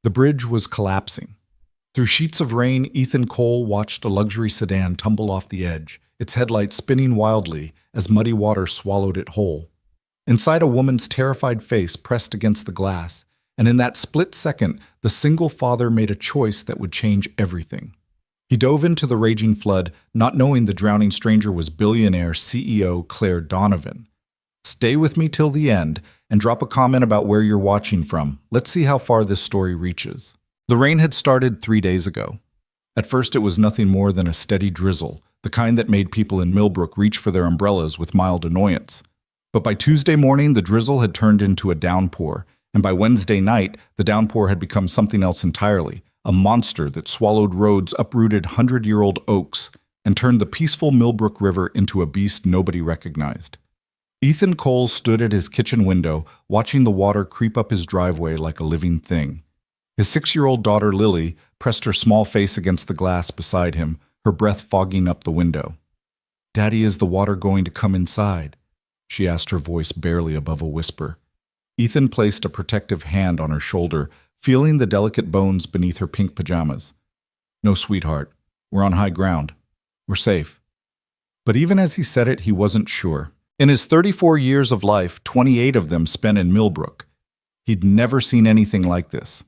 The bridge was collapsing. Through sheets of rain, Ethan Cole watched a luxury sedan tumble off the edge, its headlights spinning wildly as muddy water swallowed it whole. Inside, a woman's terrified face pressed against the glass, and in that split second, the single father made a choice that would change everything. He dove into the raging flood, not knowing the drowning stranger was billionaire CEO Claire Donovan. Stay with me till the end, and drop a comment about where you're watching from. Let's see how far this story reaches. The rain had started 3 days ago. At first, it was nothing more than a steady drizzle, the kind that made people in Millbrook reach for their umbrellas with mild annoyance. But by Tuesday morning, the drizzle had turned into a downpour, and by Wednesday night, the downpour had become something else entirely, a monster that swallowed roads, uprooted 100-year-old oaks, and turned the peaceful Millbrook River into a beast nobody recognized. Ethan Cole stood at his kitchen window, watching the water creep up his driveway like a living thing. His 6-year-old daughter, Lily, pressed her small face against the glass beside him, her breath fogging up the window. "Daddy, is the water going to come inside?" she asked, her voice barely above a whisper. Ethan placed a protective hand on her shoulder, feeling the delicate bones beneath her pink pajamas. "No, sweetheart. We're on high ground. We're safe." But even as he said it, he wasn't sure. In his 34 years of life, 28 of them spent in Millbrook. He'd never seen anything like this.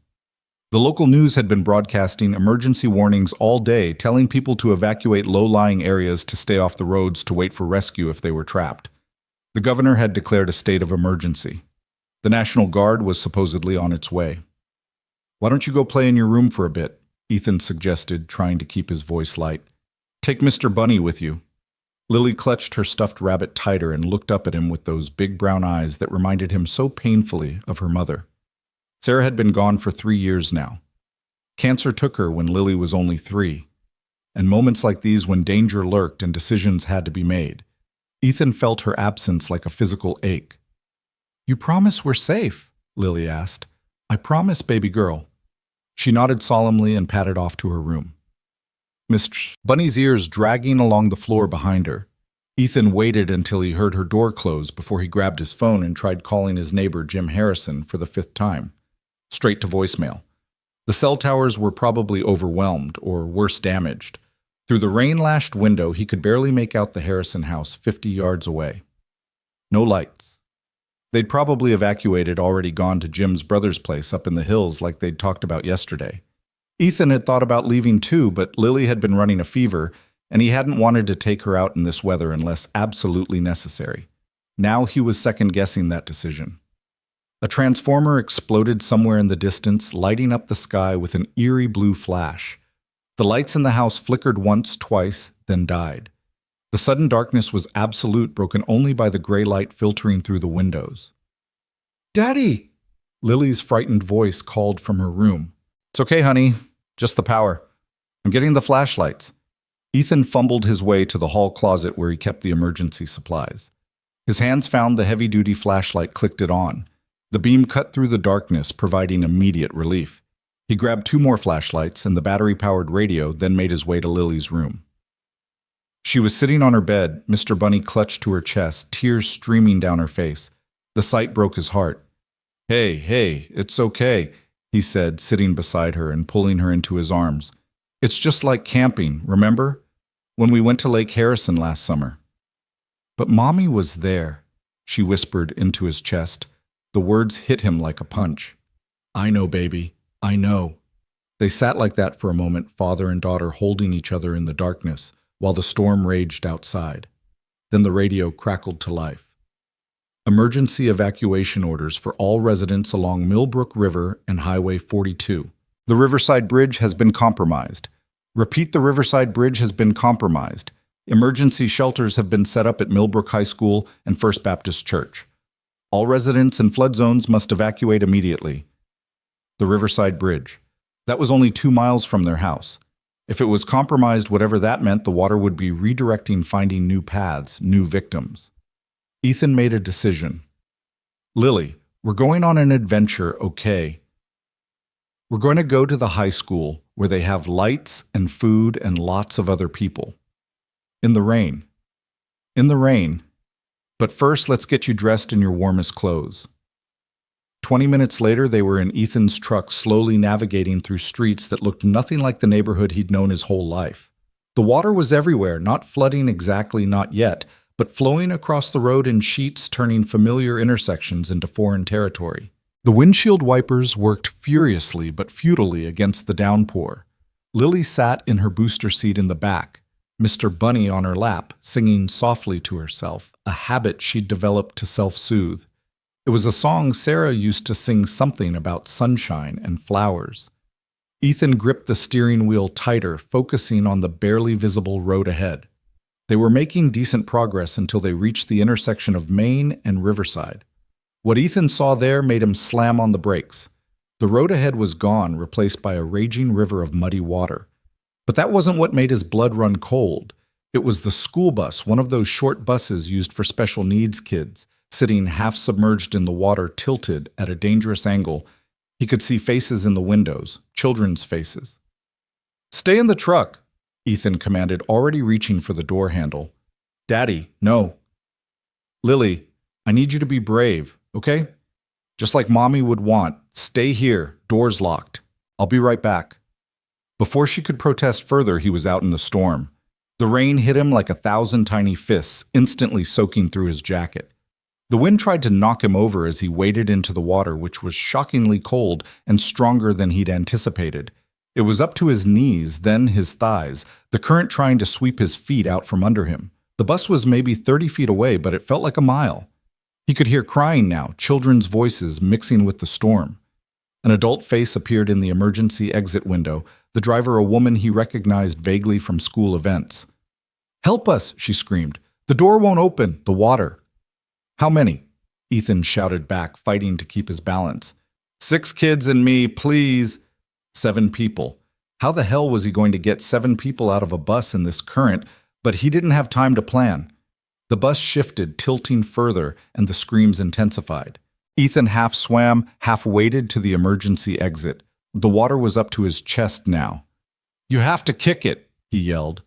The local news had been broadcasting emergency warnings all day, telling people to evacuate low-lying areas to stay off the roads to wait for rescue if they were trapped. The governor had declared a state of emergency. The National Guard was supposedly on its way. "Why don't you go play in your room for a bit?" Ethan suggested, trying to keep his voice light. "Take Mr. Bunny with you." Lily clutched her stuffed rabbit tighter and looked up at him with those big brown eyes that reminded him so painfully of her mother. Sarah had been gone for 3 years now. Cancer took her when Lily was only 3, and moments like these when danger lurked and decisions had to be made, Ethan felt her absence like a physical ache. "You promise we're safe?" Lily asked. "I promise, baby girl." She nodded solemnly and padded off to her room. Mr. Bunny's ears dragging along the floor behind her. Ethan waited until he heard her door close before he grabbed his phone and tried calling his neighbor Jim Harrison for the 5th time. Straight to voicemail. The cell towers were probably overwhelmed, or worse, damaged. Through the rain-lashed window, he could barely make out the Harrison house 50 yards away. No lights. They'd probably evacuated, already gone to Jim's brother's place up in the hills like they'd talked about yesterday. Ethan had thought about leaving too, but Lily had been running a fever, and he hadn't wanted to take her out in this weather unless absolutely necessary. Now he was second-guessing that decision. A transformer exploded somewhere in the distance, lighting up the sky with an eerie blue flash. The lights in the house flickered once, twice, then died. The sudden darkness was absolute, broken only by the gray light filtering through the windows. "Daddy!" Lily's frightened voice called from her room. "It's okay, honey. Just the power. I'm getting the flashlights." Ethan fumbled his way to the hall closet where he kept the emergency supplies. His hands found the heavy-duty flashlight, clicked it on. The beam cut through the darkness, providing immediate relief. He grabbed 2 more flashlights and the battery-powered radio, then made his way to Lily's room. She was sitting on her bed, Mr. Bunny clutched to her chest, tears streaming down her face. The sight broke his heart. Hey, it's okay," he said, sitting beside her and pulling her into his arms. "It's just like camping, remember? When we went to Lake Harrison last summer." "But Mommy was there," she whispered into his chest. The words hit him like a punch. "I know, baby. I know." They sat like that for a moment, father and daughter holding each other in the darkness, while the storm raged outside. Then the radio crackled to life. Emergency evacuation orders for all residents along Millbrook River and Highway 42. The Riverside Bridge has been compromised. Repeat, the Riverside Bridge has been compromised. Emergency shelters have been set up at Millbrook High School and First Baptist Church. All residents in flood zones must evacuate immediately. The Riverside Bridge. That was only 2 miles from their house. If it was compromised, whatever that meant, the water would be redirecting, finding new paths, new victims. Ethan made a decision. "Lily, we're going on an adventure, okay? We're going to go to the high school where they have lights and food and lots of other people. In the rain. In the rain. But first, let's get you dressed in your warmest clothes." 20 minutes later, they were in Ethan's truck, slowly navigating through streets that looked nothing like the neighborhood he'd known his whole life. The water was everywhere, not flooding exactly, not yet, but flowing across the road in sheets, turning familiar intersections into foreign territory. The windshield wipers worked furiously but futilely against the downpour. Lily sat in her booster seat in the back, Mr. Bunny on her lap, singing softly to herself, a habit she'd developed to self-soothe. It was a song Sarah used to sing, something about sunshine and flowers. Ethan gripped the steering wheel tighter, focusing on the barely visible road ahead. They were making decent progress until they reached the intersection of Main and Riverside. What Ethan saw there made him slam on the brakes. The road ahead was gone, replaced by a raging river of muddy water. But that wasn't what made his blood run cold. It was the school bus, one of those short buses used for special needs kids, sitting half submerged in the water, tilted at a dangerous angle. He could see faces in the windows, children's faces. "Stay in the truck," Ethan commanded, already reaching for the door handle. "Daddy, no." "Lily, I need you to be brave, okay? Just like Mommy would want. Stay here, doors locked. I'll be right back." Before she could protest further, he was out in the storm. The rain hit him like 1,000 tiny fists, instantly soaking through his jacket. The wind tried to knock him over as he waded into the water, which was shockingly cold and stronger than he'd anticipated. It was up to his knees, then his thighs, the current trying to sweep his feet out from under him. The bus was maybe 30 feet away, but it felt like a mile. He could hear crying now, children's voices mixing with the storm. An adult face appeared in the emergency exit window, the driver a woman he recognized vaguely from school events. "Help us," she screamed. "The door won't open, the water." "How many?" Ethan shouted back, fighting to keep his balance. "6 kids and me, please." 7 people. How the hell was he going to get 7 people out of a bus in this current? But he didn't have time to plan. The bus shifted, tilting further, and the screams intensified. Ethan half swam, half waded to the emergency exit. The water was up to his chest now. "You have to kick it," he yelled.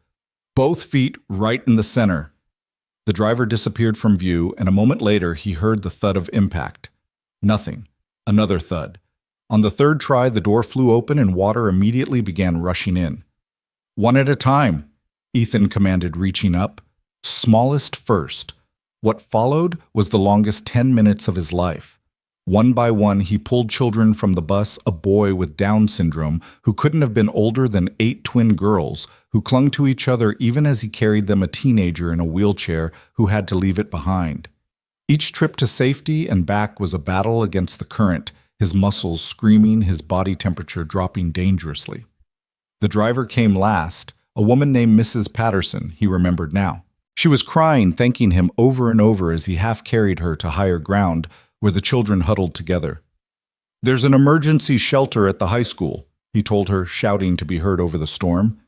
"Both feet right in the center." The driver disappeared from view, and a moment later he heard the thud of impact. Nothing. Another thud. On the third try, the door flew open and water immediately began rushing in. "One at a time," Ethan commanded, reaching up. Smallest first. What followed was the longest 10 minutes of his life. One by one, he pulled children from the bus, a boy with Down syndrome who couldn't have been older than 8 twin girls who clung to each other even as he carried them, a teenager in a wheelchair who had to leave it behind. Each trip to safety and back was a battle against the current, his muscles screaming, his body temperature dropping dangerously. The driver came last, a woman named Mrs. Patterson, he remembered now. She was crying, thanking him over and over as he half carried her to higher ground, where the children huddled together. "There's an emergency shelter at the high school," he told her, shouting to be heard over the storm.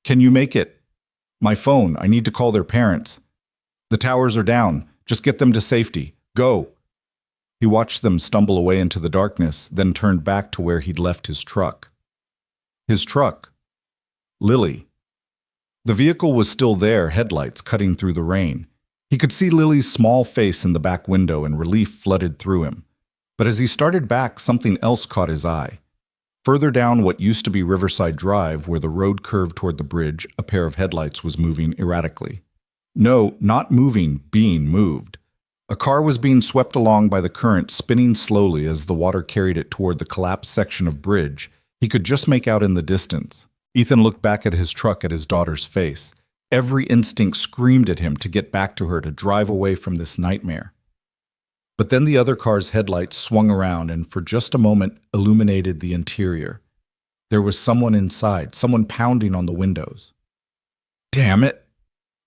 "Can you make it?" "My phone. I need to call their parents." "The towers are down. Just get them to safety. Go." He watched them stumble away into the darkness, then turned back to where he'd left his truck. His truck. Lily. The vehicle was still there, headlights cutting through the rain. He could see Lily's small face in the back window, and relief flooded through him. But as he started back, something else caught his eye. Further down what used to be Riverside Drive, where the road curved toward the bridge, a pair of headlights was moving erratically. No, not moving, being moved. A car was being swept along by the current, spinning slowly as the water carried it toward the collapsed section of bridge he could just make out in the distance. Ethan looked back at his truck, at his daughter's face. Every instinct screamed at him to get back to her, to drive away from this nightmare. But then the other car's headlights swung around and for just a moment illuminated the interior. There was someone inside, someone pounding on the windows. "Damn it!"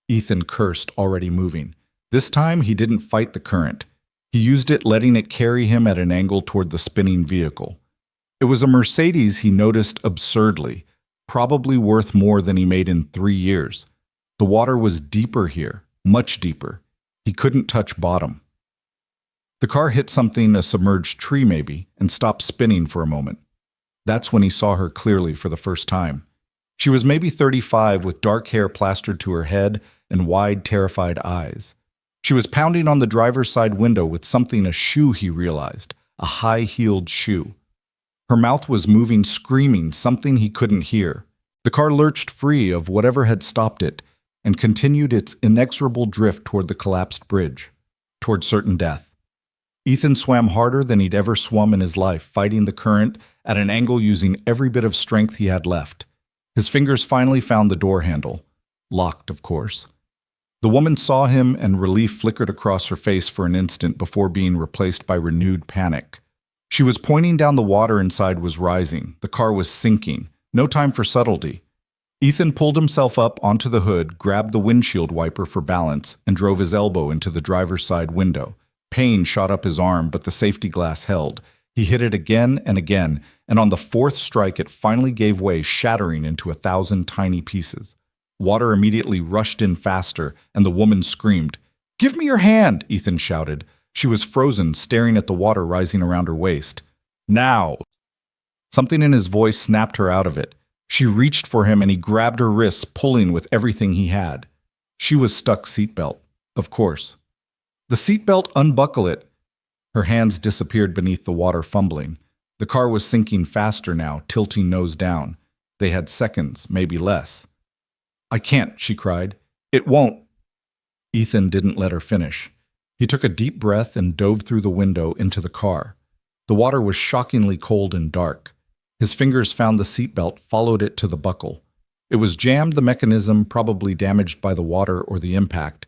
Ethan cursed, already moving. This time he didn't fight the current. He used it, letting it carry him at an angle toward the spinning vehicle. It was a Mercedes, he noticed absurdly, probably worth more than he made in 3 years. The water was deeper here, much deeper. He couldn't touch bottom. The car hit something, a submerged tree maybe, and stopped spinning for a moment. That's when he saw her clearly for the first time. She was maybe 35, with dark hair plastered to her head and wide, terrified eyes. She was pounding on the driver's side window with something, a shoe, he realized. a high-heeled shoe. Her mouth was moving, screaming something he couldn't hear. The car lurched free of whatever had stopped it and continued its inexorable drift toward the collapsed bridge, toward certain death. Ethan swam harder than he'd ever swum in his life, fighting the current at an angle using every bit of strength he had left. His fingers finally found the door handle. Locked, of course. The woman saw him, and relief flickered across her face for an instant before being replaced by renewed panic. She was pointing down the water inside was rising. The car was sinking. No time for subtlety. Ethan pulled himself up onto the hood, grabbed the windshield wiper for balance, and drove his elbow into the driver's side window. Pain shot up his arm, but the safety glass held. He hit it again and again, and on the fourth strike it finally gave way, shattering into 1,000 tiny pieces. Water immediately rushed in faster, and the woman screamed. "Give me your hand!" Ethan shouted. She was frozen, staring at the water rising around her waist. "Now!" Something in his voice snapped her out of it. She reached for him, and he grabbed her wrists, pulling with everything he had. She was stuck seatbelt, of course. "The seatbelt, unbuckle it!" Her hands disappeared beneath the water, fumbling. The car was sinking faster now, tilting nose down. They had seconds, maybe less. "I can't," she cried. "It won't." Ethan didn't let her finish. He took a deep breath and dove through the window into the car. The water was shockingly cold and dark. His fingers found the seatbelt, followed it to the buckle. It was jammed, the mechanism probably damaged by the water or the impact.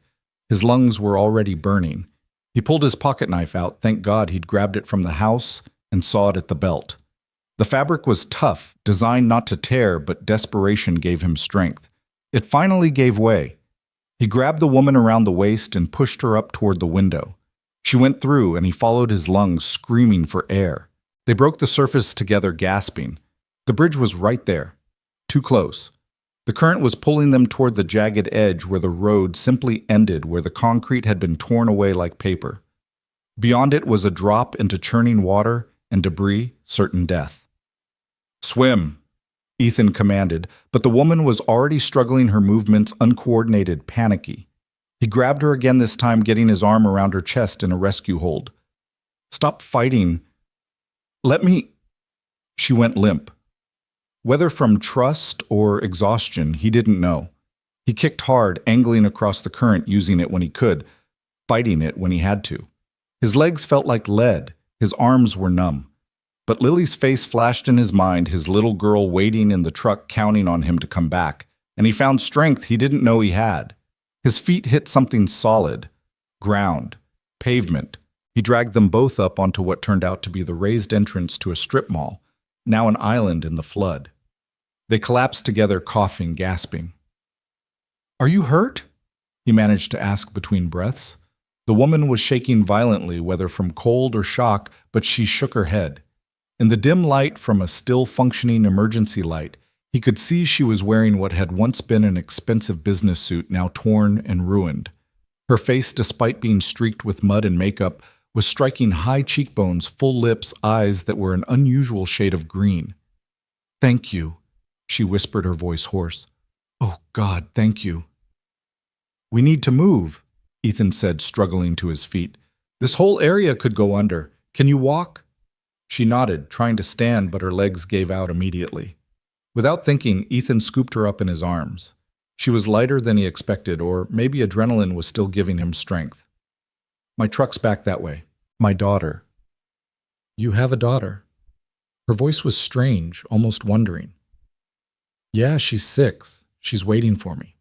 His lungs were already burning. He pulled his pocketknife out, thank God he'd grabbed it from the house, and sawed at the belt. The fabric was tough, designed not to tear, but desperation gave him strength. It finally gave way. He grabbed the woman around the waist and pushed her up toward the window. She went through, and he followed his lungs, screaming for air. They broke the surface together, gasping. The bridge was right there, too close. The current was pulling them toward the jagged edge where the road simply ended, where the concrete had been torn away like paper. Beyond it was a drop into churning water and debris, certain death. "Swim," Ethan commanded, but the woman was already struggling, her movements uncoordinated, panicky. He grabbed her again, this time getting his arm around her chest in a rescue hold. "Stop fighting. Let me—" She went limp. Whether from trust or exhaustion, he didn't know. He kicked hard, angling across the current, using it when he could, fighting it when he had to. His legs felt like lead. His arms were numb. But Lily's face flashed in his mind, his little girl waiting in the truck, counting on him to come back, and he found strength he didn't know he had. His feet hit something solid. Ground. Pavement. He dragged them both up onto what turned out to be the raised entrance to a strip mall, now an island in the flood. They collapsed together, coughing, gasping. "Are you hurt?" he managed to ask between breaths. The woman was shaking violently, whether from cold or shock, but she shook her head. In the dim light from a still-functioning emergency light, he could see she was wearing what had once been an expensive business suit, now torn and ruined. Her face, despite being streaked with mud and makeup, was striking high cheekbones, full lips, eyes that were an unusual shade of green. "Thank you," she whispered, her voice hoarse. "Oh, God, thank you." "We need to move," Ethan said, struggling to his feet. "This whole area could go under. Can you walk?" She nodded, trying to stand, but her legs gave out immediately. Without thinking, Ethan scooped her up in his arms. She was lighter than he expected, or maybe adrenaline was still giving him strength. "My truck's back that way. My daughter." "You have a daughter?" Her voice was strange, almost wondering. "Yeah, she's 6. She's waiting for me."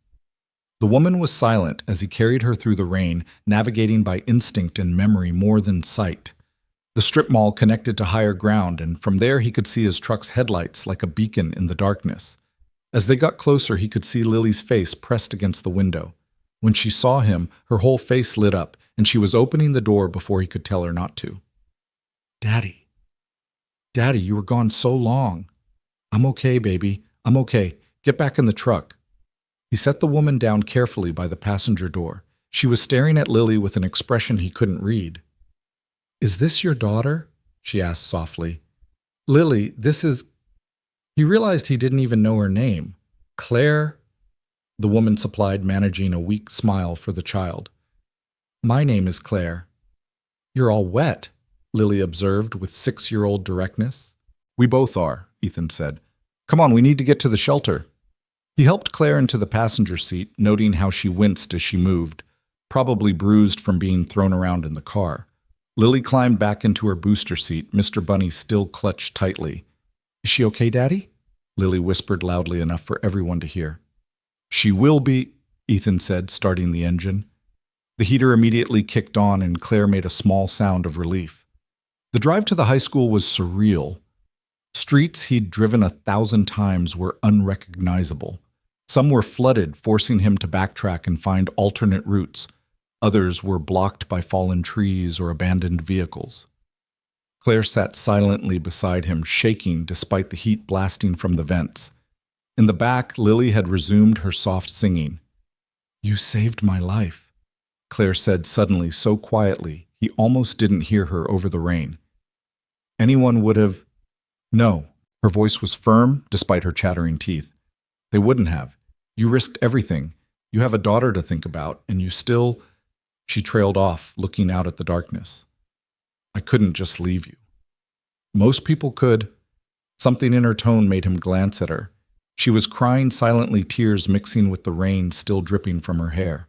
The woman was silent as he carried her through the rain, navigating by instinct and memory more than sight. The strip mall connected to higher ground, and from there he could see his truck's headlights like a beacon in the darkness. As they got closer, he could see Lily's face pressed against the window. When she saw him, her whole face lit up, and she was opening the door before he could tell her not to. "Daddy. Daddy, you were gone so long." "I'm okay, baby. I'm okay. Get back in the truck." He set the woman down carefully by the passenger door. She was staring at Lily with an expression he couldn't read. "Is this your daughter?" she asked softly. "Lily, this is—" He realized he didn't even know her name. "Claire?" The woman supplied, managing a weak smile for the child. "My name is Claire." "You're all wet." Lily observed with 6-year-old directness. We both are, Ethan said. Come on, we need to get to the shelter. He helped Claire into the passenger seat, noting how she winced as she moved, probably bruised from being thrown around in the car. Lily climbed back into her booster seat, Mr. Bunny still clutched tightly. Is she okay, Daddy? Lily whispered loudly enough for everyone to hear. She will be, Ethan said, starting the engine. The heater immediately kicked on and Claire made a small sound of relief. The drive to the high school was surreal. Streets he'd driven 1,000 times were unrecognizable. Some were flooded, forcing him to backtrack and find alternate routes. Others were blocked by fallen trees or abandoned vehicles. Claire sat silently beside him, shaking despite the heat blasting from the vents. In the back, Lily had resumed her soft singing. You saved my life, Claire said suddenly, so quietly he almost didn't hear her over the rain. Anyone would have... No, her voice was firm despite her chattering teeth. They wouldn't have. You risked everything. You have a daughter to think about, and you still... She trailed off, looking out at the darkness. I couldn't just leave you. Most people could. Something in her tone made him glance at her. She was crying silently, tears mixing with the rain still dripping from her hair.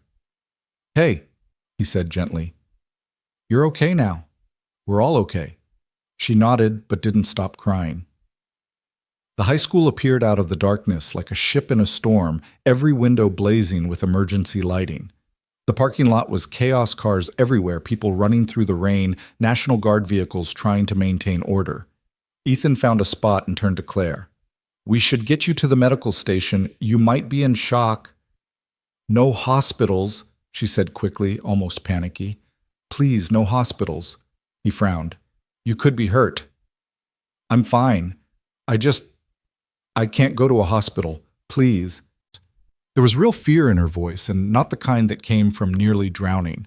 Hey, he said gently. You're okay now. We're all okay. She nodded, but didn't stop crying. The high school appeared out of the darkness like a ship in a storm, every window blazing with emergency lighting. The parking lot was chaos, cars everywhere, people running through the rain, National Guard vehicles trying to maintain order. Ethan found a spot and turned to Claire. We should get you to the medical station. You might be in shock. No hospitals, she said quickly, almost panicky. Please, no hospitals. He frowned. You could be hurt. I'm fine. I can't go to a hospital. Please. There was real fear in her voice, and not the kind that came from nearly drowning.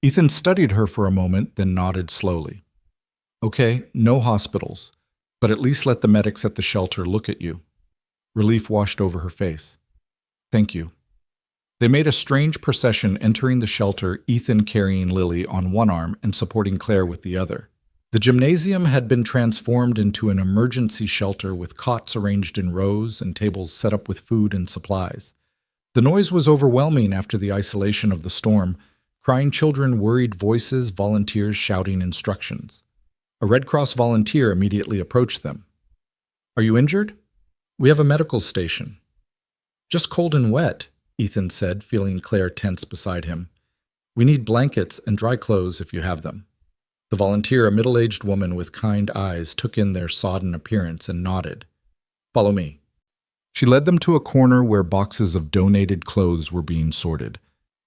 Ethan studied her for a moment, then nodded slowly. Okay, no hospitals, but at least let the medics at the shelter look at you. Relief washed over her face. Thank you. They made a strange procession entering the shelter, Ethan carrying Lily on one arm and supporting Claire with the other. The gymnasium had been transformed into an emergency shelter with cots arranged in rows and tables set up with food and supplies. The noise was overwhelming after the isolation of the storm. Crying children, worried voices, volunteers shouting instructions. A Red Cross volunteer immediately approached them. Are you injured? We have a medical station. Just cold and wet, Ethan said, feeling Claire tense beside him. We need blankets and dry clothes if you have them. The volunteer, a middle-aged woman with kind eyes, took in their sodden appearance and nodded. Follow me. She led them to a corner where boxes of donated clothes were being sorted.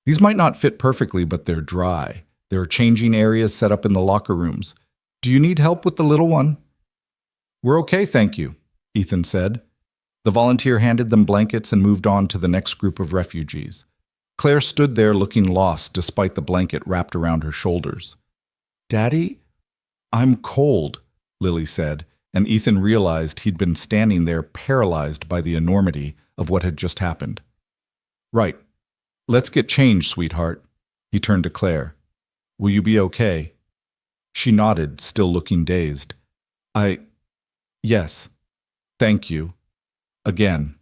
These might not fit perfectly, but they're dry. There are changing areas set up in the locker rooms. Do you need help with the little one? We're okay, thank you, Ethan said. The volunteer handed them blankets and moved on to the next group of refugees. Claire stood there looking lost despite the blanket wrapped around her shoulders. Daddy, I'm cold, Lily said, and Ethan realized he'd been standing there paralyzed by the enormity of what had just happened. Right. Let's get changed, sweetheart. He turned to Claire. Will you be okay? She nodded, still looking dazed. Yes. Thank you. Again.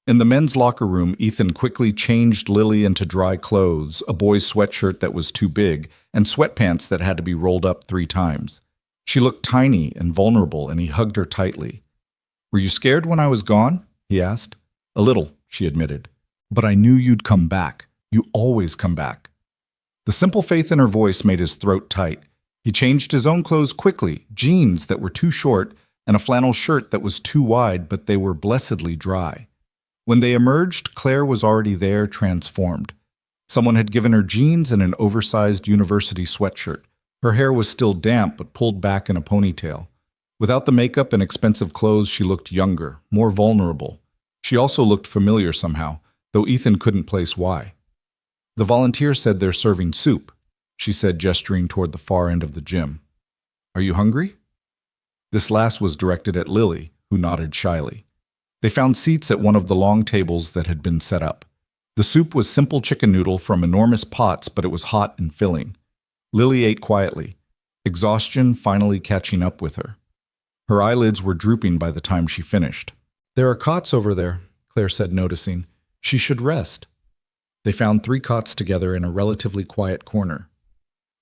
In the men's locker room, Ethan quickly changed Lily into dry clothes, a boy's sweatshirt that was too big, and sweatpants that had to be rolled up 3 times. She looked tiny and vulnerable, and he hugged her tightly. Were you scared when I was gone? He asked. A little, she admitted. But I knew you'd come back. You always come back. The simple faith in her voice made his throat tight. He changed his own clothes quickly, jeans that were too short and a flannel shirt that was too wide, but they were blessedly dry. When they emerged, Claire was already there, transformed. Someone had given her jeans and an oversized university sweatshirt. Her hair was still damp, but pulled back in a ponytail. Without the makeup and expensive clothes, she looked younger, more vulnerable. She also looked familiar somehow, though Ethan couldn't place why. The volunteer said they're serving soup, she said, gesturing toward the far end of the gym. Are you hungry? This last was directed at Lily, who nodded shyly. They found seats at one of the long tables that had been set up. The soup was simple chicken noodle from enormous pots, but it was hot and filling. Lily ate quietly. exhaustion finally catching up with her. Her eyelids were drooping by the time she finished. "There are cots over there," Claire said, noticing. "She should rest." They found 3 cots together in a relatively quiet corner.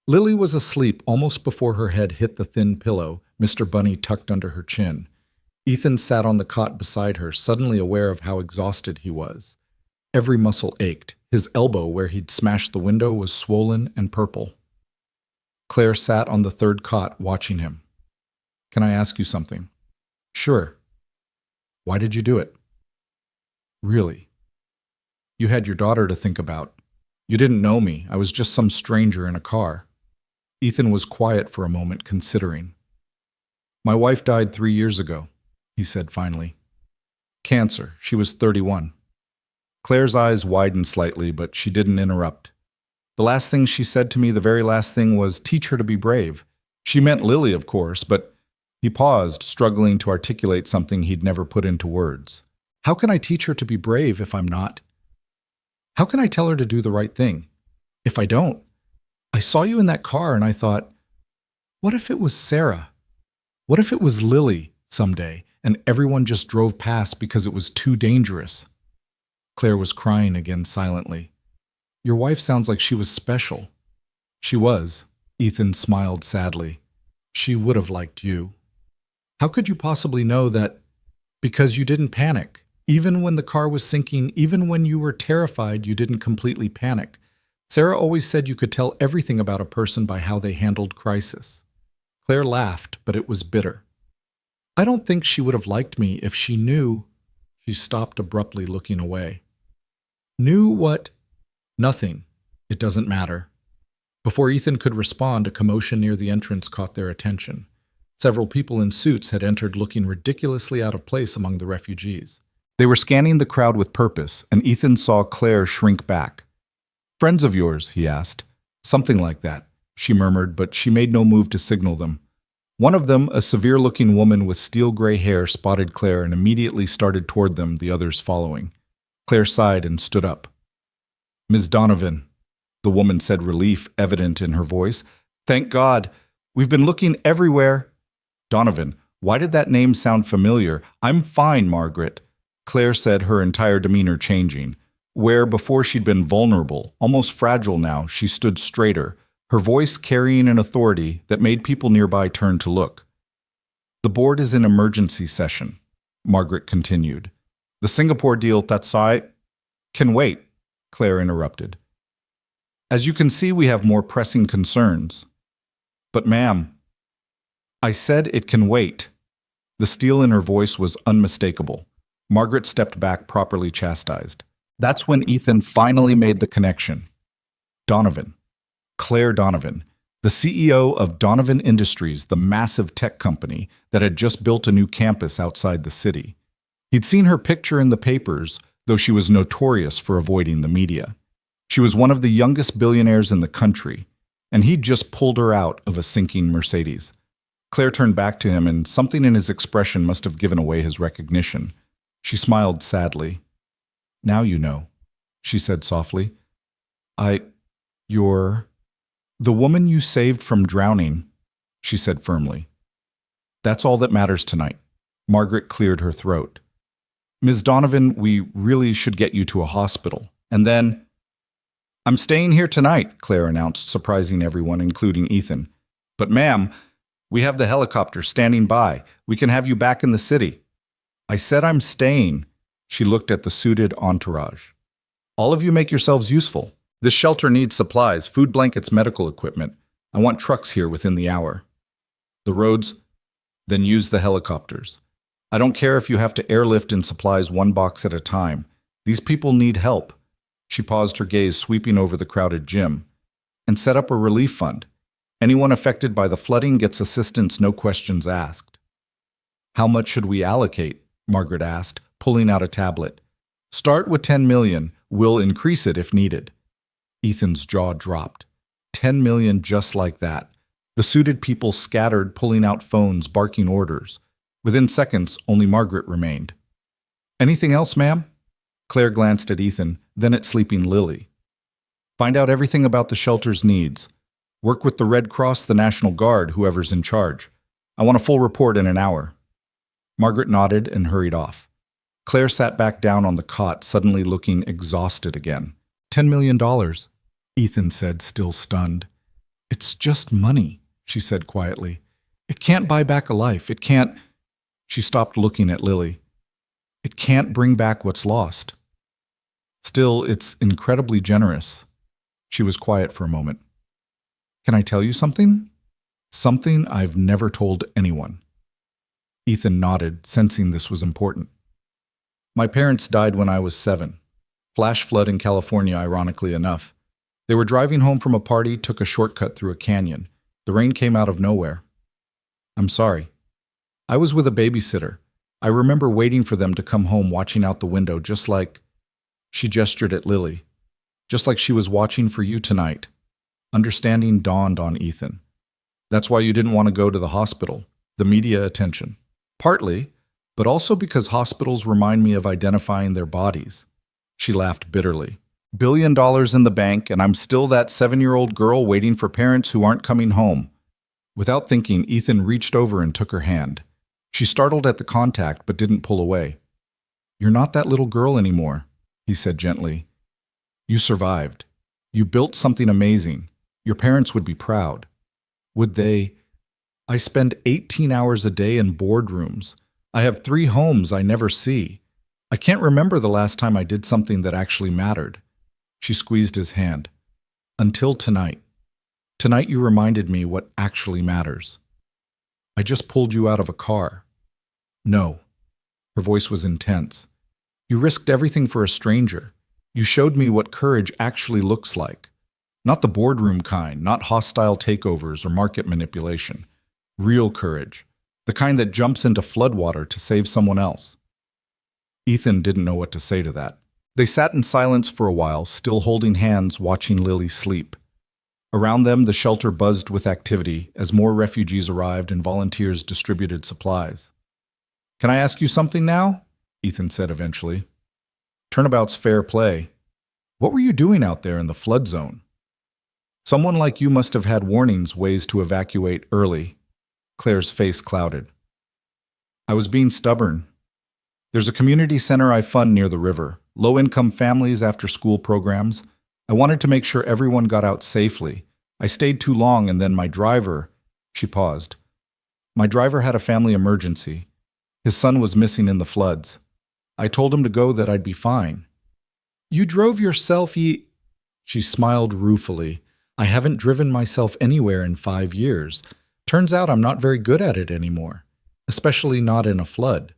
Lily was asleep almost before her head hit the thin pillow Mr. Bunny tucked under her chin. Ethan sat on the cot beside her, suddenly aware of how exhausted he was. Every muscle ached. His elbow, where he'd smashed the window, was swollen and purple. Claire sat on the 3rd cot, watching him. "Can I ask you something?" "Sure." "Why did you do it?" "Really?" "You had your daughter to think about. You didn't know me. I was just some stranger in a car." Ethan was quiet for a moment, considering. "My wife died 3 years ago," he said finally. "Cancer. She was 31. Claire's eyes widened slightly, but she didn't interrupt. "The last thing she said to me, the very last thing, was teach her to be brave. She meant Lily, of course, but..." He paused, struggling to articulate something he'd never put into words. "How can I teach her to be brave if I'm not? How can I tell her to do the right thing if I don't? I saw you in that car and I thought, what if it was Sarah? What if it was Lily someday and everyone just drove past because it was too dangerous?" Claire was crying again silently. "Your wife sounds like she was special." "She was." Ethan smiled sadly. "She would have liked you." "How could you possibly know that?" "Because you didn't panic. Even when the car was sinking, even when you were terrified, you didn't completely panic. Sarah always said you could tell everything about a person by how they handled crisis." Claire laughed, but it was bitter. "I don't think she would have liked me if she knew." She stopped abruptly, looking away. "Knew what?" "Nothing. It doesn't matter." Before Ethan could respond, a commotion near the entrance caught their attention. Several people in suits had entered, looking ridiculously out of place among the refugees. They were scanning the crowd with purpose, and Ethan saw Claire shrink back. "Friends of yours?" he asked. "Something like that," she murmured, but she made no move to signal them. One of them, a severe-looking woman with steel-gray hair, spotted Claire and immediately started toward them, the others following. Claire sighed and stood up. "Ms. Donovan," the woman said, relief evident in her voice. "Thank God. We've been looking everywhere." "Donovan, why did that name sound familiar?" "I'm fine, Margaret," Claire said, her entire demeanor changing. Where before she'd been vulnerable, almost fragile now, she stood straighter, her voice carrying an authority that made people nearby turn to look. "The board is in emergency session," Margaret continued. "The Singapore deal, that's I..." "Can wait," Claire interrupted. "As you can see, we have more pressing concerns." "But ma'am..." "I said it can wait." The steel in her voice was unmistakable. Margaret stepped back, properly chastised. That's when Ethan finally made the connection. Donovan. Claire Donovan, the CEO of Donovan Industries, the massive tech company that had just built a new campus outside the city. He'd seen her picture in the papers, though she was notorious for avoiding the media. She was one of the youngest billionaires in the country, and he'd just pulled her out of a sinking Mercedes. Claire turned back to him, and something in his expression must have given away his recognition. She smiled sadly. "Now you know," she said softly. You're the woman you saved from drowning," she said firmly. "That's all that matters tonight." Margaret cleared her throat. "Ms. Donovan, we really should get you to a hospital. And then..." "I'm staying here tonight," Claire announced, surprising everyone, including Ethan. "But ma'am, we have the helicopter standing by. We can have you back in the city." "I said I'm staying." She looked at the suited entourage. "All of you make yourselves useful. This shelter needs supplies, food, blankets, medical equipment. I want trucks here within the hour. The roads? Then use the helicopters. I don't care if you have to airlift in supplies one box at a time. These people need help." She paused, her gaze sweeping over the crowded gym. "And set up a relief fund. Anyone affected by the flooding gets assistance, no questions asked." "How much should we allocate?" Margaret asked, pulling out a tablet. "Start with 10 million. We'll increase it if needed." Ethan's jaw dropped. 10 million just like that. The suited people scattered, pulling out phones, barking orders. Within seconds, only Margaret remained. "Anything else, ma'am?" Claire glanced at Ethan, then at sleeping Lily. "Find out everything about the shelter's needs. Work with the Red Cross, the National Guard, whoever's in charge. I want a full report in an hour." Margaret nodded and hurried off. Claire sat back down on the cot, suddenly looking exhausted again. $10 million, Ethan said, still stunned. "It's just money," she said quietly. "It can't buy back a life. It can't—" She stopped looking at Lily. "It can't bring back what's lost. Still, it's incredibly generous." She was quiet for a moment. "Can I tell you something? Something I've never told anyone." Ethan nodded, sensing this was important. "My parents died when I was 7. Flash flood in California, ironically enough. They were driving home from a party, took a shortcut through a canyon. The rain came out of nowhere. I'm sorry. I was with a babysitter. I remember waiting for them to come home, watching out the window, just like—" She gestured at Lily. "Just like she was watching for you tonight." Understanding dawned on Ethan. "That's why you didn't want to go to the hospital. The media attention." "Partly, but also because hospitals remind me of identifying their bodies." She laughed bitterly. $1 billion in the bank, and I'm still that 7-year-old girl waiting for parents who aren't coming home. Without thinking, Ethan reached over and took her hand. She startled at the contact, but didn't pull away. "You're not that little girl anymore," he said gently. "You survived. You built something amazing. Your parents would be proud." "Would they? I spend 18 hours a day in boardrooms. I have 3 homes I never see. I can't remember the last time I did something that actually mattered." She squeezed his hand. "Until tonight. Tonight you reminded me what actually matters. I just pulled you out of a car." "No." Her voice was intense. "You risked everything for a stranger. You showed me what courage actually looks like. Not the boardroom kind, not hostile takeovers or market manipulation. Real courage. The kind that jumps into floodwater to save someone else." Ethan didn't know what to say to that. They sat in silence for a while, still holding hands, watching Lily sleep. Around them, the shelter buzzed with activity as more refugees arrived and volunteers distributed supplies. "Can I ask you something now?" Ethan said eventually. "Turnabout's fair play. What were you doing out there in the flood zone? Someone like you must have had warnings, ways to evacuate early." Claire's face clouded. "I was being stubborn. There's a community center I fund near the river, low-income families after-school programs. I wanted to make sure everyone got out safely. I stayed too long, and then my driver—" She paused. "My driver had a family emergency. His son was missing in the floods. I told him to go, that I'd be fine." "You drove yourself, She smiled ruefully. "I haven't driven myself anywhere in 5 years. Turns out I'm not very good at it anymore, especially not in a flood."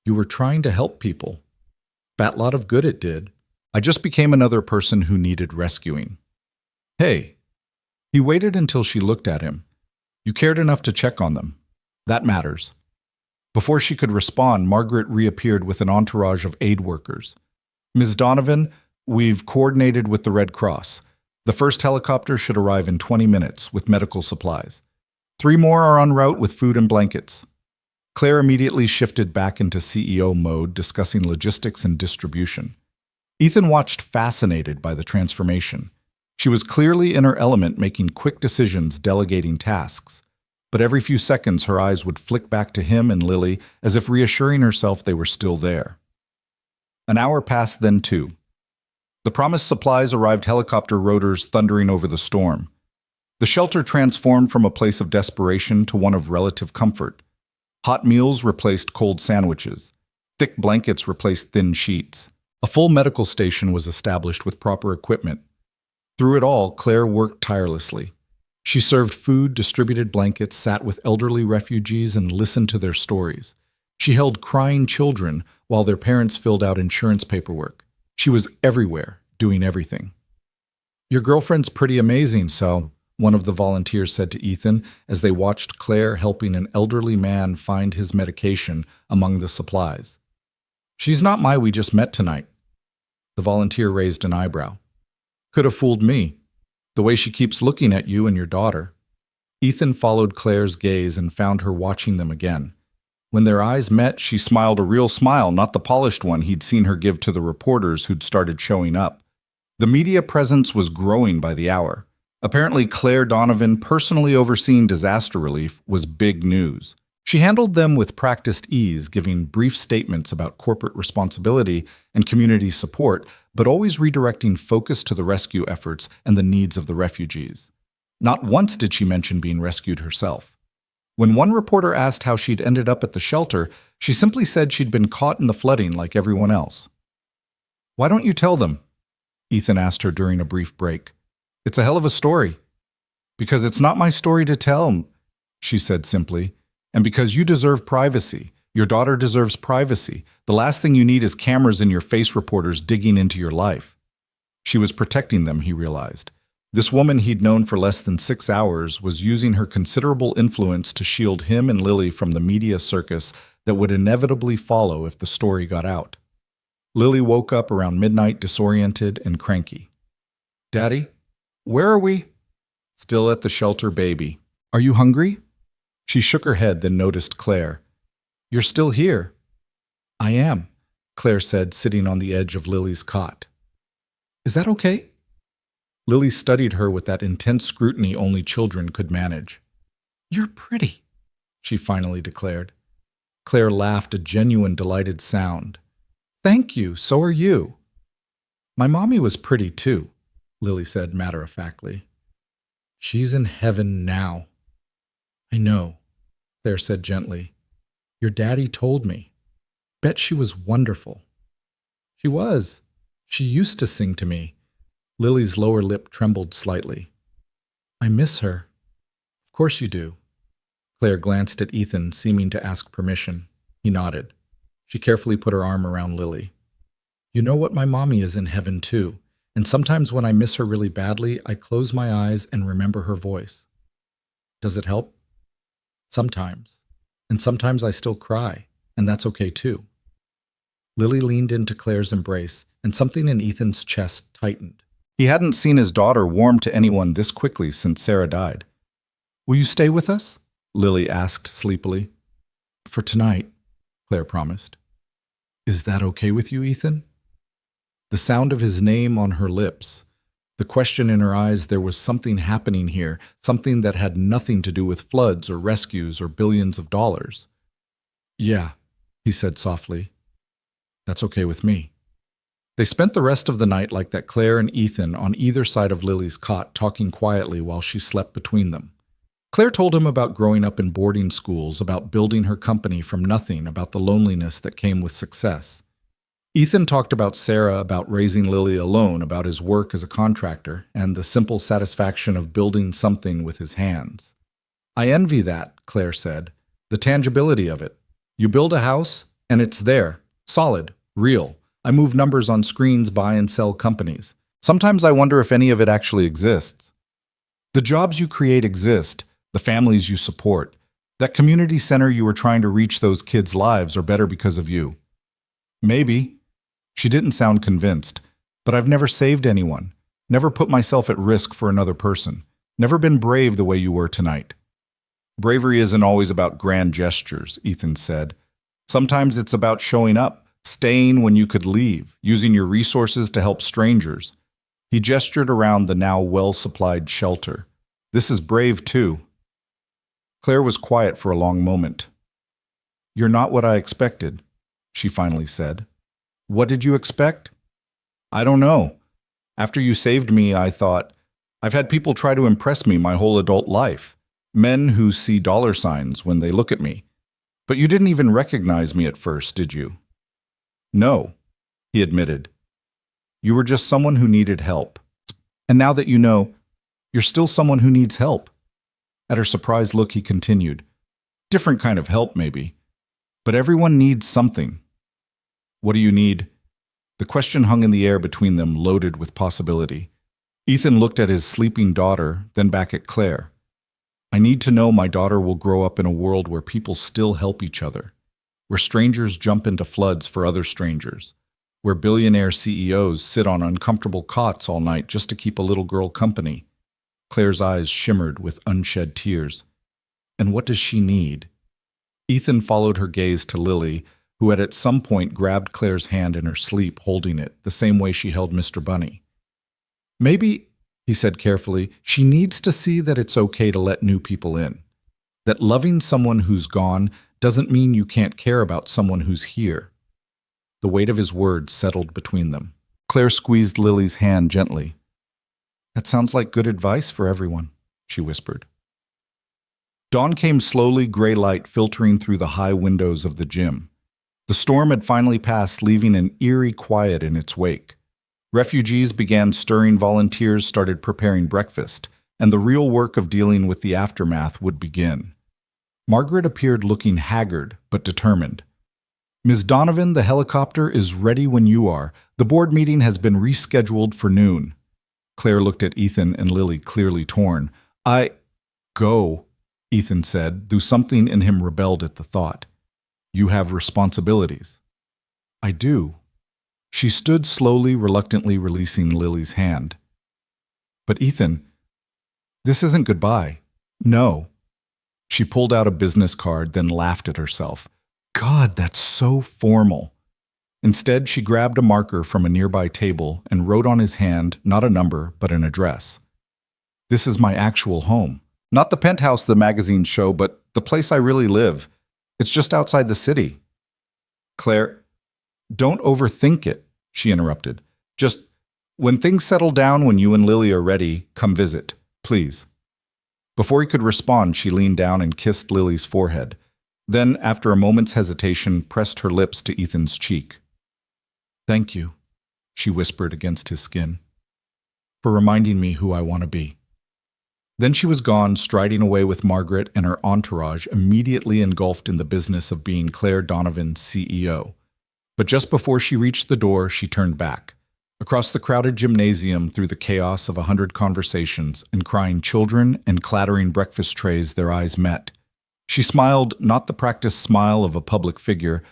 "You were trying to help people. Fat lot of good it did. I just became another person who needed rescuing." "Hey." He waited until she looked at him. "You cared enough to check on them. That matters." Before she could respond, Margaret reappeared with an entourage of aid workers. "Ms. Donovan, we've coordinated with the Red Cross. The first helicopter should arrive in 20 minutes with medical supplies. 3 more are en route with food and blankets." Claire immediately shifted back into CEO mode, discussing logistics and distribution. Ethan watched, fascinated by the transformation. She was clearly in her element, making quick decisions, delegating tasks. But every few seconds, her eyes would flick back to him and Lily, as if reassuring herself they were still there. An hour passed, then 2. The promised supplies arrived, helicopter rotors thundering over the storm. The shelter transformed from a place of desperation to one of relative comfort. Hot meals replaced cold sandwiches. Thick blankets replaced thin sheets. A full medical station was established with proper equipment. Through it all, Claire worked tirelessly. She served food, distributed blankets, sat with elderly refugees, and listened to their stories. She held crying children while their parents filled out insurance paperwork. She was everywhere, doing everything. "Your girlfriend's pretty amazing, so," one of the volunteers said to Ethan as they watched Claire helping an elderly man find his medication among the supplies. "She's not my we just met tonight." The volunteer raised an eyebrow. "Could have fooled me. The way she keeps looking at you and your daughter." Ethan followed Claire's gaze and found her watching them again. When their eyes met, she smiled a real smile, not the polished one he'd seen her give to the reporters who'd started showing up. The media presence was growing by the hour. Apparently, Claire Donovan personally overseeing disaster relief was big news. She handled them with practiced ease, giving brief statements about corporate responsibility and community support, but always redirecting focus to the rescue efforts and the needs of the refugees. Not once did she mention being rescued herself. When one reporter asked how she'd ended up at the shelter, she simply said she'd been caught in the flooding like everyone else. "Why don't you tell them?" Ethan asked her during a brief break. "It's a hell of a story." "Because it's not my story to tell," she said simply. "And because you deserve privacy. Your daughter deserves privacy. The last thing you need is cameras in your face reporters digging into your life." She was protecting them, he realized. This woman he'd known for less than 6 hours was using her considerable influence to shield him and Lily from the media circus that would inevitably follow if the story got out. Lily woke up around midnight disoriented and cranky. "Daddy? Where are we?" "Still at the shelter, baby. Are you hungry?" She shook her head, then noticed Claire. "You're still here." "I am," Claire said, sitting on the edge of Lily's cot. "Is that okay?" Lily studied her with that intense scrutiny only children could manage. "You're pretty," she finally declared. Claire laughed, a genuine delighted sound. "Thank you, so are you." "My mommy was pretty too," Lily said matter-of-factly. "She's in heaven now." "I know," Claire said gently. "Your daddy told me. Bet she was wonderful." "She was. She used to sing to me." Lily's lower lip trembled slightly. "I miss her." "Of course you do." Claire glanced at Ethan, seeming to ask permission. He nodded. She carefully put her arm around Lily. "You know what, my mommy is in heaven too, and sometimes when I miss her really badly, I close my eyes and remember her voice." "Does it help?" "Sometimes. And sometimes I still cry, and that's okay too." Lily leaned into Claire's embrace, and something in Ethan's chest tightened. He hadn't seen his daughter warm to anyone this quickly since Sarah died. "Will you stay with us?" Lily asked sleepily. "For tonight," Claire promised. "Is that okay with you, Ethan?" The sound of his name on her lips, the question in her eyes, there was something happening here, something that had nothing to do with floods or rescues or billions of dollars. "Yeah," he said softly. "That's okay with me." They spent the rest of the night like that, Claire and Ethan on either side of Lily's cot, talking quietly while she slept between them. Claire told him about growing up in boarding schools, about building her company from nothing, about the loneliness that came with success. Ethan talked about Sarah, about raising Lily alone, about his work as a contractor, and the simple satisfaction of building something with his hands. "I envy that," Claire said, "the tangibility of it. You build a house, and it's there, solid, real. I move numbers on screens, buy and sell companies. Sometimes I wonder if any of it actually exists. The jobs you create exist, the families you support. That community center you were trying to reach, those kids' lives are better because of you." "Maybe." She didn't sound convinced. "But I've never saved anyone, never put myself at risk for another person, never been brave the way you were tonight." "Bravery isn't always about grand gestures," Ethan said. "Sometimes it's about showing up, staying when you could leave, using your resources to help strangers." He gestured around the now well-supplied shelter. "This is brave too." Claire was quiet for a long moment. "You're not what I expected," she finally said. "What did you expect?" "I don't know. After you saved me, I thought, I've had people try to impress me my whole adult life. Men who see dollar signs when they look at me. But you didn't even recognize me at first, did you?" "No," he admitted. "You were just someone who needed help. And now that you know, you're still someone who needs help." At her surprised look, he continued, "Different kind of help, maybe. But everyone needs something." "What do you need?" The question hung in the air between them, loaded with possibility. Ethan looked at his sleeping daughter, then back at Claire. "I need to know my daughter will grow up in a world where people still help each other, where strangers jump into floods for other strangers, where billionaire CEOs sit on uncomfortable cots all night just to keep a little girl company." Claire's eyes shimmered with unshed tears. "And what does she need?" Ethan followed her gaze to Lily, who had at some point grabbed Claire's hand in her sleep, holding it the same way she held Mr. Bunny. "Maybe," he said carefully. She needs to see that it's okay to let new people in. That loving someone who's gone doesn't mean you can't care about someone who's here. The weight of his words settled between them. Claire squeezed Lily's hand gently. That sounds like good advice for everyone, she whispered. Dawn came slowly, gray light filtering through the high windows of the gym. The storm had finally passed, leaving an eerie quiet in its wake. Refugees began stirring, volunteers started preparing breakfast, and the real work of dealing with the aftermath would begin. Margaret appeared looking haggard but determined. Ms. Donovan, the helicopter is ready when you are. The board meeting has been rescheduled for noon. Claire looked at Ethan and Lily, clearly torn. Go, Ethan said, though something in him rebelled at the thought. You have responsibilities. I do. She stood slowly, reluctantly releasing Lily's hand. But Ethan, this isn't goodbye. No. She pulled out a business card, then laughed at herself. God, that's so formal. Instead, she grabbed a marker from a nearby table and wrote on his hand not a number, but an address. This is my actual home. Not the penthouse the magazines show, but the place I really live. It's just outside the city. Claire, don't overthink it, she interrupted. Just, when things settle down, when you and Lily are ready, come visit, please. Before he could respond, she leaned down and kissed Lily's forehead. Then, after a moment's hesitation, pressed her lips to Ethan's cheek. Thank you, she whispered against his skin, for reminding me who I want to be. Then she was gone, striding away with Margaret and her entourage immediately engulfed in the business of being Claire Donovan's CEO. But just before she reached the door, she turned back. Across the crowded gymnasium, through the chaos of 100 conversations and crying children and clattering breakfast trays, their eyes met. She smiled, not the practiced smile of a public figure,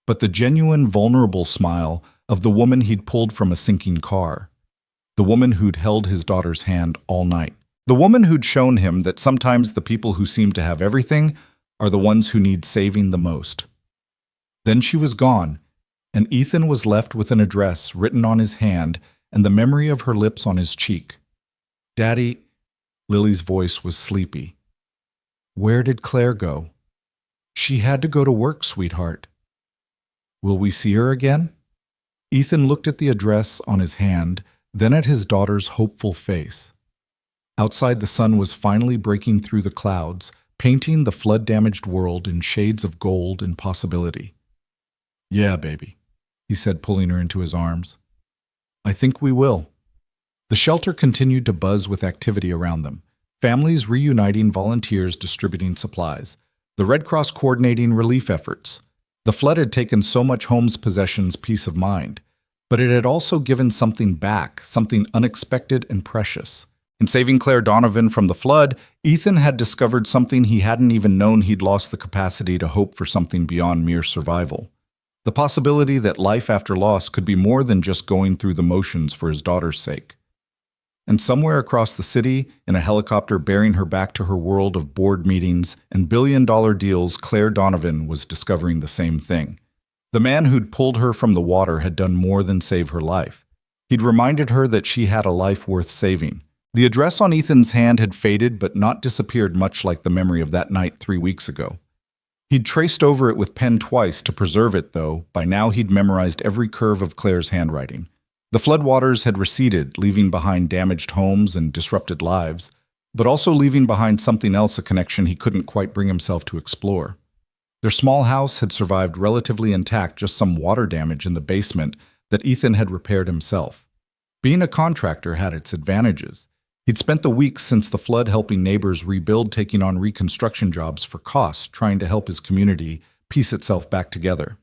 but the genuine, vulnerable smile of the woman he'd pulled from a sinking car. The woman who'd held his daughter's hand all night. The woman who'd shown him that sometimes the people who seem to have everything are the ones who need saving the most. Then she was gone, and Ethan was left with an address written on his hand and the memory of her lips on his cheek. Daddy, Lily's voice was sleepy. Where did Claire go? She had to go to work, sweetheart. Will we see her again? Ethan looked at the address on his hand, then at his daughter's hopeful face. Outside, the sun was finally breaking through the clouds, painting the flood-damaged world in shades of gold and possibility. Yeah, baby, he said, pulling her into his arms. I think we will. The shelter continued to buzz with activity around them. Families reuniting, volunteers distributing supplies, the Red Cross coordinating relief efforts. The flood had taken so much home's possessions peace of mind, but it had also given something back, something unexpected and precious. In saving Claire Donovan from the flood, Ethan had discovered something he hadn't even known. He'd lost the capacity to hope for something beyond mere survival. The possibility that life after loss could be more than just going through the motions for his daughter's sake. And somewhere across the city, in a helicopter bearing her back to her world of board meetings and billion-dollar deals, Claire Donovan was discovering the same thing. The man who'd pulled her from the water had done more than save her life. He'd reminded her that she had a life worth saving. The address on Ethan's hand had faded but not disappeared, much like the memory of that night 3 weeks ago. He'd traced over it with pen twice to preserve it, though. By now he'd memorized every curve of Claire's handwriting. The floodwaters had receded, leaving behind damaged homes and disrupted lives, but also leaving behind something else, a connection he couldn't quite bring himself to explore. Their small house had survived relatively intact, just some water damage in the basement that Ethan had repaired himself. Being a contractor had its advantages. He'd spent the weeks since the flood helping neighbors rebuild, taking on reconstruction jobs for costs, trying to help his community piece itself back together.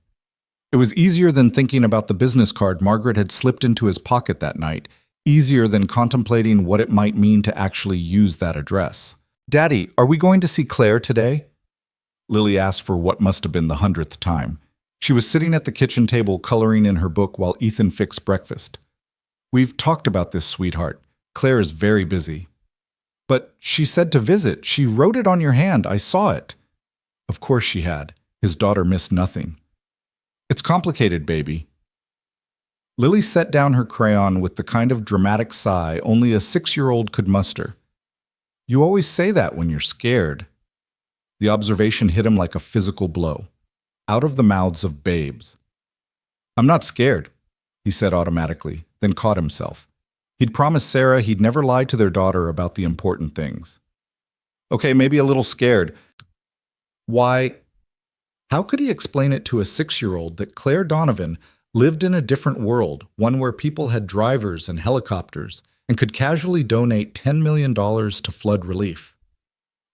It was easier than thinking about the business card Margaret had slipped into his pocket that night, easier than contemplating what it might mean to actually use that address. Daddy, are we going to see Claire today? Lily asked for what must have been the 100th time. She was sitting at the kitchen table coloring in her book while Ethan fixed breakfast. We've talked about this, sweetheart. Claire is very busy. But she said to visit. She wrote it on your hand. I saw it. Of course she had. His daughter missed nothing. It's complicated, baby. Lily set down her crayon with the kind of dramatic sigh only a 6-year-old could muster. You always say that when you're scared. The observation hit him like a physical blow, out of the mouths of babes. I'm not scared, he said automatically, then caught himself. He'd promised Sarah he'd never lie to their daughter about the important things. Okay, maybe a little scared. Why? How could he explain it to a 6-year-old that Claire Donovan lived in a different world, one where people had drivers and helicopters, and could casually donate $10 million to flood relief?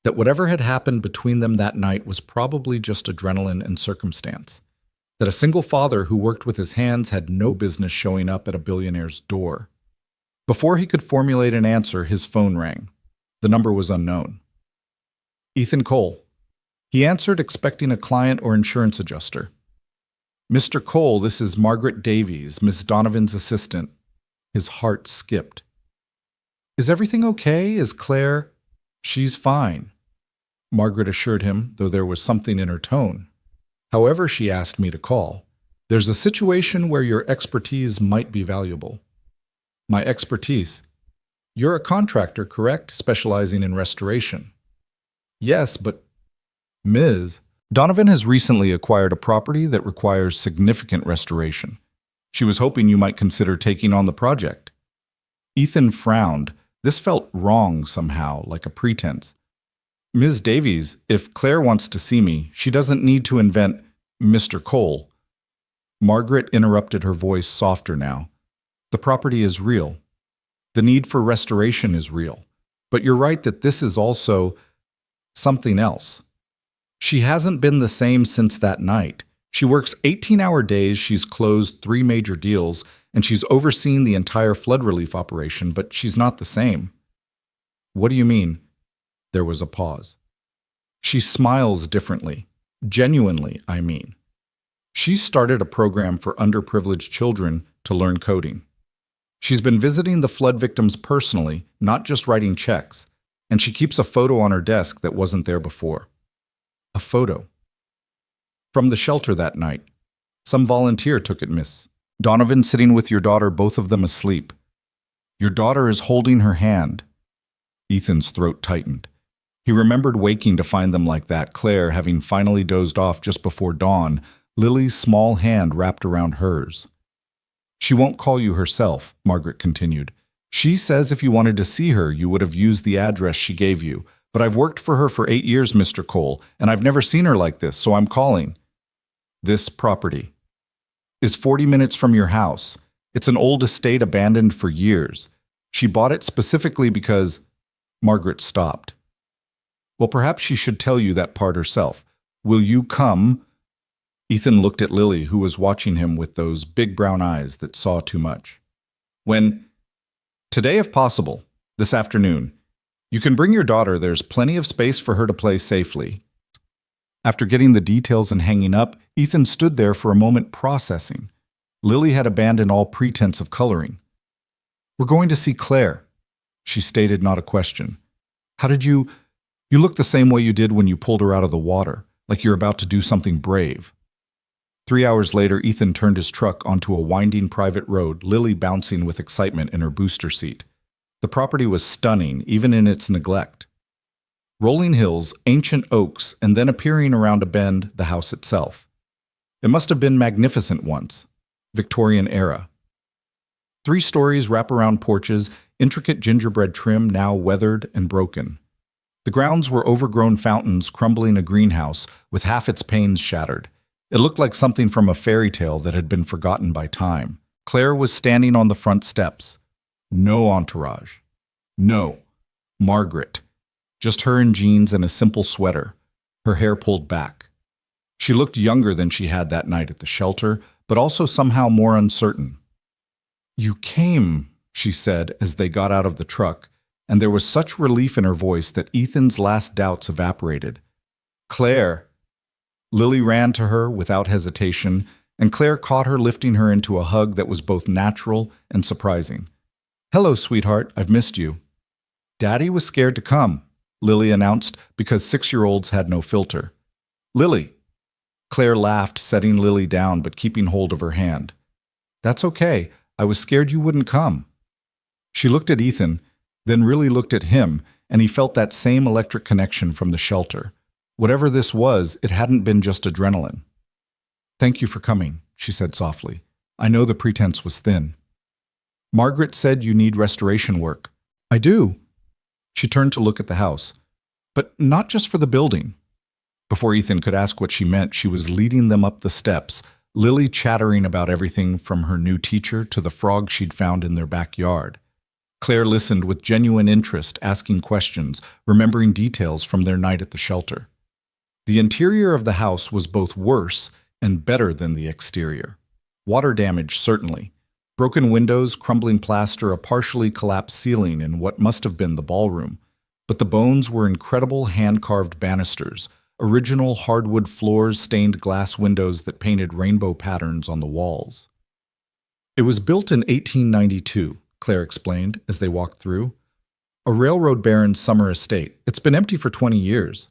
That whatever had happened between them that night was probably just adrenaline and circumstance. That a single father who worked with his hands had no business showing up at a billionaire's door. Before he could formulate an answer, his phone rang. The number was unknown. Ethan Cole. He answered, expecting a client or insurance adjuster. Mr. Cole, this is Margaret Davies, Miss Donovan's assistant. His heart skipped. Is everything okay? Is Claire? She's fine, Margaret assured him, though there was something in her tone. However, she asked me to call. There's a situation where your expertise might be valuable. My expertise? You're a contractor, correct? Specializing in restoration. Yes, but Ms. Donovan has recently acquired a property that requires significant restoration. She was hoping you might consider taking on the project. Ethan frowned. This felt wrong somehow, like a pretense. Ms. Davies, if Claire wants to see me, she doesn't need to invent Mr. Cole. Margaret interrupted, her voice softer now. The property is real. The need for restoration is real. But you're right that this is also something else. She hasn't been the same since that night. She works 18-hour days, she's closed 3 major deals, and she's overseen the entire flood relief operation, but she's not the same. What do you mean? There was a pause. She smiles differently. Genuinely, I mean. She started a program for underprivileged children to learn coding. She's been visiting the flood victims personally, not just writing checks, and she keeps a photo on her desk that wasn't there before. A photo. From the shelter that night. Some volunteer took it, Miss. Donovan sitting with your daughter, both of them asleep. Your daughter is holding her hand. Ethan's throat tightened. He remembered waking to find them like that, Claire having finally dozed off just before dawn, Lily's small hand wrapped around hers. She won't call you herself, Margaret continued. She says if you wanted to see her, you would have used the address she gave you. But I've worked for her for 8 years, Mr. Cole, and I've never seen her like this, so I'm calling. This property is 40 minutes from your house. It's an old estate abandoned for years. She bought it specifically because... Margaret stopped. Well, perhaps she should tell you that part herself. Will you come? Ethan looked at Lily, who was watching him with those big brown eyes that saw too much. Today, if possible, this afternoon. You can bring your daughter, there's plenty of space for her to play safely. After getting the details and hanging up, Ethan stood there for a moment processing. Lily had abandoned all pretense of coloring. We're going to see Claire, she stated, not a question. How did you look the same way you did when you pulled her out of the water, like you're about to do something brave. 3 hours later, Ethan turned his truck onto a winding private road, Lily bouncing with excitement in her booster seat. The property was stunning, even in its neglect. Rolling hills, ancient oaks, and then appearing around a bend, the house itself. It must have been magnificent once. Victorian era. 3 stories, wraparound porches, intricate gingerbread trim now weathered and broken. The grounds were overgrown fountains crumbling a greenhouse with half its panes shattered. It looked like something from a fairy tale that had been forgotten by time. Claire was standing on the front steps. No entourage. No. Margaret. Just her in jeans and a simple sweater, her hair pulled back. She looked younger than she had that night at the shelter, but also somehow more uncertain. You came, she said as they got out of the truck, and there was such relief in her voice that Ethan's last doubts evaporated. Claire. Lily ran to her without hesitation, and Claire caught her, lifting her into a hug that was both natural and surprising. Hello, sweetheart, I've missed you. Daddy was scared to come, Lily announced, because 6-year-olds had no filter. Lily. Claire laughed, setting Lily down but keeping hold of her hand. That's okay. I was scared you wouldn't come. She looked at Ethan, then really looked at him, and he felt that same electric connection from the shelter. Whatever this was, it hadn't been just adrenaline. Thank you for coming, she said softly. I know the pretense was thin. Margaret said you need restoration work. I do. She turned to look at the house, but not just for the building. Before Ethan could ask what she meant, she was leading them up the steps, Lily chattering about everything from her new teacher to the frog she'd found in their backyard. Claire listened with genuine interest, asking questions, remembering details from their night at the shelter. The interior of the house was both worse and better than the exterior. Water damage, certainly. Broken windows, crumbling plaster, a partially collapsed ceiling in what must have been the ballroom. But the bones were incredible hand-carved banisters, original hardwood floors, stained glass windows that painted rainbow patterns on the walls. It was built in 1892, Claire explained as they walked through. A railroad baron's summer estate. It's been empty for 20 years.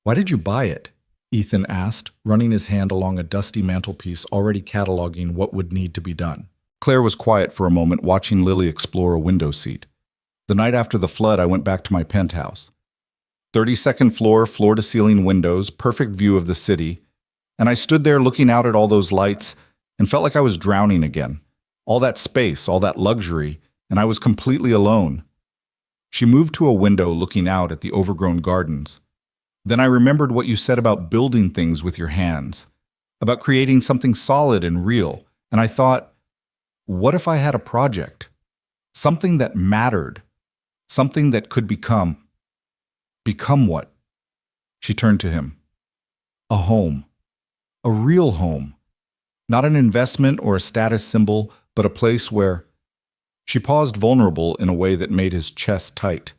Why did you buy it? Ethan asked, running his hand along a dusty mantelpiece already cataloging what would need to be done. Claire was quiet for a moment, watching Lily explore a window seat. The night after the flood, I went back to my penthouse. 32nd floor, floor-to-ceiling windows, perfect view of the city. And I stood there looking out at all those lights and felt like I was drowning again. All that space, all that luxury, and I was completely alone. She moved to a window looking out at the overgrown gardens. Then I remembered what you said about building things with your hands, about creating something solid and real, and I thought, what if I had a project? Something that mattered, something that could become what? She turned to him. A home. A real home. Not an investment or a status symbol, but a place where... She paused, vulnerable in a way that made his chest tight.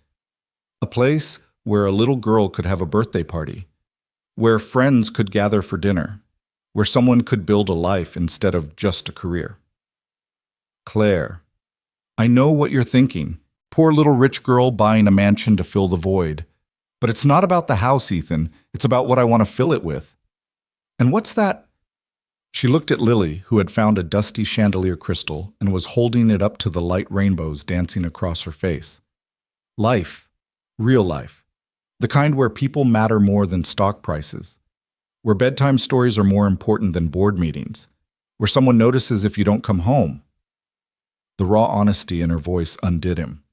A place where a little girl could have a birthday party, where friends could gather for dinner, where someone could build a life instead of just a career. Claire, I know what you're thinking. Poor little rich girl buying a mansion to fill the void. But it's not about the house, Ethan. It's about what I want to fill it with. And what's that? She looked at Lily, who had found a dusty chandelier crystal and was holding it up to the light rainbows dancing across her face. Life. Real life. The kind where people matter more than stock prices. Where bedtime stories are more important than board meetings. Where someone notices if you don't come home. The raw honesty in her voice undid him.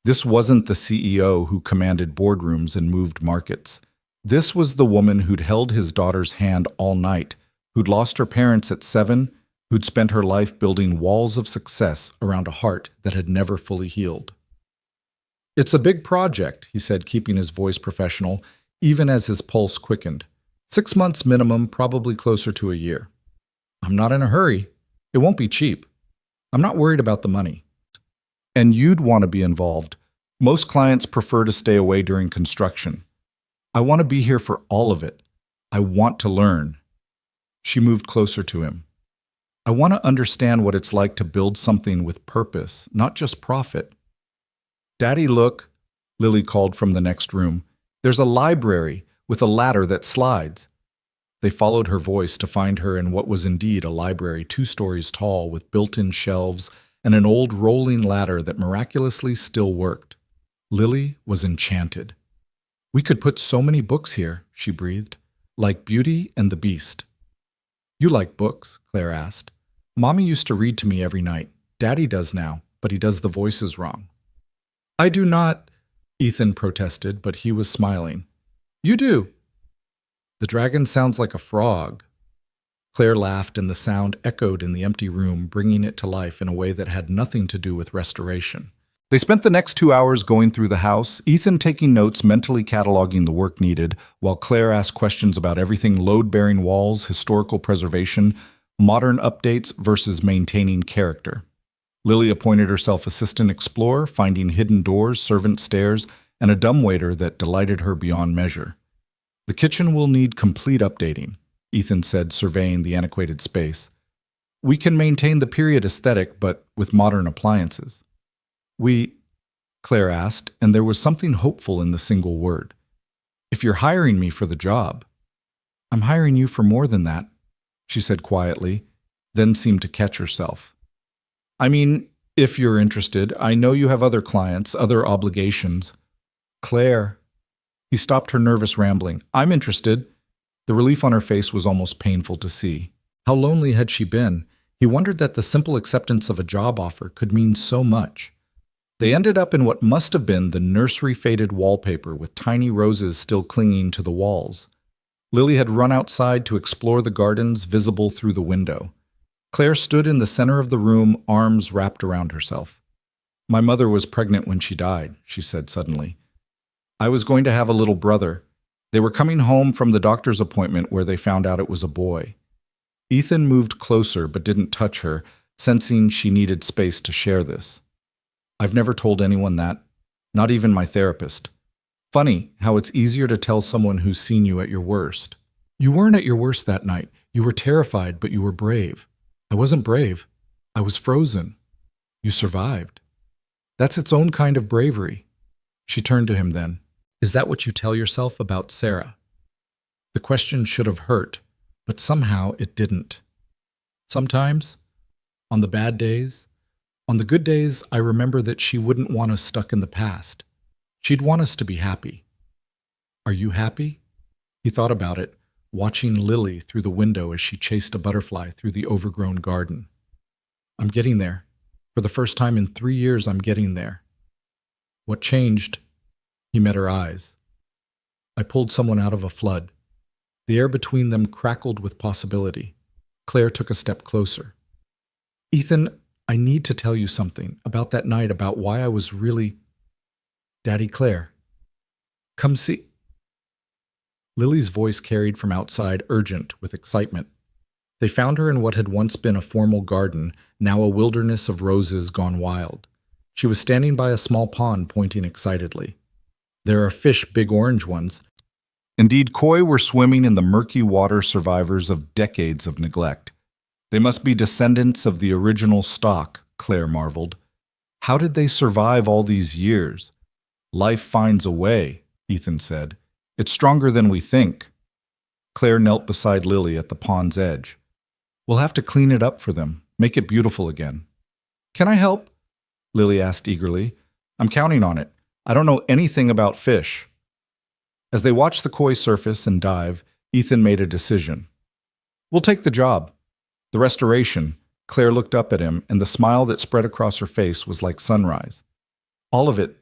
This wasn't the CEO who commanded boardrooms and moved markets. This was the woman who'd held his daughter's hand all night, who'd lost her parents at 7, who'd spent her life building walls of success around a heart that had never fully healed. It's a big project, he said, keeping his voice professional, even as his pulse quickened. 6 months minimum, probably closer to a year. I'm not in a hurry. It won't be cheap. I'm not worried about the money. And you'd want to be involved. Most clients prefer to stay away during construction. I want to be here for all of it. I want to learn. She moved closer to him. I want to understand what it's like to build something with purpose, not just profit. Daddy, look, Lily called from the next room. There's a library with a ladder that slides. They followed her voice to find her in what was indeed a library 2 stories tall with built-in shelves and an old rolling ladder that miraculously still worked. Lily was enchanted. We could put so many books here, she breathed, like Beauty and the Beast. You like books? Claire asked. Mommy used to read to me every night. Daddy does now, but he does the voices wrong. I do not, Ethan protested, but he was smiling. You do. The dragon sounds like a frog. Claire laughed, and the sound echoed in the empty room, bringing it to life in a way that had nothing to do with restoration. They spent the next 2 hours going through the house, Ethan taking notes, mentally cataloging the work needed, while Claire asked questions about everything: load-bearing walls, historical preservation, modern updates versus maintaining character. Lily appointed herself assistant explorer, finding hidden doors, servant stairs, and a dumbwaiter that delighted her beyond measure. The kitchen will need complete updating, Ethan said, surveying the antiquated space. We can maintain the period aesthetic, but with modern appliances. Claire asked, and there was something hopeful in the single word. If you're hiring me for the job. I'm hiring you for more than that, she said quietly, then seemed to catch herself. I mean, if you're interested, I know you have other clients, other obligations. Claire. He stopped her nervous rambling. I'm interested. The relief on her face was almost painful to see. How lonely had she been? He wondered that the simple acceptance of a job offer could mean so much. They ended up in what must have been the nursery-faded wallpaper with tiny roses still clinging to the walls. Lily had run outside to explore the gardens visible through the window. Claire stood in the center of the room, arms wrapped around herself. My mother was pregnant when she died, she said suddenly. I was going to have a little brother. They were coming home from the doctor's appointment where they found out it was a boy. Ethan moved closer but didn't touch her, sensing she needed space to share this. I've never told anyone that, not even my therapist. Funny how it's easier to tell someone who's seen you at your worst. You weren't at your worst that night. You were terrified, but you were brave. I wasn't brave. I was frozen. You survived. That's its own kind of bravery. She turned to him then. Is that what you tell yourself about Sarah? The question should have hurt, but somehow it didn't. Sometimes, on the bad days, on the good days, I remember that she wouldn't want us stuck in the past. She'd want us to be happy. Are you happy? He thought about it, watching Lily through the window as she chased a butterfly through the overgrown garden. I'm getting there. For the first time in 3 years, I'm getting there. What changed? He met her eyes. I pulled someone out of a flood. The air between them crackled with possibility. Claire took a step closer. Ethan, I need to tell you something about that night, about why I was really... Daddy, Claire. Come see... Lily's voice carried from outside, urgent with excitement. They found her in what had once been a formal garden, now a wilderness of roses gone wild. She was standing by a small pond, pointing excitedly. There are fish, big orange ones. Indeed, koi were swimming in the murky water, survivors of decades of neglect. They must be descendants of the original stock, Claire marveled. How did they survive all these years? Life finds a way, Ethan said. It's stronger than we think. Claire knelt beside Lily at the pond's edge. We'll have to clean it up for them, make it beautiful again. Can I help? Lily asked eagerly. I'm counting on it. I don't know anything about fish. As they watched the koi surface and dive, Ethan made a decision. We'll take the job. The restoration. Claire looked up at him, and the smile that spread across her face was like sunrise. All of it,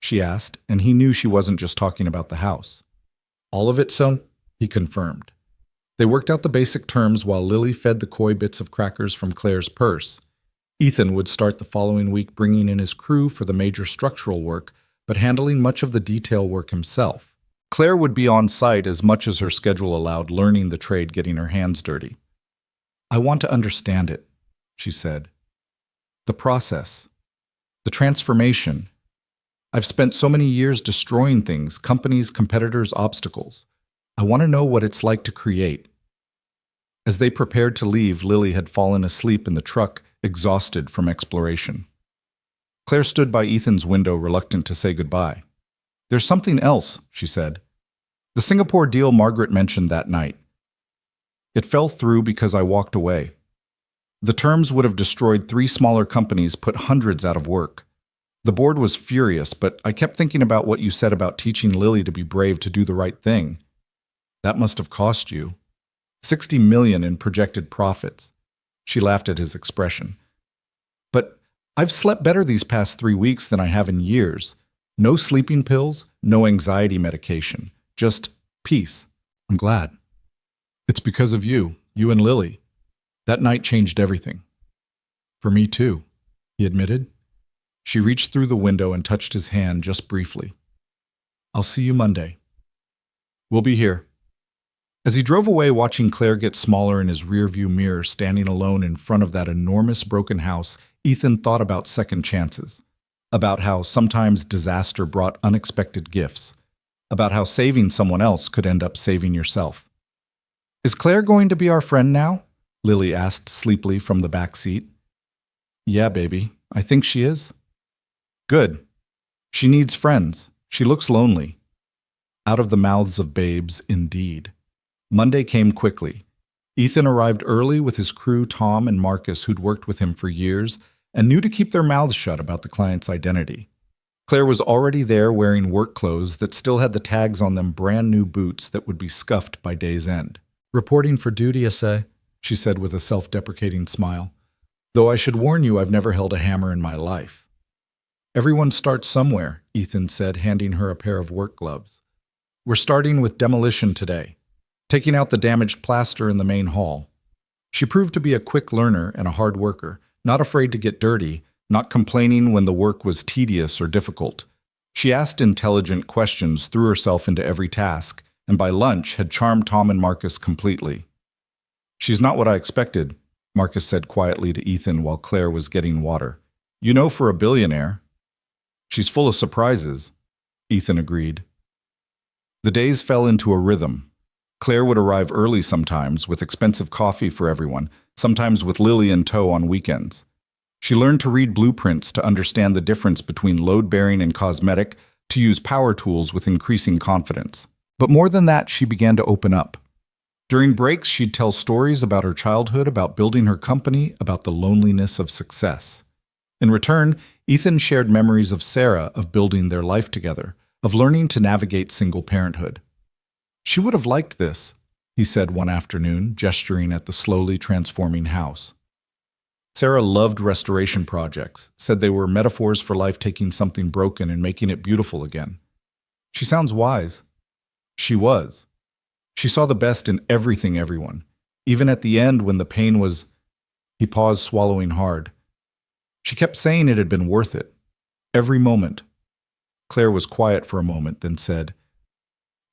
she asked, and he knew she wasn't just talking about the house. All of it, son? He confirmed. They worked out the basic terms while Lily fed the koi bits of crackers from Claire's purse. Ethan would start the following week bringing in his crew for the major structural work, but handling much of the detail work himself. Claire would be on site as much as her schedule allowed, learning the trade, getting her hands dirty. I want to understand it, she said. The process. The transformation. I've spent so many years destroying things, companies, competitors, obstacles. I want to know what it's like to create. As they prepared to leave, Lily had fallen asleep in the truck, exhausted from exploration. Claire stood by Ethan's window, reluctant to say goodbye. There's something else, she said. The Singapore deal Margaret mentioned that night. It fell through because I walked away. The terms would have destroyed 3 smaller companies, put hundreds out of work. The board was furious, but I kept thinking about what you said about teaching Lily to be brave, to do the right thing. That must have cost you. 60 million in projected profits. She laughed at his expression. But I've slept better these past 3 weeks than I have in years. No sleeping pills, no anxiety medication. Just peace. I'm glad. It's because of you and Lily. That night changed everything. For me too, he admitted. She reached through the window and touched his hand just briefly. I'll see you Monday. We'll be here. As he drove away, watching Claire get smaller in his rearview mirror, standing alone in front of that enormous broken house, Ethan thought about second chances, about how sometimes disaster brought unexpected gifts, about how saving someone else could end up saving yourself. Is Claire going to be our friend now? Lily asked sleepily from the back seat. Yeah, baby, I think she is. Good. She needs friends. She looks lonely. Out of the mouths of babes, indeed. Monday came quickly. Ethan arrived early with his crew, Tom and Marcus, who'd worked with him for years. and knew to keep their mouths shut about the client's identity. Claire was already there wearing work clothes that still had the tags on them, brand new boots that would be scuffed by day's end. "Reporting for duty, essay," she said with a self-deprecating smile. "Though I should warn you, I've never held a hammer in my life." "Everyone starts somewhere," Ethan said, handing her a pair of work gloves. "We're starting with demolition today, taking out the damaged plaster in the main hall." She proved to be a quick learner and a hard worker, not afraid to get dirty, not complaining when the work was tedious or difficult. She asked intelligent questions, threw herself into every task, and by lunch had charmed Tom and Marcus completely. "She's not what I expected," Marcus said quietly to Ethan while Claire was getting water. "You know, for a billionaire." "She's full of surprises," Ethan agreed. The days fell into a rhythm. Claire would arrive early sometimes, with expensive coffee for everyone, sometimes with Lily in tow on weekends. She learned to read blueprints to understand the difference between load-bearing and cosmetic, to use power tools with increasing confidence. But more than that, she began to open up. During breaks, she'd tell stories about her childhood, about building her company, about the loneliness of success. In return, Ethan shared memories of Sarah, of building their life together, of learning to navigate single parenthood. "She would have liked this," he said one afternoon, gesturing at the slowly transforming house. Sarah loved restoration projects, said they were metaphors for life, taking something broken and making it beautiful again. "She sounds wise." She was. She saw the best in everything, everyone. Even at the end when the pain was... He paused, swallowing hard. She kept saying it had been worth it. Every moment. Claire was quiet for a moment, then said,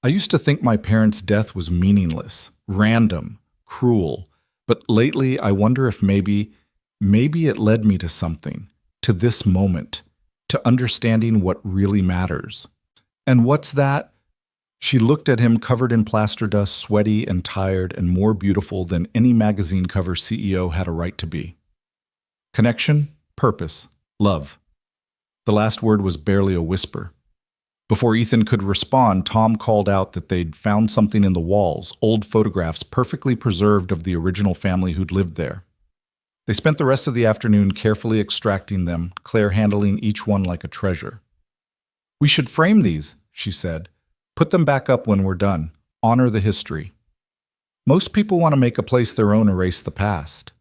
"I used to think my parents' death was meaningless, random, cruel, but lately I wonder if maybe it led me to something, to this moment, to understanding what really matters." "And what's that?" She looked at him, covered in plaster dust, sweaty and tired and more beautiful than any magazine cover CEO had a right to be. "Connection, purpose, love." The last word was barely a whisper. Before Ethan could respond, Tom called out that they'd found something in the walls, old photographs perfectly preserved of the original family who'd lived there. They spent the rest of the afternoon carefully extracting them, Claire handling each one like a treasure. "We should frame these," she said. "Put them back up when we're done. Honor the history." Most people want to make a place their own, erase the past.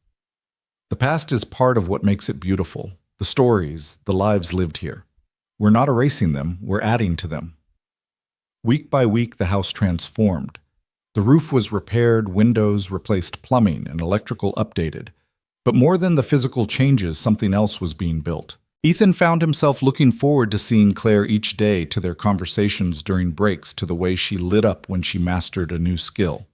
The past is part of what makes it beautiful, the stories, the lives lived here. We're not erasing them, we're adding to them. Week by week, the house transformed. The roof was repaired, windows replaced, plumbing and electrical updated. But more than the physical changes, something else was being built. Ethan found himself looking forward to seeing Claire each day, to their conversations during breaks, to the way she lit up when she mastered a new skill.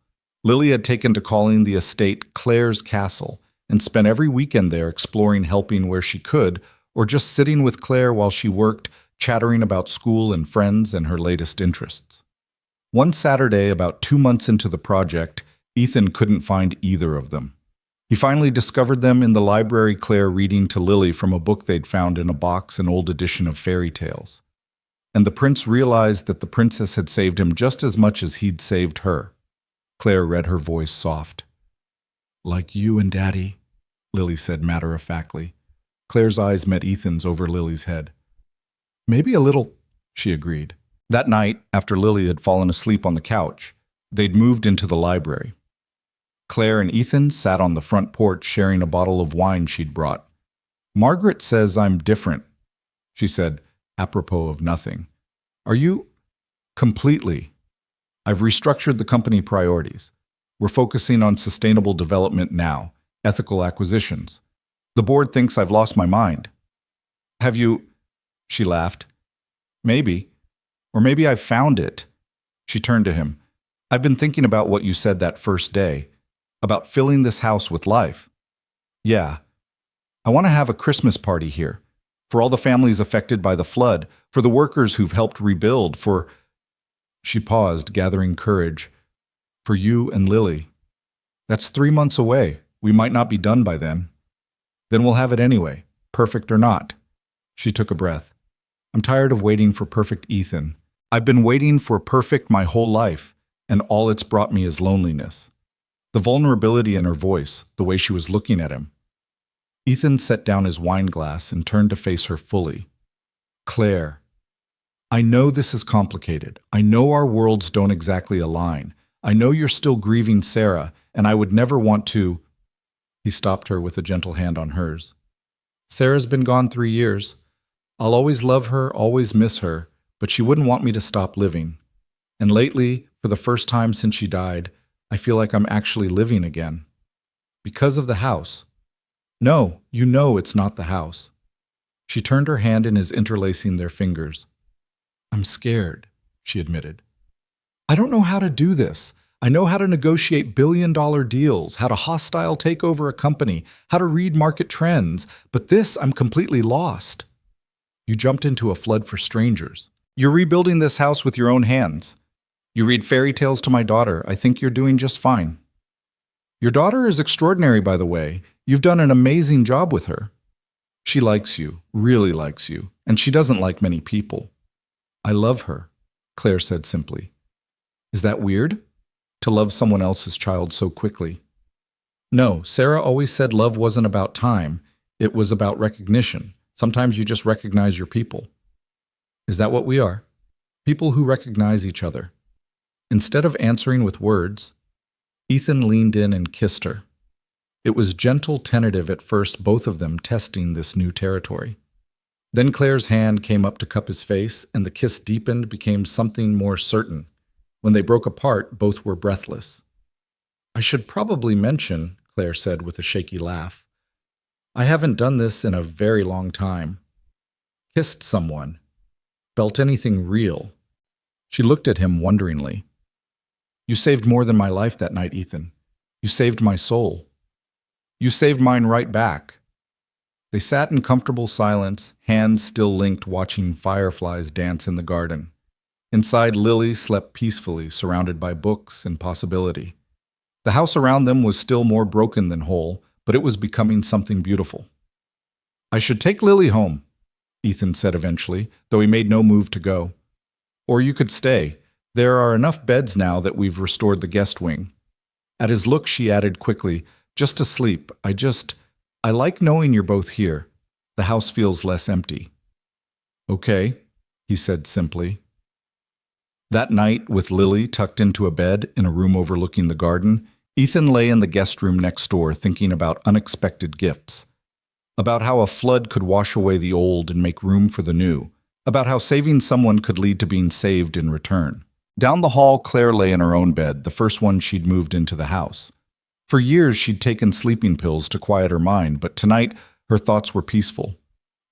Lily had taken to calling the estate Claire's Castle and spent every weekend there exploring, helping where she could, or just sitting with Claire while she worked, chattering about school and friends and her latest interests. One Saturday, about 2 months into the project, Ethan couldn't find either of them. He finally discovered them in the library, Claire reading to Lily from a book they'd found in a box, an old edition of fairy tales. And the prince realized that the princess had saved him just as much as he'd saved her. Claire read, her voice soft. "Like you and Daddy," Lily said matter-of-factly. Claire's eyes met Ethan's over Lily's head. "Maybe a little," she agreed. That night, after Lily had fallen asleep on the couch, they'd moved into the library. Claire and Ethan sat on the front porch sharing a bottle of wine she'd brought. "Margaret says I'm different," she said, apropos of nothing. "Are you?" "Completely. I've restructured the company priorities. We're focusing on sustainable development now, ethical acquisitions. The board thinks I've lost my mind." "Have you?" She laughed. "Maybe. Or maybe I've found it." She turned to him. "I've been thinking about what you said that first day. About filling this house with life. Yeah. I want to have a Christmas party here. For all the families affected by the flood, for the workers who've helped rebuild, for..." She paused, gathering courage. "For you and Lily. That's 3 months away. We might not be done by then. Then we'll have it anyway, perfect or not." She took a breath. "I'm tired of waiting for perfect, Ethan. I've been waiting for perfect my whole life, and all it's brought me is loneliness." The vulnerability in her voice, the way she was looking at him. Ethan set down his wine glass and turned to face her fully. Claire, I know this is complicated. I know our worlds don't exactly align. I know you're still grieving Sarah, and I would never want to. He stopped her with a gentle hand on hers. Sarah's been gone 3 years. I'll always love her, always miss her, but she wouldn't want me to stop living. And lately, for the first time since she died, I feel like I'm actually living again. Because of the house. No, you know it's not the house. She turned her hand in his, interlacing their fingers. I'm scared, she admitted. I don't know how to do this. I know how to negotiate billion-dollar deals, how to hostile take over a company, how to read market trends, but this I'm completely lost. You jumped into a flood for strangers. You're rebuilding this house with your own hands. You read fairy tales to my daughter. I think you're doing just fine. Your daughter is extraordinary, by the way. You've done an amazing job with her. She likes you, really likes you, and she doesn't like many people. I love her, Claire said simply. Is that weird? To love someone else's child so quickly? No, Sarah always said love wasn't about time. It was about recognition. Sometimes you just recognize your people. Is that what we are? People who recognize each other. Instead of answering with words, Ethan leaned in and kissed her. It was gentle, tentative at first, both of them testing this new territory. Then Claire's hand came up to cup his face, and the kiss deepened, became something more certain. When they broke apart, both were breathless. I should probably mention, Claire said with a shaky laugh, I haven't done this in a very long time. Kissed someone. Felt anything real. She looked at him wonderingly. You saved more than my life that night, Ethan. You saved my soul. You saved mine right back. They sat in comfortable silence, hands still linked, watching fireflies dance in the garden. Inside, Lily slept peacefully, surrounded by books and possibility. The house around them was still more broken than whole, but it was becoming something beautiful. I should take Lily home, Ethan said eventually, though he made no move to go. Or you could stay. There are enough beds now that we've restored the guest wing. At his look, she added quickly, just to sleep. I like knowing you're both here. The house feels less empty. Okay, he said simply. That night, with Lily tucked into a bed in a room overlooking the garden, Ethan lay in the guest room next door thinking about unexpected gifts. About how a flood could wash away the old and make room for the new. About how saving someone could lead to being saved in return. Down the hall, Claire lay in her own bed, the first one she'd moved into the house. For years, she'd taken sleeping pills to quiet her mind, but tonight, her thoughts were peaceful.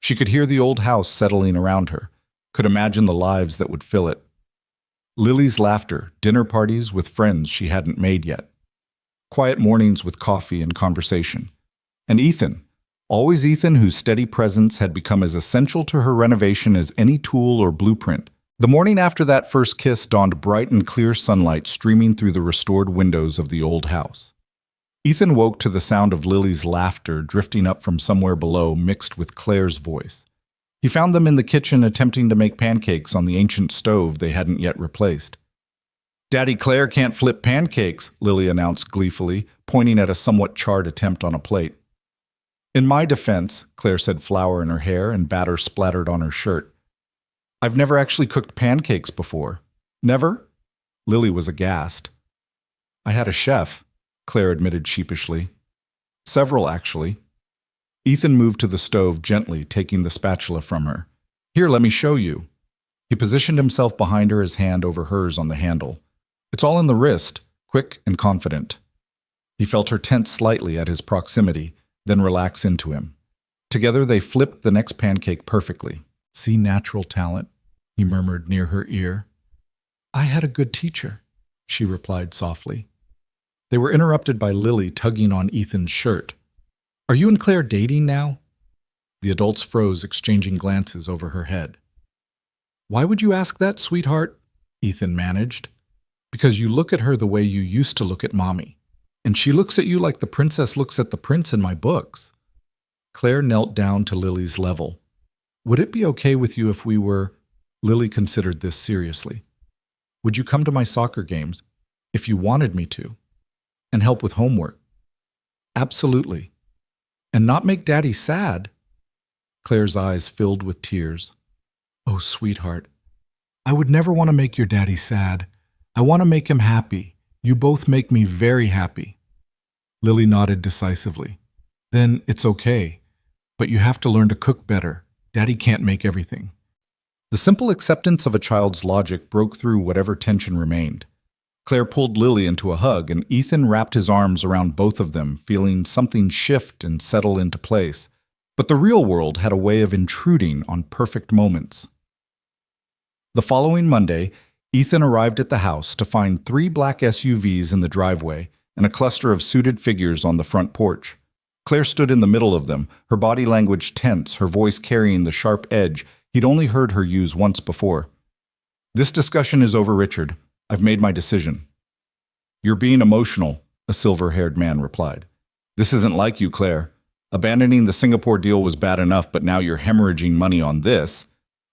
She could hear the old house settling around her, could imagine the lives that would fill it. Lily's laughter, dinner parties with friends she hadn't made yet. Quiet mornings with coffee and conversation. And Ethan, always Ethan, whose steady presence had become as essential to her renovation as any tool or blueprint. The morning after that first kiss dawned bright and clear sunlight streaming through the restored windows of the old house. Ethan woke to the sound of Lily's laughter drifting up from somewhere below, mixed with Claire's voice. He found them in the kitchen attempting to make pancakes on the ancient stove they hadn't yet replaced. Daddy Claire can't flip pancakes, Lily announced gleefully, pointing at a somewhat charred attempt on a plate. In my defense, Claire said, flour in her hair and batter splattered on her shirt. I've never actually cooked pancakes before. Never? Lily was aghast. I had a chef, Claire admitted sheepishly. Several, actually. Ethan moved to the stove gently, taking the spatula from her. Here, let me show you. He positioned himself behind her, his hand over hers on the handle. It's all in the wrist, quick and confident. He felt her tense slightly at his proximity, then relax into him. Together they flipped the next pancake perfectly. See natural talent, he murmured near her ear. I had a good teacher, she replied softly. They were interrupted by Lily tugging on Ethan's shirt. Are you and Claire dating now? The adults froze, exchanging glances over her head. Why would you ask that, sweetheart? Ethan managed. Because you look at her the way you used to look at Mommy, and she looks at you like the princess looks at the prince in my books. Claire knelt down to Lily's level. Would it be okay with you if we were... Lily considered this seriously. Would you come to my soccer games, if you wanted me to, and help with homework? Absolutely. And not make Daddy sad? Claire's eyes filled with tears. Oh, sweetheart, I would never want to make your daddy sad. I want to make him happy. You both make me very happy. Lily nodded decisively. Then it's okay, but you have to learn to cook better. Daddy can't make everything. The simple acceptance of a child's logic broke through whatever tension remained. Claire pulled Lily into a hug, and Ethan wrapped his arms around both of them, feeling something shift and settle into place. But the real world had a way of intruding on perfect moments. The following Monday, Ethan arrived at the house to find 3 black SUVs in the driveway and a cluster of suited figures on the front porch. Claire stood in the middle of them, her body language tense, her voice carrying the sharp edge he'd only heard her use once before. This discussion is over, Richard. I've made my decision. You're being emotional, a silver-haired man replied. This isn't like you, Claire. Abandoning the Singapore deal was bad enough, but now you're hemorrhaging money on this.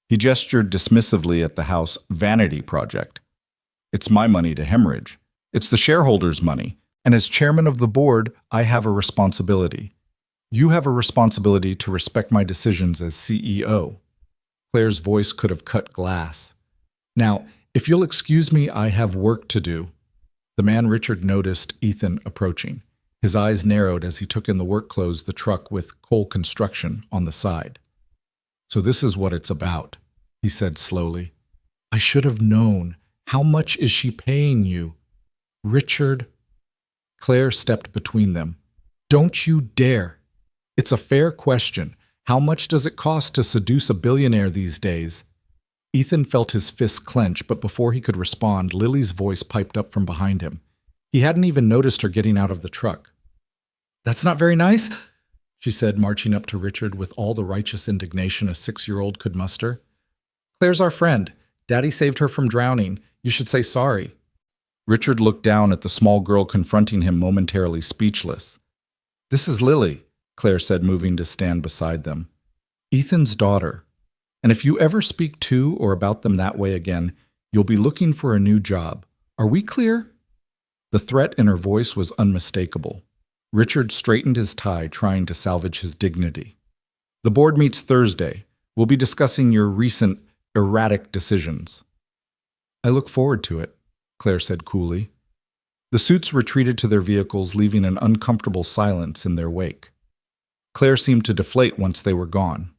He gestured dismissively at the house vanity project. It's my money to hemorrhage. It's the shareholders' money. And as chairman of the board, I have a responsibility. You have a responsibility to respect my decisions as CEO. Claire's voice could have cut glass. Now, if you'll excuse me, I have work to do. The man Richard noticed Ethan approaching. His eyes narrowed as he took in the work clothes, the truck with Cole Construction on the side. So this is what it's about, he said slowly. I should have known. How much is she paying you? Richard. Claire stepped between them. Don't you dare. It's a fair question. How much does it cost to seduce a billionaire these days? Ethan felt his fists clench, but before he could respond, Lily's voice piped up from behind him. He hadn't even noticed her getting out of the truck. That's not very nice, she said, marching up to Richard with all the righteous indignation a 6-year-old could muster. Claire's our friend. Daddy saved her from drowning. You should say sorry. Richard looked down at the small girl confronting him, momentarily speechless. This is Lily, Claire said, moving to stand beside them. Ethan's daughter. And if you ever speak to or about them that way again, you'll be looking for a new job. Are we clear? The threat in her voice was unmistakable. Richard straightened his tie, trying to salvage his dignity. The board meets Thursday. We'll be discussing your recent erratic decisions. I look forward to it, Claire said coolly. The suits retreated to their vehicles, leaving an uncomfortable silence in their wake. Claire seemed to deflate once they were gone.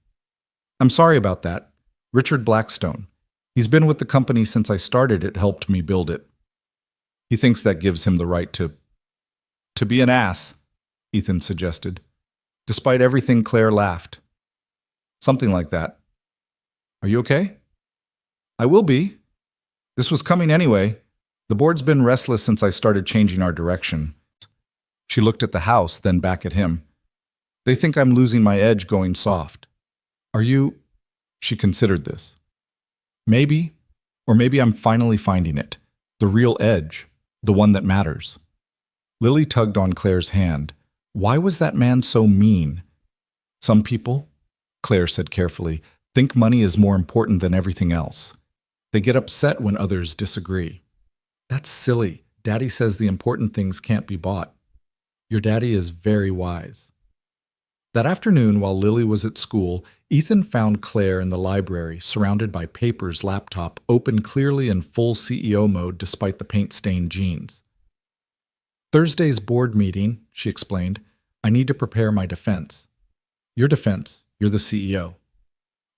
I'm sorry about that. Richard Blackstone. He's been with the company since I started it, helped me build it. He thinks that gives him the right to be an ass, Ethan suggested. Despite everything, Claire laughed. Something like that. Are you okay? I will be. This was coming anyway. The board's been restless since I started changing our direction. She looked at the house, then back at him. They think I'm losing my edge going soft. Are you? She considered this. Maybe, or maybe I'm finally finding it. The real edge, the one that matters. Lily tugged on Claire's hand. Why was that man so mean? Some people, Claire said carefully, think money is more important than everything else. They get upset when others disagree. That's silly. Daddy says the important things can't be bought. Your daddy is very wise. That afternoon, while Lily was at school, Ethan found Claire in the library, surrounded by papers, laptop, open clearly in full CEO mode despite the paint-stained jeans. Thursday's board meeting, she explained. I need to prepare my defense. Your defense, you're the CEO.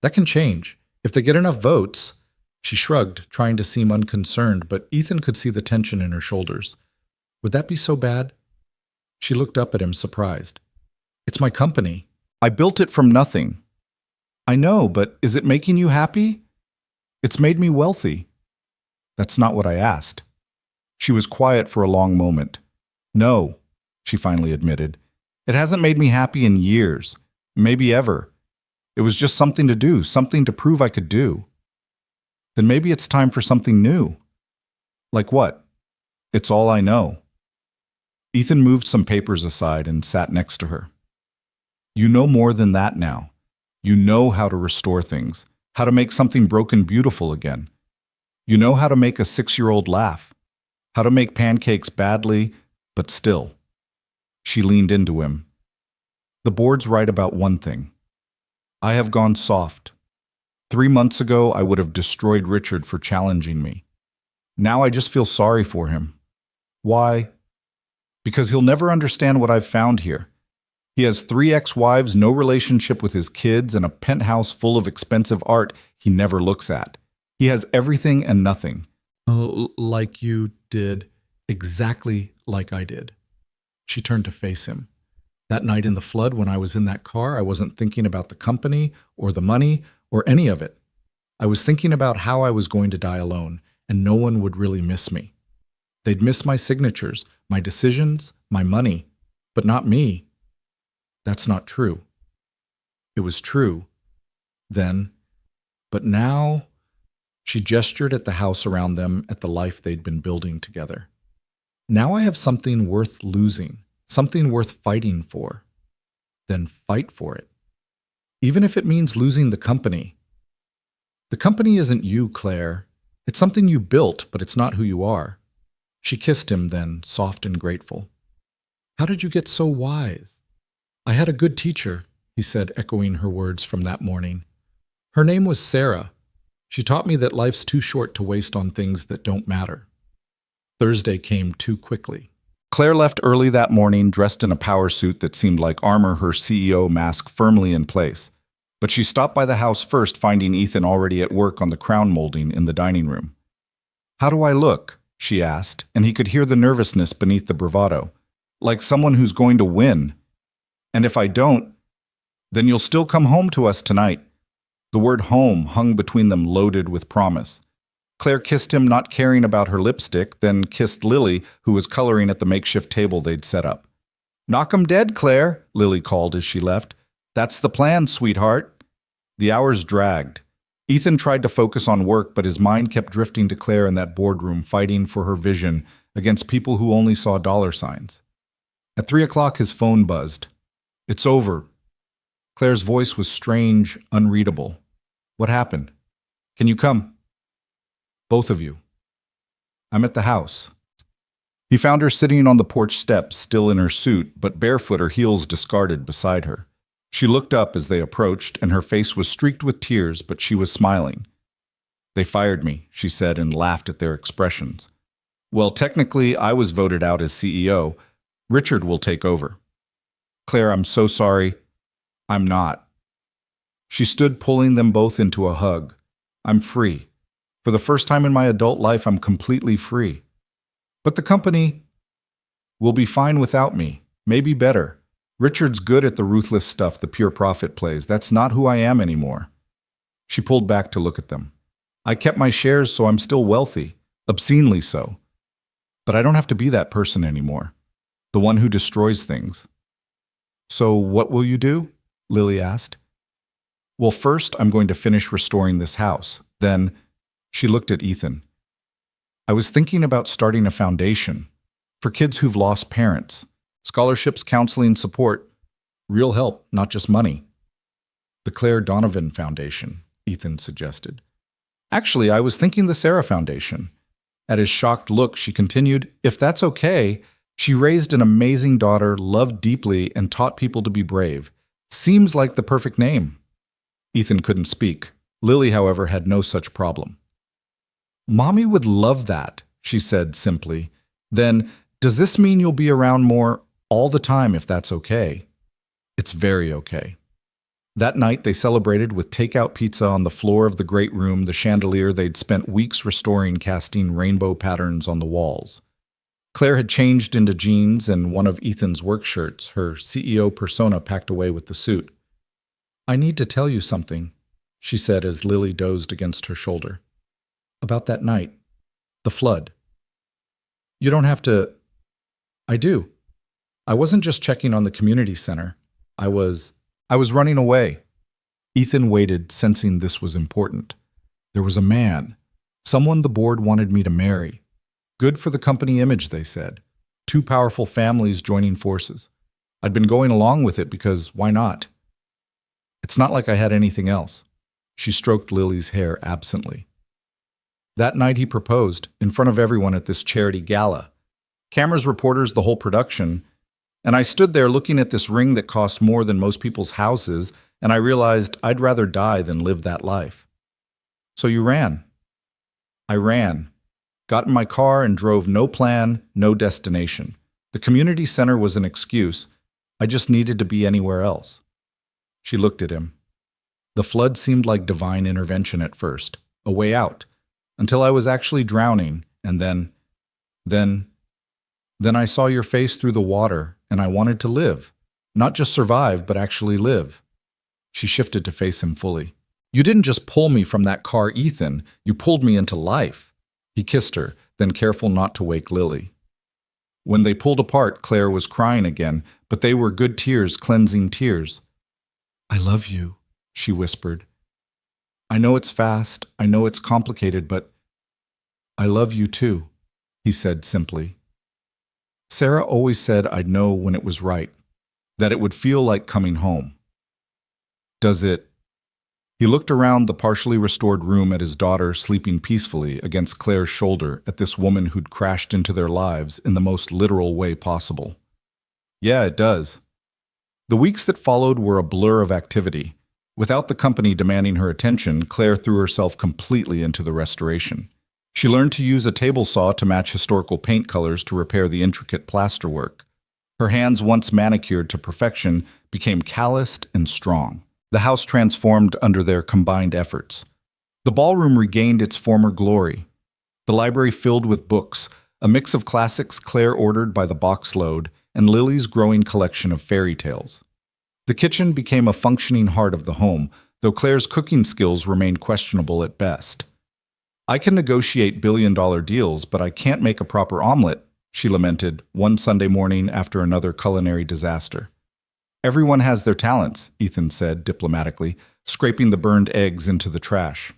That can change. If they get enough votes, she shrugged, trying to seem unconcerned, but Ethan could see the tension in her shoulders. Would that be so bad? She looked up at him, surprised. It's my company. I built it from nothing. I know, but is it making you happy? It's made me wealthy. That's not what I asked. She was quiet for a long moment. No, she finally admitted. It hasn't made me happy in years, maybe ever. It was just something to do, something to prove I could do. Then maybe it's time for something new. Like what? It's all I know. Ethan moved some papers aside and sat next to her. You know more than that now. You know how to restore things, how to make something broken beautiful again. You know how to make a 6-year-old laugh, how to make pancakes badly, but still. She leaned into him. The board's right about one thing. I have gone soft. 3 months ago, I would have destroyed Richard for challenging me. Now I just feel sorry for him. Why? Because he'll never understand what I've found here. He has 3 ex-wives, no relationship with his kids, and a penthouse full of expensive art he never looks at. He has everything and nothing. Oh, like you did. Exactly like I did. She turned to face him. That night in the flood, when I was in that car, I wasn't thinking about the company or the money or any of it. I was thinking about how I was going to die alone, and no one would really miss me. They'd miss my signatures, my decisions, my money, but not me. That's not true. It was true then, but now. She gestured at the house around them, at the life they'd been building together. Now I have something worth losing, something worth fighting for. Then fight for it. Even if it means losing the company. The company isn't you, Claire. It's something you built, but it's not who you are. She kissed him then, soft and grateful. How did you get so wise? I had a good teacher, he said, echoing her words from that morning. Her name was Sarah. She taught me that life's too short to waste on things that don't matter. Thursday came too quickly. Claire left early that morning, dressed in a power suit that seemed like armor, her CEO mask firmly in place. But she stopped by the house first, finding Ethan already at work on the crown molding in the dining room. How do I look? She asked, and he could hear the nervousness beneath the bravado. Like someone who's going to win. And if I don't, then you'll still come home to us tonight. The word home hung between them, loaded with promise. Claire kissed him, not caring about her lipstick, then kissed Lily, who was coloring at the makeshift table they'd set up. Knock 'em dead, Claire, Lily called as she left. That's the plan, sweetheart. The hours dragged. Ethan tried to focus on work, but his mind kept drifting to Claire in that boardroom, fighting for her vision against people who only saw dollar signs. At 3 o'clock, his phone buzzed. It's over. Claire's voice was strange, unreadable. What happened? Can you come? Both of you. I'm at the house. He found her sitting on the porch steps, still in her suit, but barefoot, her heels discarded beside her. She looked up as they approached, and her face was streaked with tears, but she was smiling. They fired me, she said, and laughed at their expressions. Well, technically, I was voted out as CEO. Richard will take over. Claire, I'm so sorry. I'm not. She stood, pulling them both into a hug. I'm free. For the first time in my adult life, I'm completely free. But the company will be fine without me, maybe better. Richard's good at the ruthless stuff the pure profit plays. That's not who I am anymore. She pulled back to look at them. I kept my shares, so I'm still wealthy, obscenely so. But I don't have to be that person anymore, the one who destroys things. So what will you do? Lily asked. Well, first, I'm going to finish restoring this house. Then, she looked at Ethan. I was thinking about starting a foundation for kids who've lost parents. Scholarships, counseling, support. Real help, not just money. The Claire Donovan Foundation, Ethan suggested. Actually, I was thinking the Sarah Foundation. At his shocked look, she continued, if that's okay, she raised an amazing daughter, loved deeply, and taught people to be brave. Seems like the perfect name. Ethan couldn't speak. Lily, however, had no such problem. Mommy would love that, she said simply. Then, does this mean you'll be around more all the time if that's okay? It's very okay. That night, they celebrated with takeout pizza on the floor of the great room, the chandelier they'd spent weeks restoring, casting rainbow patterns on the walls. Claire had changed into jeans and one of Ethan's work shirts, her CEO persona packed away with the suit. I need to tell you something, she said as Lily dozed against her shoulder. About that night, the flood. You don't have to. I do. I wasn't just checking on the community center. I was running away. Ethan waited, sensing this was important. There was a man, someone the board wanted me to marry. Good for the company image, they said. 2 powerful families joining forces. I'd been going along with it because why not? It's not like I had anything else. She stroked Lily's hair absently. That night he proposed, in front of everyone at this charity gala. Cameras, reporters, the whole production. And I stood there looking at this ring that cost more than most people's houses, and I realized I'd rather die than live that life. So you ran. I ran, got in my car and drove no plan, no destination. The community center was an excuse. I just needed to be anywhere else. She looked at him. The flood seemed like divine intervention at first, a way out, until I was actually drowning, and then I saw your face through the water, and I wanted to live. Not just survive, but actually live. She shifted to face him fully. You didn't just pull me from that car, Ethan. You pulled me into life. He kissed her, then careful not to wake Lily. When they pulled apart, Claire was crying again, but they were good tears, cleansing tears. I love you, she whispered. I know it's fast, I know it's complicated, but I love you too, he said simply. Sarah always said I'd know when it was right, that it would feel like coming home. Does it? He looked around the partially restored room at his daughter sleeping peacefully against Claire's shoulder at this woman who'd crashed into their lives in the most literal way possible. Yeah, it does. The weeks that followed were a blur of activity. Without the company demanding her attention, Claire threw herself completely into the restoration. She learned to use a table saw to match historical paint colors to repair the intricate plasterwork. Her hands, once manicured to perfection, became calloused and strong. The house transformed under their combined efforts. The ballroom regained its former glory. The library filled with books, a mix of classics Claire ordered by the box load, and Lily's growing collection of fairy tales. The kitchen became a functioning heart of the home, though Claire's cooking skills remained questionable at best. I can negotiate billion-dollar deals, but I can't make a proper omelet, she lamented one Sunday morning after another culinary disaster. Everyone has their talents, Ethan said diplomatically, scraping the burned eggs into the trash.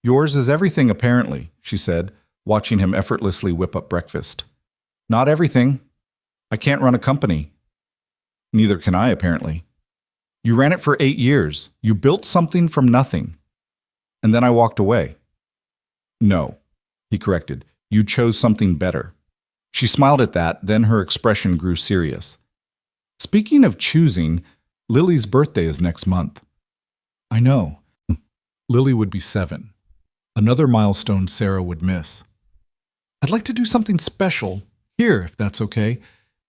Yours is everything, apparently, she said, watching him effortlessly whip up breakfast. Not everything. I can't run a company. Neither can I, apparently. You ran it for 8 years. You built something from nothing. And then I walked away. No, he corrected. You chose something better. She smiled at that, then her expression grew serious. Speaking of choosing, Lily's birthday is next month. I know. Lily would be 7. Another milestone Sarah would miss. I'd like to do something special, here, if that's okay.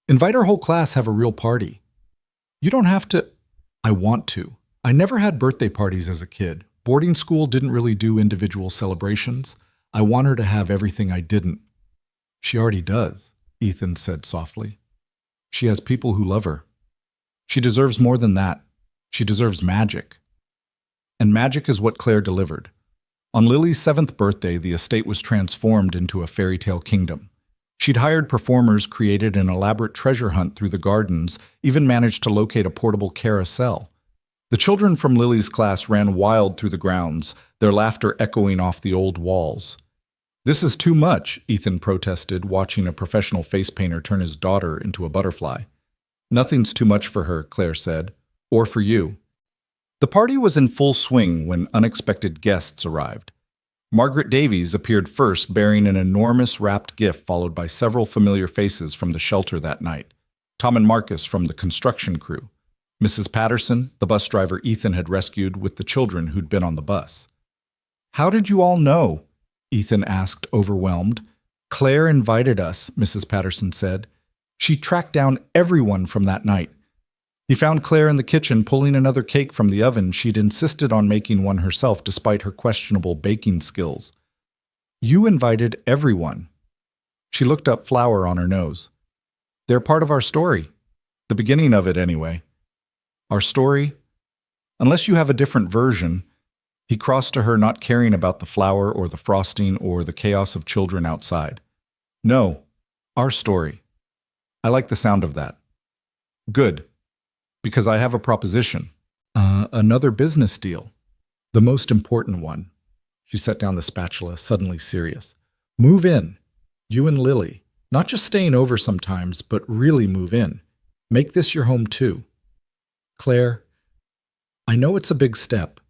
Invite our whole class, have a real party. You don't have to. I want to. I never had birthday parties as a kid. Boarding school didn't really do individual celebrations. I want her to have everything I didn't. She already does, Ethan said softly. She has people who love her. She deserves more than that. She deserves magic. And magic is what Claire delivered. On Lily's 7th birthday, the estate was transformed into a fairy tale kingdom. She'd hired performers, created an elaborate treasure hunt through the gardens, even managed to locate a portable carousel. The children from Lily's class ran wild through the grounds, their laughter echoing off the old walls. This is too much, Ethan protested, watching a professional face painter turn his daughter into a butterfly. Nothing's too much for her, Claire said. Or for you. The party was in full swing when unexpected guests arrived. Margaret Davies appeared first, bearing an enormous wrapped gift followed by several familiar faces from the shelter that night. Tom and Marcus from the construction crew. Mrs. Patterson, the bus driver Ethan had rescued with the children who'd been on the bus. How did you all know? Ethan asked, overwhelmed. Claire invited us, Mrs. Patterson said. She tracked down everyone from that night. He found Claire in the kitchen pulling another cake from the oven. She'd insisted on making one herself despite her questionable baking skills. You invited everyone. She looked up, flour on her nose. They're part of our story. The beginning of it, anyway. Our story? Unless you have a different version. He crossed to her, not caring about the flour or the frosting or the chaos of children outside. No, our story. I like the sound of that. Good. Because I have a proposition. Another business deal. The most important one. She set down the spatula, suddenly serious. Move in. You and Lily. Not just staying over sometimes, but really move in. Make this your home too. Claire, I know it's a big step.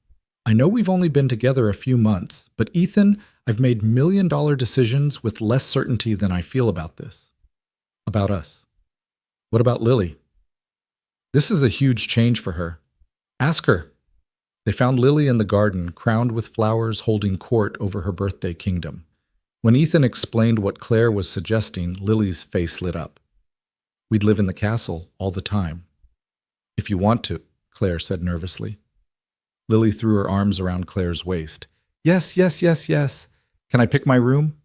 I know we've only been together a few months, but Ethan, I've made million-dollar decisions with less certainty than I feel about this. About us. What about Lily? This is a huge change for her. Ask her. They found Lily in the garden, crowned with flowers, holding court over her birthday kingdom. When Ethan explained what Claire was suggesting, Lily's face lit up. We'd live in the castle all the time. If you want to, Claire said nervously. Lily threw her arms around Claire's waist. Yes, yes, yes, yes. Can I pick my room?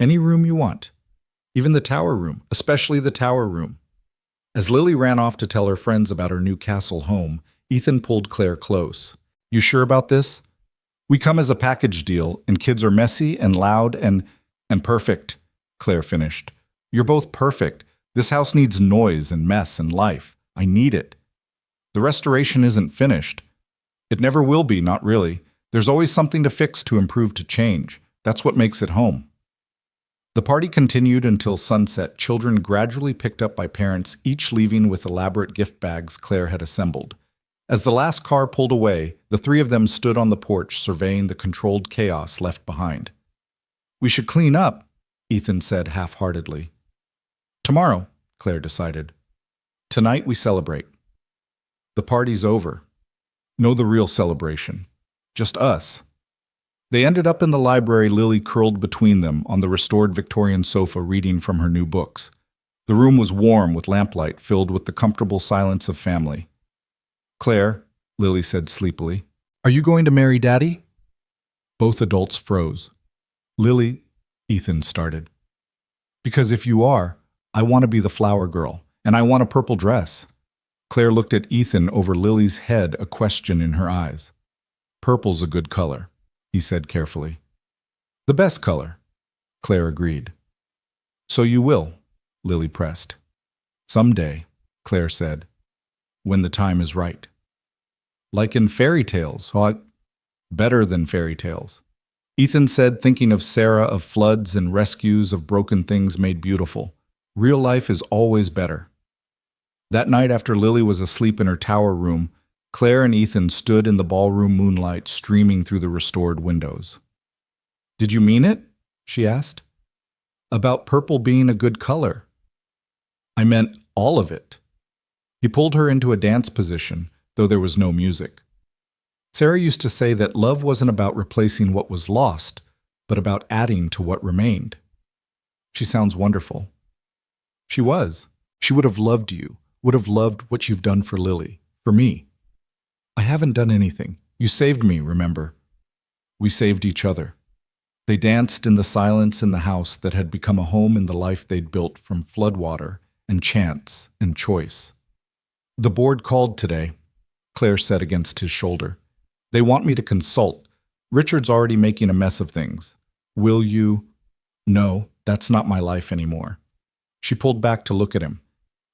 Any room you want. Even the tower room, especially the tower room. As Lily ran off to tell her friends about her new castle home, Ethan pulled Claire close. You sure about this? We come as a package deal, and kids are messy and loud and perfect, Claire finished. You're both perfect. This house needs noise and mess and life. I need it. The restoration isn't finished. It never will be, not really. There's always something to fix, to improve, to change. That's what makes it home. The party continued until sunset, children gradually picked up by parents, each leaving with elaborate gift bags Claire had assembled. As the last car pulled away, the three of them stood on the porch surveying the controlled chaos left behind. We should clean up, Ethan said half-heartedly. Tomorrow, Claire decided. Tonight we celebrate. The party's over. No, the real celebration. Just us. They ended up in the library, Lily curled between them on the restored Victorian sofa reading from her new books. The room was warm with lamplight filled with the comfortable silence of family. Claire, Lily said sleepily, are you going to marry Daddy? Both adults froze. Lily, Ethan started. Because if you are, I want to be the flower girl, and I want a purple dress. Claire looked at Ethan over Lily's head, a question in her eyes. Purple's a good color, he said carefully. The best color, Claire agreed. So you will, Lily pressed. Someday, Claire said, when the time is right. Like in fairy tales, better than fairy tales. Ethan said, thinking of Sarah, of floods and rescues, of broken things made beautiful. Real life is always better. That night after Lily was asleep in her tower room, Claire and Ethan stood in the ballroom moonlight streaming through the restored windows. Did you mean it? She asked. About purple being a good color. I meant all of it. He pulled her into a dance position, though there was no music. Sarah used to say that love wasn't about replacing what was lost, but about adding to what remained. She sounds wonderful. She was. She would have loved you, would have loved what you've done for Lily, for me. I haven't done anything. You saved me, remember? We saved each other. They danced in the silence in the house that had become a home in the life they'd built from floodwater and chance and choice. The board called today, Claire said against his shoulder. They want me to consult. Richard's already making a mess of things. Will you? No, that's not my life anymore. She pulled back to look at him.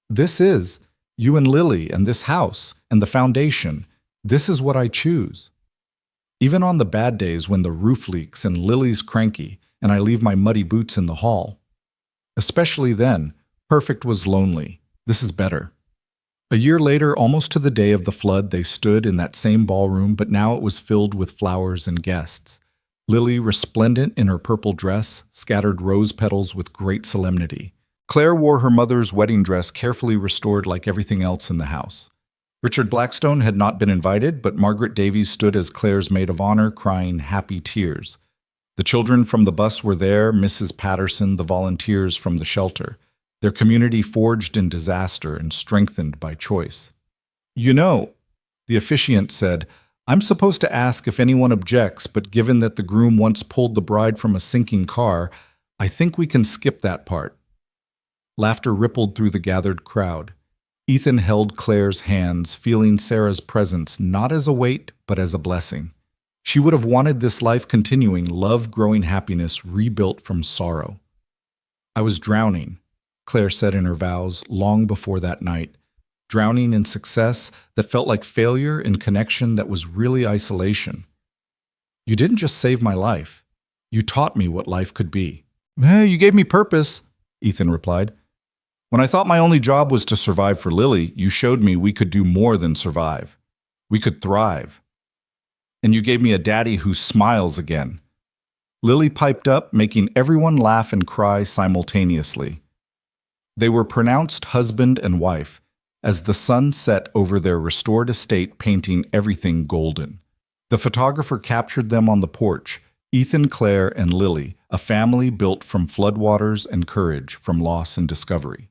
This is, you and Lily and this house and the foundation. This is what I choose. Even on the bad days when the roof leaks and Lily's cranky and I leave my muddy boots in the hall. Especially then, Perfect was lonely. This is better. A year later, almost to the day of the flood, they stood in that same ballroom, but now it was filled with flowers and guests. Lily, resplendent in her purple dress, scattered rose petals with great solemnity. Claire wore her mother's wedding dress, carefully restored like everything else in the house. Richard Blackstone had not been invited, but Margaret Davies stood as Claire's maid of honor, crying happy tears. The children from the bus were there, Mrs. Patterson, the volunteers from the shelter. Their community forged in disaster and strengthened by choice. You know, the officiant said, I'm supposed to ask if anyone objects, but given that the groom once pulled the bride from a sinking car, I think we can skip that part. Laughter rippled through the gathered crowd. Ethan held Claire's hands, feeling Sarah's presence not as a weight, but as a blessing. She would have wanted this life continuing, love growing happiness rebuilt from sorrow. I was drowning, Claire said in her vows long before that night, drowning in success that felt like failure, in connection that was really isolation. You didn't just save my life. You taught me what life could be. You gave me purpose, Ethan replied. When I thought my only job was to survive for Lily, you showed me we could do more than survive. We could thrive. And you gave me a daddy who smiles again. Lily piped up, making everyone laugh and cry simultaneously. They were pronounced husband and wife, as the sun set over their restored estate, painting everything golden. The photographer captured them on the porch, Ethan, Claire, and Lily, a family built from floodwaters and courage, from loss and discovery.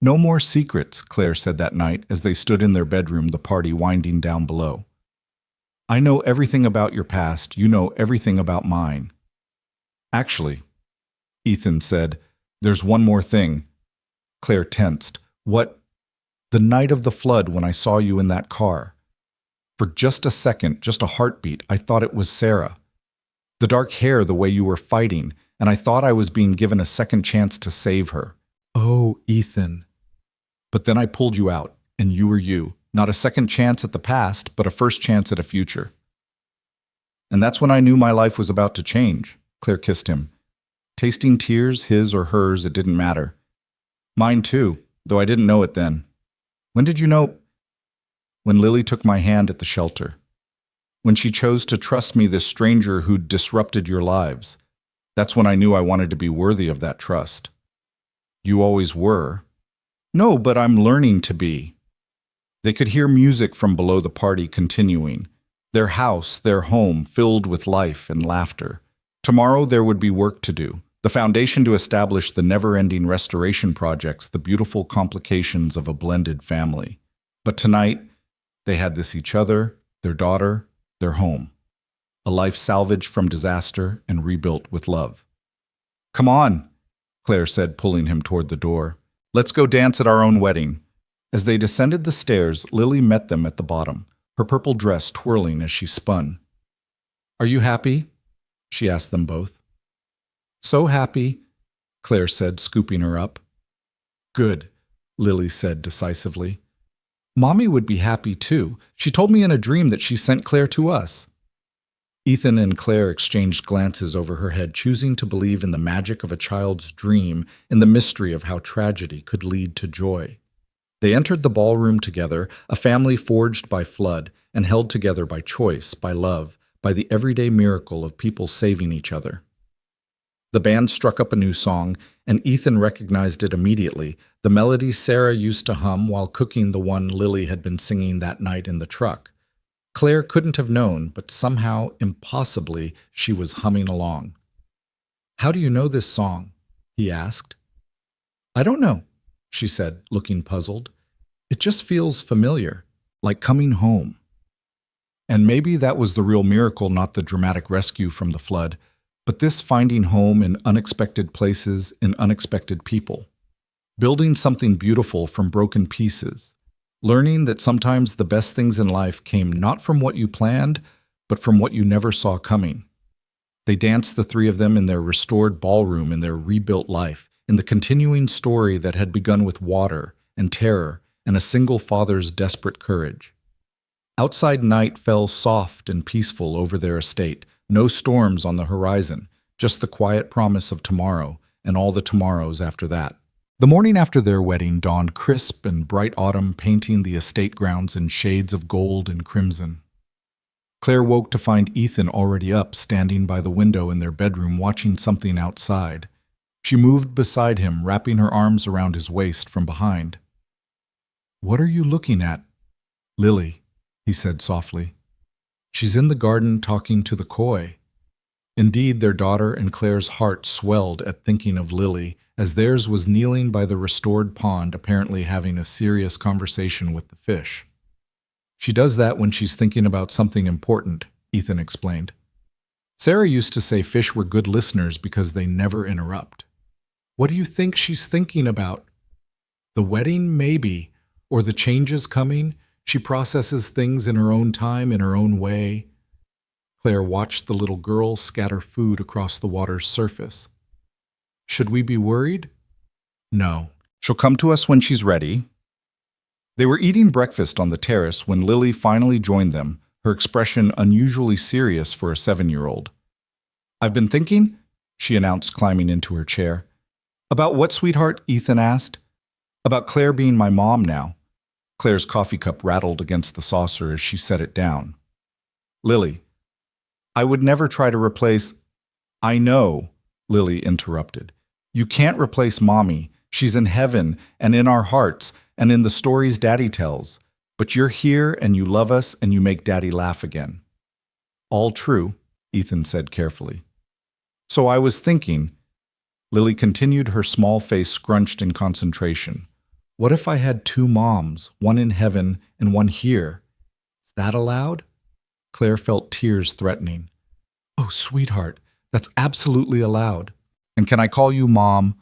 "No more secrets," Claire said that night as they stood in their bedroom, the party winding down below. "I know everything about your past, you know everything about mine." "Actually," Ethan said, "there's one more thing." Claire tensed. "What?" "The night of the flood, when I saw you in that car. For just a second, just a heartbeat, I thought it was Sarah. The dark hair, the way you were fighting, and I thought I was being given a second chance to save her." "Oh, Ethan." "But then I pulled you out, and you were you. Not a second chance at the past, but a first chance at a future. And that's when I knew my life was about to change." Claire kissed him. Tasting tears, his or hers, it didn't matter. "Mine too, though I didn't know it then." "When did you know?" "When Lily took my hand at the shelter. When she chose to trust me, this stranger who'd disrupted your lives. That's when I knew I wanted to be worthy of that trust." "You always were." "No, but I'm learning to be." They could hear music from below, the party continuing. Their house, their home, filled with life and laughter. Tomorrow there would be work to do. The foundation to establish the never-ending restoration projects, the beautiful complications of a blended family. But tonight, they had this: each other, their daughter, their home. A life salvaged from disaster and rebuilt with love. "Come on," Claire said, pulling him toward the door. "Let's go dance at our own wedding." As they descended the stairs, Lily met them at the bottom, her purple dress twirling as she spun. "Are you happy?" she asked them both. "So happy," Claire said, scooping her up. "Good," Lily said decisively. "Mommy would be happy too. She told me in a dream that she sent Claire to us." Ethan and Claire exchanged glances over her head, choosing to believe in the magic of a child's dream, in the mystery of how tragedy could lead to joy. They entered the ballroom together, a family forged by flood and held together by choice, by love, by the everyday miracle of people saving each other. The band struck up a new song, and Ethan recognized it immediately, the melody Sarah used to hum while cooking, the one Lily had been singing that night in the truck. Claire couldn't have known, but somehow, impossibly, she was humming along. "How do you know this song?" he asked. "I don't know," she said, looking puzzled. "It just feels familiar, like coming home." And maybe that was the real miracle, not the dramatic rescue from the flood, but this finding home in unexpected places, in unexpected people. Building something beautiful from broken pieces. Learning that sometimes the best things in life came not from what you planned, but from what you never saw coming. They danced, the three of them, in their restored ballroom, in their rebuilt life, in the continuing story that had begun with water and terror and a single father's desperate courage. Outside night fell soft and peaceful over their estate, no storms on the horizon, just the quiet promise of tomorrow and all the tomorrows after that. The morning after their wedding dawned crisp and bright autumn, painting the estate grounds in shades of gold and crimson. Claire woke to find Ethan already up, standing by the window in their bedroom, watching something outside. She moved beside him, wrapping her arms around his waist from behind. "What are you looking at?" "Lily," he said softly. "She's in the garden talking to the koi." Indeed, their daughter and Claire's heart swelled at thinking of Lily, as theirs was kneeling by the restored pond, apparently having a serious conversation with the fish. "She does that when she's thinking about something important," Ethan explained. "Sarah used to say fish were good listeners because they never interrupt." "What do you think she's thinking about?" "The wedding, maybe, or the changes coming. She processes things in her own time, in her own way." Claire watched the little girl scatter food across the water's surface. "Should we be worried?" "No. She'll come to us when she's ready." They were eating breakfast on the terrace when Lily finally joined them, her expression unusually serious for a 7-year-old. "I've been thinking," she announced, climbing into her chair. "About what, sweetheart?" Ethan asked. "About Claire being my mom now." Claire's coffee cup rattled against the saucer as she set it down. "Lily, I would never try to replace—" "I know," Lily interrupted. "You can't replace Mommy, She's in heaven and in our hearts and in the stories Daddy tells. But you're here and you love us and you make Daddy laugh again." "All true," Ethan said carefully. "So I was thinking," Lily continued, her small face scrunched in concentration, "what if I had two moms, one in heaven and one here? Is that allowed?" Claire felt tears threatening. "Oh, sweetheart, that's absolutely allowed. And can I call you Mom?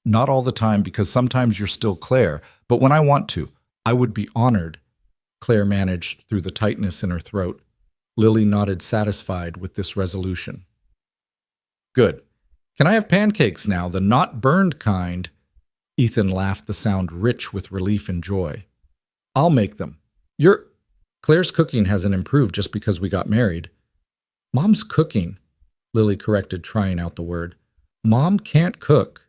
Not all the time because sometimes you're still Claire, but when I want to, I would be honored." Claire managed through the tightness in her throat. Lily nodded, satisfied with this resolution. "Good. Can I have pancakes now, the not burned kind?" Ethan laughed, the sound rich with relief and joy. "I'll make them. Claire's cooking hasn't improved just because we got married." "Mom's cooking," Lily corrected, trying out the word. "Mom can't cook."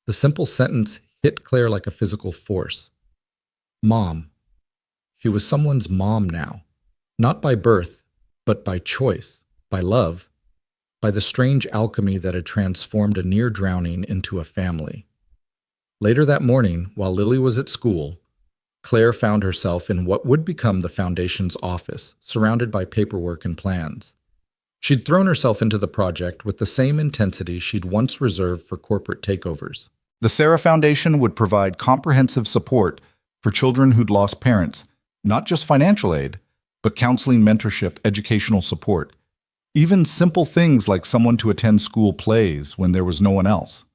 The simple sentence hit Claire like a physical force. Mom. She was someone's mom now. Not by birth, but by choice, by love, by the strange alchemy that had transformed a near drowning into a family. Later that morning, while Lily was at school, Claire found herself in what would become the Foundation's office, surrounded by paperwork and plans. She'd thrown herself into the project with the same intensity she'd once reserved for corporate takeovers. The Sarah Foundation would provide comprehensive support for children who'd lost parents, not just financial aid, but counseling, mentorship, educational support, even simple things like someone to attend school plays when there was no one else.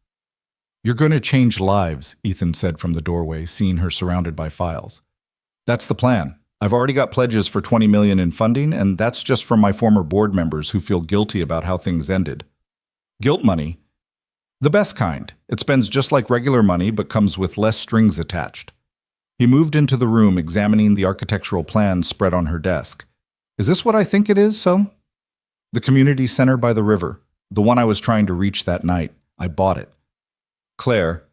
"You're going to change lives," Ethan said from the doorway, seeing her surrounded by files. "That's the plan. I've already got pledges for $20 million in funding, and that's just from my former board members who feel guilty about how things ended. Guilt money? The best kind. It spends just like regular money, but comes with less strings attached." He moved into the room, examining the architectural plans spread on her desk. "Is this what I think it is, so?" "The community center by the river. The one I was trying to reach that night. I bought it." "Claire,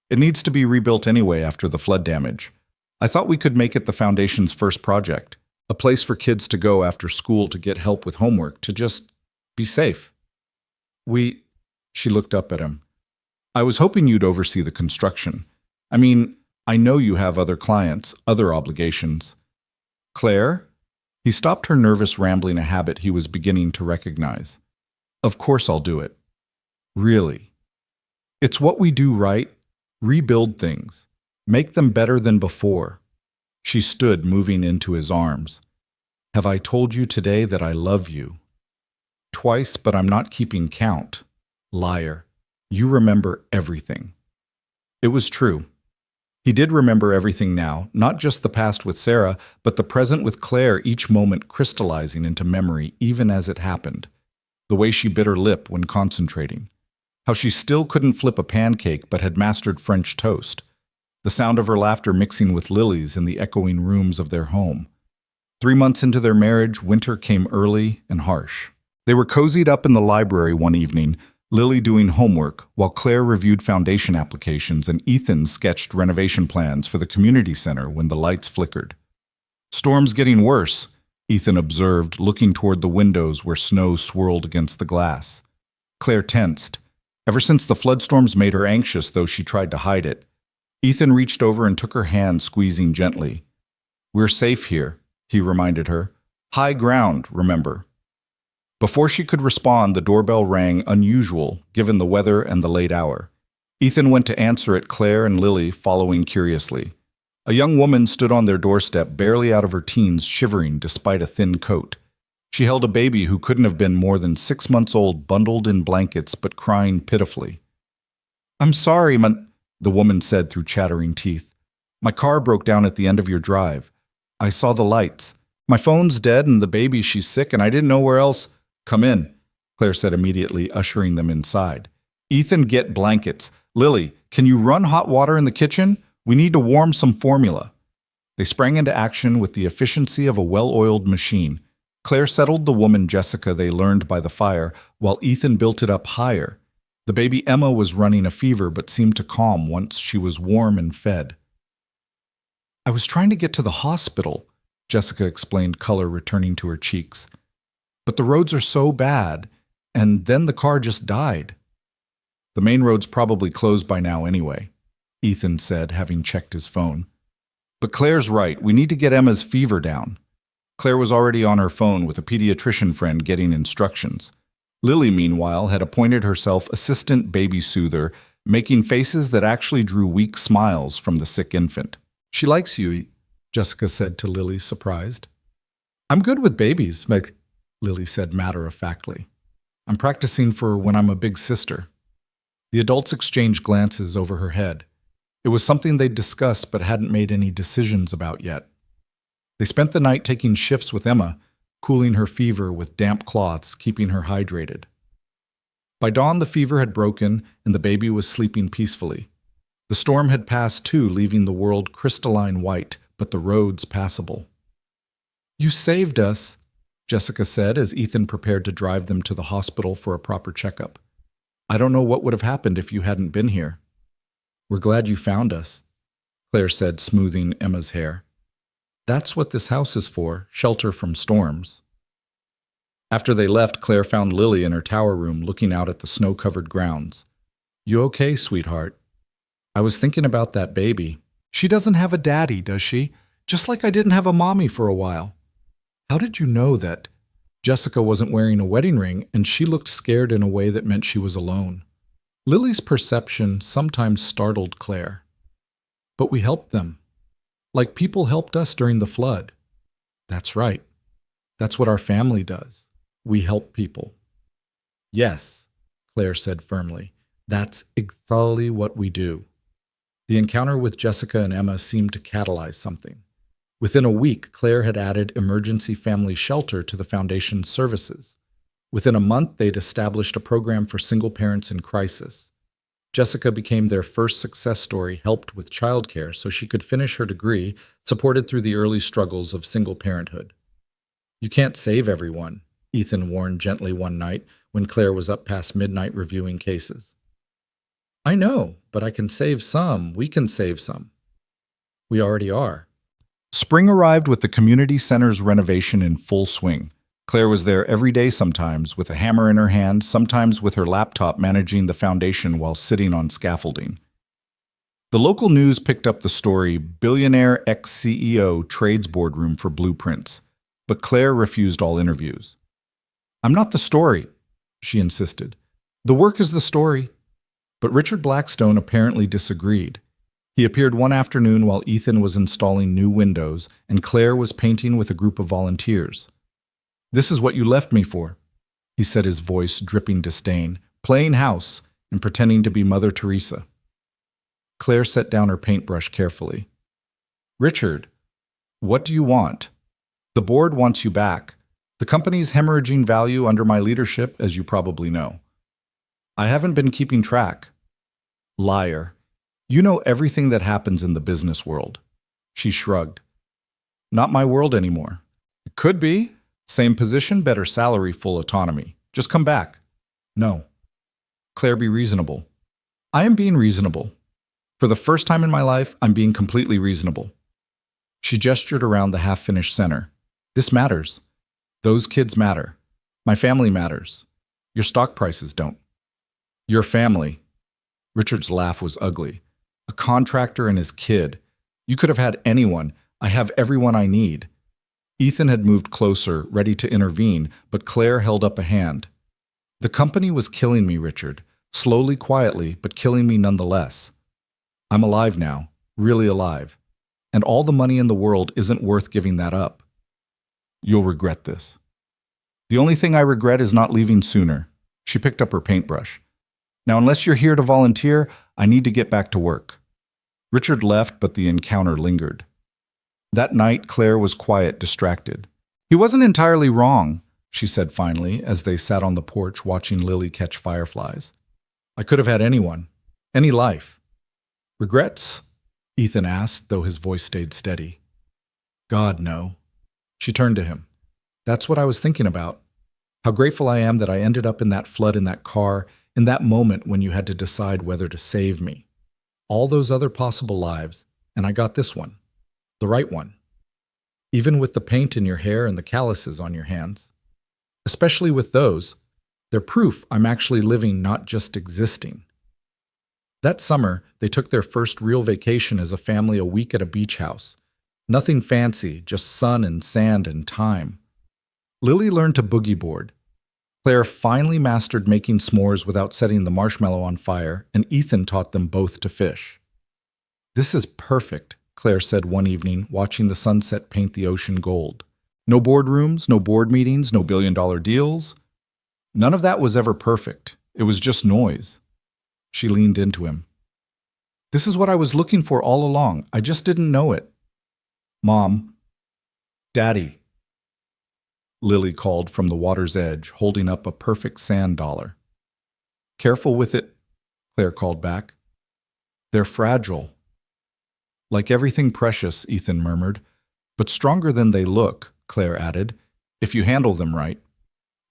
it needs to be rebuilt anyway after the flood damage. I thought we could make it the Foundation's first project, a place for kids to go after school to get help with homework, to just be safe." She looked up at him. "I was hoping you'd oversee the construction. I mean, I know you have other clients, other obligations." "Claire?" He stopped her nervous rambling, a habit he was beginning to recognize. "Of course I'll do it. Really. It's what we do, right? Rebuild things. Make them better than before." She stood, moving into his arms. "Have I told you today that I love you?" "Twice, but I'm not keeping count." "Liar. You remember everything." It was true. He did remember everything now, not just the past with Sarah, but the present with Claire, each moment crystallizing into memory even as it happened. The way she bit her lip when concentrating. How she still couldn't flip a pancake but had mastered French toast. The sound of her laughter mixing with Lily's in the echoing rooms of their home. 3 months into their marriage, winter came early and harsh. They were cozied up in the library one evening, Lily doing homework, while Claire reviewed foundation applications and Ethan sketched renovation plans for the community center when the lights flickered. "Storm's getting worse," Ethan observed, looking toward the windows where snow swirled against the glass. Claire tensed. Ever since the flood storms made her anxious, though she tried to hide it. Ethan reached over and took her hand, squeezing gently. "We're safe here," he reminded her. "High ground, remember." Before she could respond, the doorbell rang, unusual, given the weather and the late hour. Ethan went to answer it, Claire and Lily following curiously. A young woman stood on their doorstep, barely out of her teens, shivering despite a thin coat. She held a baby who couldn't have been more than 6 months old, bundled in blankets but crying pitifully. "I'm sorry, the woman said through chattering teeth. "My car broke down at the end of your drive. I saw the lights. My phone's dead and the baby, she's sick, and I didn't know where else." "Come in," Claire said immediately, ushering them inside. "Ethan, get blankets. Lily, can you run hot water in the kitchen? We need to warm some formula." They sprang into action with the efficiency of a well-oiled machine. Claire settled the woman Jessica they learned by the fire, while Ethan built it up higher. The baby Emma was running a fever but seemed to calm once she was warm and fed. "I was trying to get to the hospital," Jessica explained, color returning to her cheeks. "But the roads are so bad, and then the car just died." "The main road's probably closed by now anyway." Ethan said, having checked his phone. But Claire's right. We need to get Emma's fever down. Claire was already on her phone with a pediatrician friend getting instructions. Lily, meanwhile, had appointed herself assistant baby soother, making faces that actually drew weak smiles from the sick infant. She likes you, Jessica said to Lily, surprised. I'm good with babies, Lily said matter-of-factly. I'm practicing for when I'm a big sister. The adults exchanged glances over her head. It was something they'd discussed but hadn't made any decisions about yet. They spent the night taking shifts with Emma, cooling her fever with damp cloths, keeping her hydrated. By dawn, the fever had broken and the baby was sleeping peacefully. The storm had passed too, leaving the world crystalline white, but the roads passable. You saved us, Jessica said as Ethan prepared to drive them to the hospital for a proper checkup. I don't know what would have happened if you hadn't been here. We're glad you found us, Claire said, smoothing Emma's hair. That's what this house is for, shelter from storms. After they left, Claire found Lily in her tower room looking out at the snow-covered grounds. You okay, sweetheart? I was thinking about that baby. She doesn't have a daddy, does she? Just like I didn't have a mommy for a while. How did you know that? Jessica wasn't wearing a wedding ring, and she looked scared in a way that meant she was alone. Lily's perception sometimes startled Claire. But we helped them. Like people helped us during the flood. That's right. That's what our family does. We help people. Yes, Claire said firmly. That's exactly what we do. The encounter with Jessica and Emma seemed to catalyze something. Within a week, Claire had added emergency family shelter to the foundation's services. Within a month, they'd established a program for single parents in crisis. Jessica became their first success story, helped with childcare so she could finish her degree, supported through the early struggles of single parenthood. You can't save everyone, Ethan warned gently one night when Claire was up past midnight reviewing cases. I know, but I can save some. We can save some. We already are. Spring arrived with the community center's renovation in full swing. Claire was there every day sometimes, with a hammer in her hand, sometimes with her laptop managing the foundation while sitting on scaffolding. The local news picked up the story, Billionaire ex-CEO trades boardroom for blueprints, but Claire refused all interviews. I'm not the story, she insisted. The work is the story. But Richard Blackstone apparently disagreed. He appeared one afternoon while Ethan was installing new windows and Claire was painting with a group of volunteers. This is what you left me for, he said, his voice dripping disdain, playing house and pretending to be Mother Teresa. Claire set down her paintbrush carefully. Richard, what do you want? The board wants you back. The company's hemorrhaging value under my leadership, as you probably know. I haven't been keeping track. Liar. You know everything that happens in the business world. She shrugged. Not my world anymore. It could be. Same position, better salary, full autonomy. Just come back. No. Claire, be reasonable. I am being reasonable. For the first time in my life, I'm being completely reasonable. She gestured around the half-finished center. This matters. Those kids matter. My family matters. Your stock prices don't. Your family. Richard's laugh was ugly. A contractor and his kid. You could have had anyone. I have everyone I need. Ethan had moved closer, ready to intervene, but Claire held up a hand. The company was killing me, Richard. Slowly, quietly, but killing me nonetheless. I'm alive now, really alive. And all the money in the world isn't worth giving that up. You'll regret this. The only thing I regret is not leaving sooner. She picked up her paintbrush. Now, unless you're here to volunteer, I need to get back to work. Richard left, but the encounter lingered. That night, Claire was quiet, distracted. He wasn't entirely wrong, she said finally, as they sat on the porch watching Lily catch fireflies. I could have had anyone, any life. Regrets? Ethan asked, though his voice stayed steady. God, no. She turned to him. That's what I was thinking about. How grateful I am that I ended up in that flood in that car, in that moment when you had to decide whether to save me. All those other possible lives, and I got this one. The right one. Even with the paint in your hair and the calluses on your hands. Especially with those, they're proof I'm actually living, not just existing. That summer, they took their first real vacation as a family a week at a beach house. Nothing fancy, just sun and sand and time. Lily learned to boogie board. Claire finally mastered making s'mores without setting the marshmallow on fire, and Ethan taught them both to fish. "This is perfect," Claire said one evening, watching the sunset paint the ocean gold. "No boardrooms, no board meetings, no billion-dollar deals. None of that was ever perfect. It was just noise." She leaned into him. "This is what I was looking for all along. I just didn't know it." "Mom." "Daddy," Lily called from the water's edge, holding up a perfect sand dollar. "Careful with it," Claire called back. "They're fragile." "Like everything precious," Ethan murmured. "But stronger than they look," Claire added, "if you handle them right."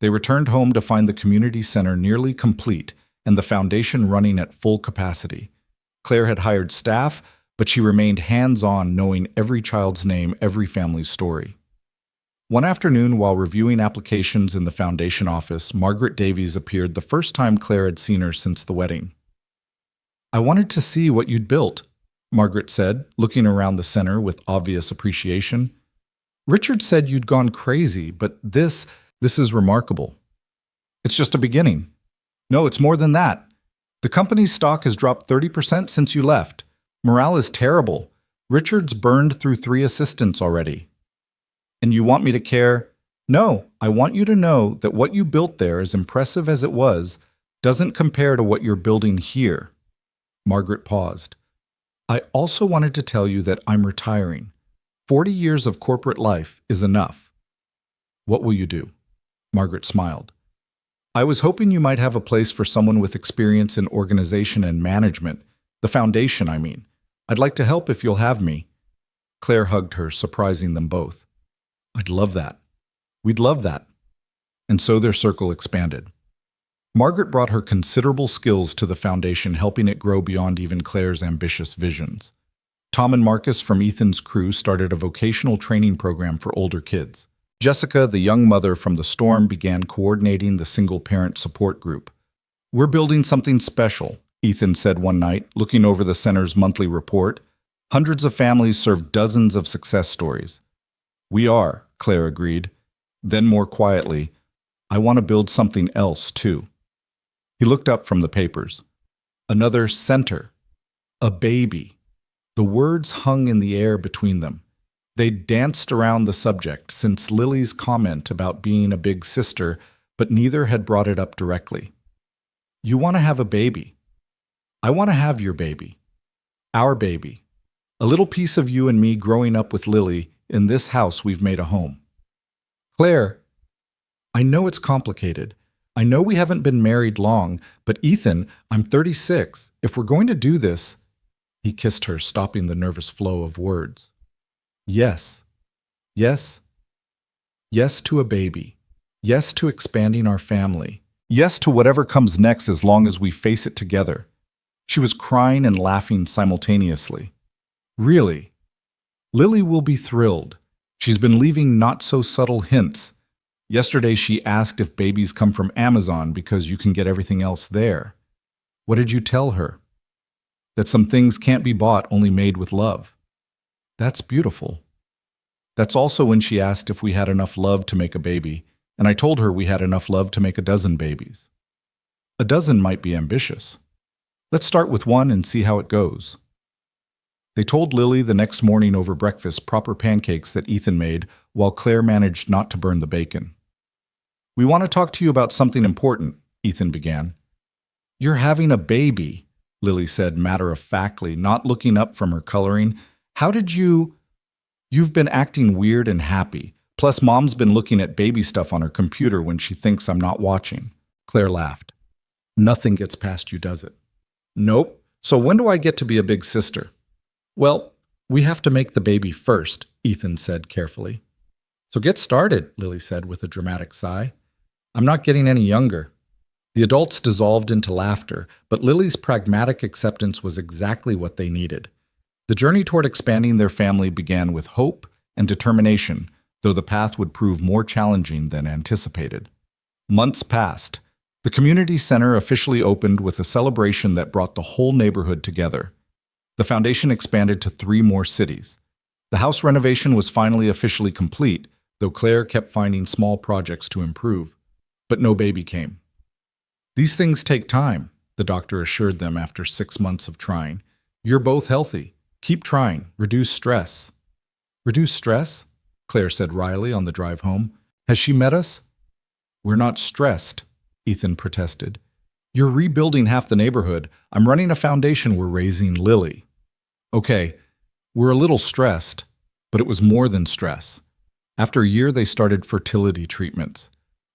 They returned home to find the community center nearly complete and the foundation running at full capacity. Claire had hired staff, but she remained hands-on, knowing every child's name, every family's story. One afternoon, while reviewing applications in the foundation office, Margaret Davies appeared the first time Claire had seen her since the wedding. "I wanted to see what you'd built," Margaret said, looking around the center with obvious appreciation. "Richard said you'd gone crazy, but this is remarkable." "It's just a beginning." "No, it's more than that. The company's stock has dropped 30% since you left. Morale is terrible. Richard's burned through 3 assistants already." "And you want me to care?" "No, I want you to know that what you built there, as impressive as it was, doesn't compare to what you're building here." Margaret paused. "I also wanted to tell you that I'm retiring. 40 years of corporate life is enough." "What will you do?" Margaret smiled. "I was hoping you might have a place for someone with experience in organization and management. The foundation, I mean. I'd like to help if you'll have me." Claire hugged her, surprising them both. "I'd love that. We'd love that." And so their circle expanded. Margaret brought her considerable skills to the foundation, helping it grow beyond even Claire's ambitious visions. Tom and Marcus from Ethan's crew started a vocational training program for older kids. Jessica, the young mother from the storm, began coordinating the single-parent support group. "We're building something special," Ethan said one night, looking over the center's monthly report. "Hundreds of families serve dozens of success stories." "We are," Claire agreed. Then more quietly, "I want to build something else, too." He looked up from the papers. "Another center. A baby." The words hung in the air between them. They danced around the subject since Lily's comment about being a big sister, but neither had brought it up directly. "You want to have a baby. I want to have your baby. Our baby. A little piece of you and me growing up with Lily in this house we've made a home." "Claire, I know it's complicated. I know we haven't been married long, but Ethan, I'm 36. If we're going to do this—" He kissed her, stopping the nervous flow of words. "Yes. Yes. Yes to a baby. Yes to expanding our family. Yes to whatever comes next as long as we face it together." She was crying and laughing simultaneously. "Really? Lily will be thrilled. She's been leaving not-so-subtle hints. Yesterday she asked if babies come from Amazon because you can get everything else there. What did you tell her? That some things can't be bought, only made with love. That's beautiful. That's also when she asked if we had enough love to make a baby, and I told her we had enough love to make a dozen babies. A dozen might be ambitious. Let's start with one and see how it goes." They told Lily the next morning over breakfast proper pancakes that Ethan made, while Claire managed not to burn the bacon. "We want to talk to you about something important," Ethan began. "You're having a baby," Lily said matter-of-factly, not looking up from her coloring. "How did you—" "You've been acting weird and happy. Plus, Mom's been looking at baby stuff on her computer when she thinks I'm not watching." Claire laughed. "Nothing gets past you, does it?" "Nope. So when do I get to be a big sister?" "Well, we have to make the baby first," Ethan said carefully. "So get started," Lily said with a dramatic sigh. "I'm not getting any younger." The adults dissolved into laughter, but Lily's pragmatic acceptance was exactly what they needed. The journey toward expanding their family began with hope and determination, though the path would prove more challenging than anticipated. Months passed. The The community center officially opened with a celebration that brought the whole neighborhood together. The foundation expanded to 3 more cities. The house renovation was finally officially complete, though Claire kept finding small projects to improve. But no baby came. "These things take time," the doctor assured them after 6 months of trying. "You're both healthy. Keep trying. Reduce stress." "Reduce stress?" Claire said wryly on the drive home. "Has she met us?" "We're not stressed," Ethan protested. "You're rebuilding half the neighborhood. I'm running a foundation. We're raising Lily." "Okay, we're a little stressed, but it was more than stress." After a year, they started fertility treatments.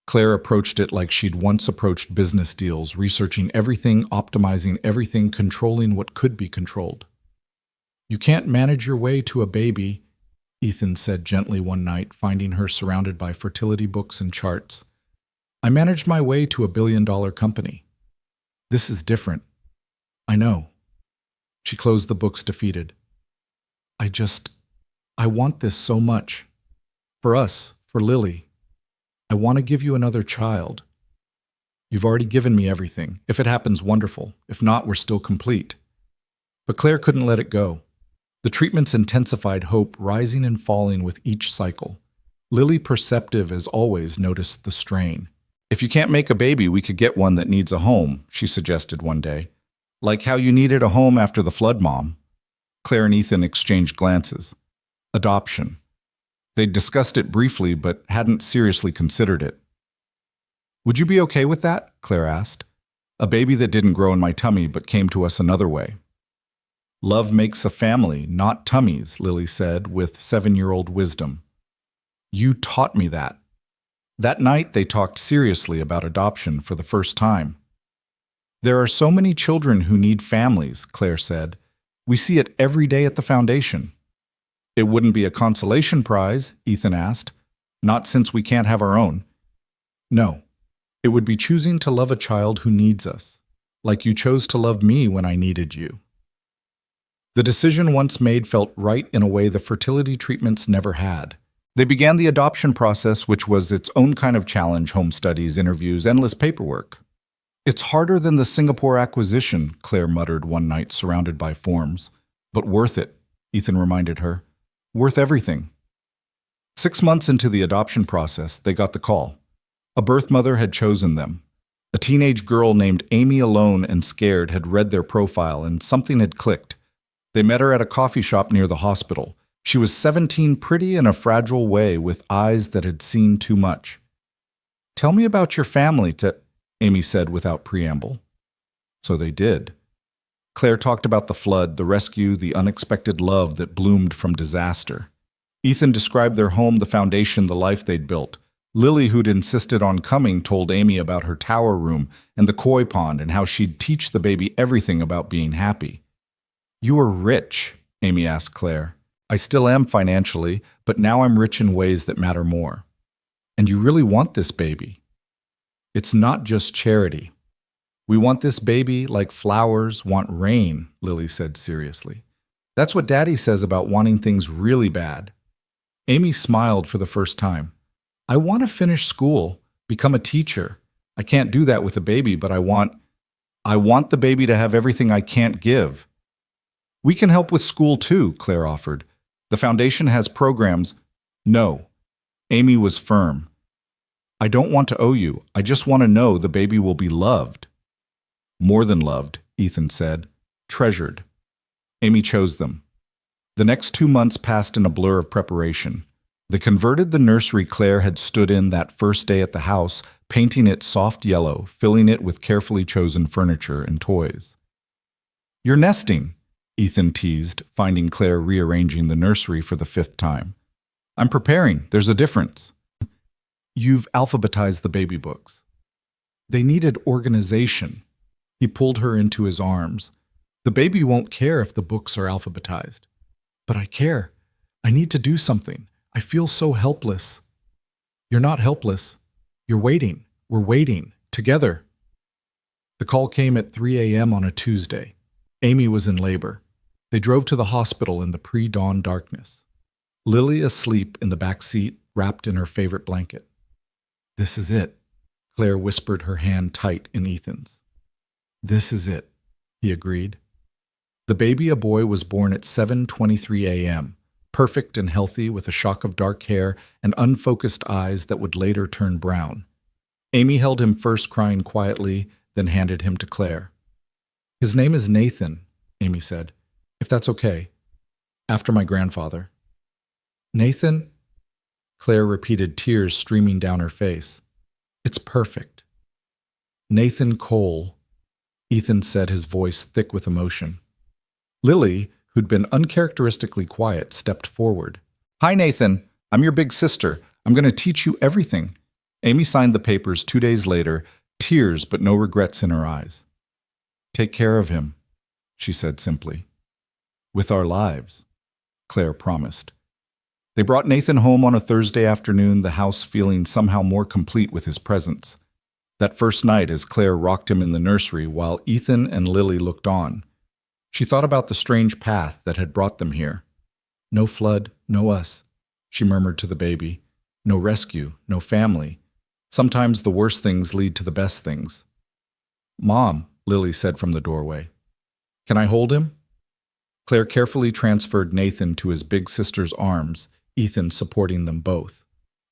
Claire approached it like she'd once approached business deals, researching everything, optimizing everything, controlling what could be controlled. "You can't manage your way to a baby," Ethan said gently one night, finding her surrounded by fertility books and charts. "I managed my way to a billion-dollar company. This is different." "I know." She closed the books, defeated. I want this so much. For us, for Lily. I want to give you another child. You've already given me everything. If it happens, wonderful. If not, we're still complete." But Claire couldn't let it go. The treatments intensified hope, rising and falling with each cycle. Lily, perceptive as always, noticed the strain. "If you can't make a baby, we could get one that needs a home," she suggested one day. "Like how you needed a home after the flood, Mom." Claire and Ethan exchanged glances. Adoption. They'd discussed it briefly, but hadn't seriously considered it. "Would you be okay with that?" Claire asked. "A baby that didn't grow in my tummy but came to us another way." "Love makes a family, not tummies," Lily said with 7-year-old wisdom. "You taught me that." That night, they talked seriously about adoption for the first time. "There are so many children who need families," Claire said. "We see it every day at the foundation." "It wouldn't be a consolation prize?" Ethan asked. "Not since we can't have our own." "No. It would be choosing to love a child who needs us, like you chose to love me when I needed you." The decision once made felt right in a way the fertility treatments never had. They began the adoption process, which was its own kind of challenge: home studies, interviews, endless paperwork. "It's harder than the Singapore acquisition," Claire muttered one night, surrounded by forms. "But worth it," Ethan reminded her. "Worth everything." 6 months into the adoption process, they got the call. A birth mother had chosen them. A teenage girl named Amy, alone and scared, had read their profile, and something had clicked. They met her at a coffee shop near the hospital. She was 17, pretty in a fragile way, with eyes that had seen too much. "Tell me about your family," Amy said without preamble. So they did. Claire talked about the flood, the rescue, the unexpected love that bloomed from disaster. Ethan described their home, the foundation, the life they'd built. Lily, who'd insisted on coming, told Amy about her tower room and the koi pond and how she'd teach the baby everything about being happy. "You are rich," Amy asked Claire. "I still am financially, but now I'm rich in ways that matter more. And you really want this baby." "It's not just charity. We want this baby like flowers want rain," Lily said seriously. "That's what Daddy says about wanting things really bad." Amy smiled for the first time. "I want to finish school, become a teacher. I can't do that with a baby, but I want the baby to have everything I can't give." "We can help with school too," Claire offered. "The foundation has programs." "No." Amy was firm. "I don't want to owe you. I just want to know the baby will be loved." "More than loved," Ethan said. "Treasured." Amy chose them. The next 2 months passed in a blur of preparation. They converted the nursery Claire had stood in that first day at the house, painting it soft yellow, filling it with carefully chosen furniture and toys. "You're nesting," Ethan teased, finding Claire rearranging the nursery for the 5th time. "I'm preparing. There's a difference." "You've alphabetized the baby books." "They needed organization." He pulled her into his arms. "The baby won't care if the books are alphabetized." "But I care. I need to do something. I feel so helpless." "You're not helpless. You're waiting. We're waiting. Together." The call came at 3 a.m. on a Tuesday. Amy was in labor. They drove to the hospital in the pre-dawn darkness. Lily asleep in the back seat, wrapped in her favorite blanket. "This is it," Claire whispered, her hand tight in Ethan's. This is it, he agreed. The baby, a boy, was born at 7:23 a.m., perfect and healthy, with a shock of dark hair and unfocused eyes that would later turn brown. Amy held him first, crying quietly, then handed him to Claire. His name is Nathan, Amy said, if that's okay, after my grandfather. Nathan? Claire repeated, tears streaming down her face. It's perfect. Nathan Cole, Ethan said, his voice thick with emotion. Lily, who'd been uncharacteristically quiet, stepped forward. Hi, Nathan. I'm your big sister. I'm going to teach you everything. Amy signed the papers 2 days later, tears but no regrets in her eyes. Take care of him, she said simply. With our lives, Claire promised. They brought Nathan home on a Thursday afternoon, the house feeling somehow more complete with his presence. That first night, as Claire rocked him in the nursery while Ethan and Lily looked on, she thought about the strange path that had brought them here. No flood, no us, she murmured to the baby. No rescue, no family. Sometimes the worst things lead to the best things. Mom, Lily said from the doorway. Can I hold him? Claire carefully transferred Nathan to his big sister's arms, Ethan supporting them both.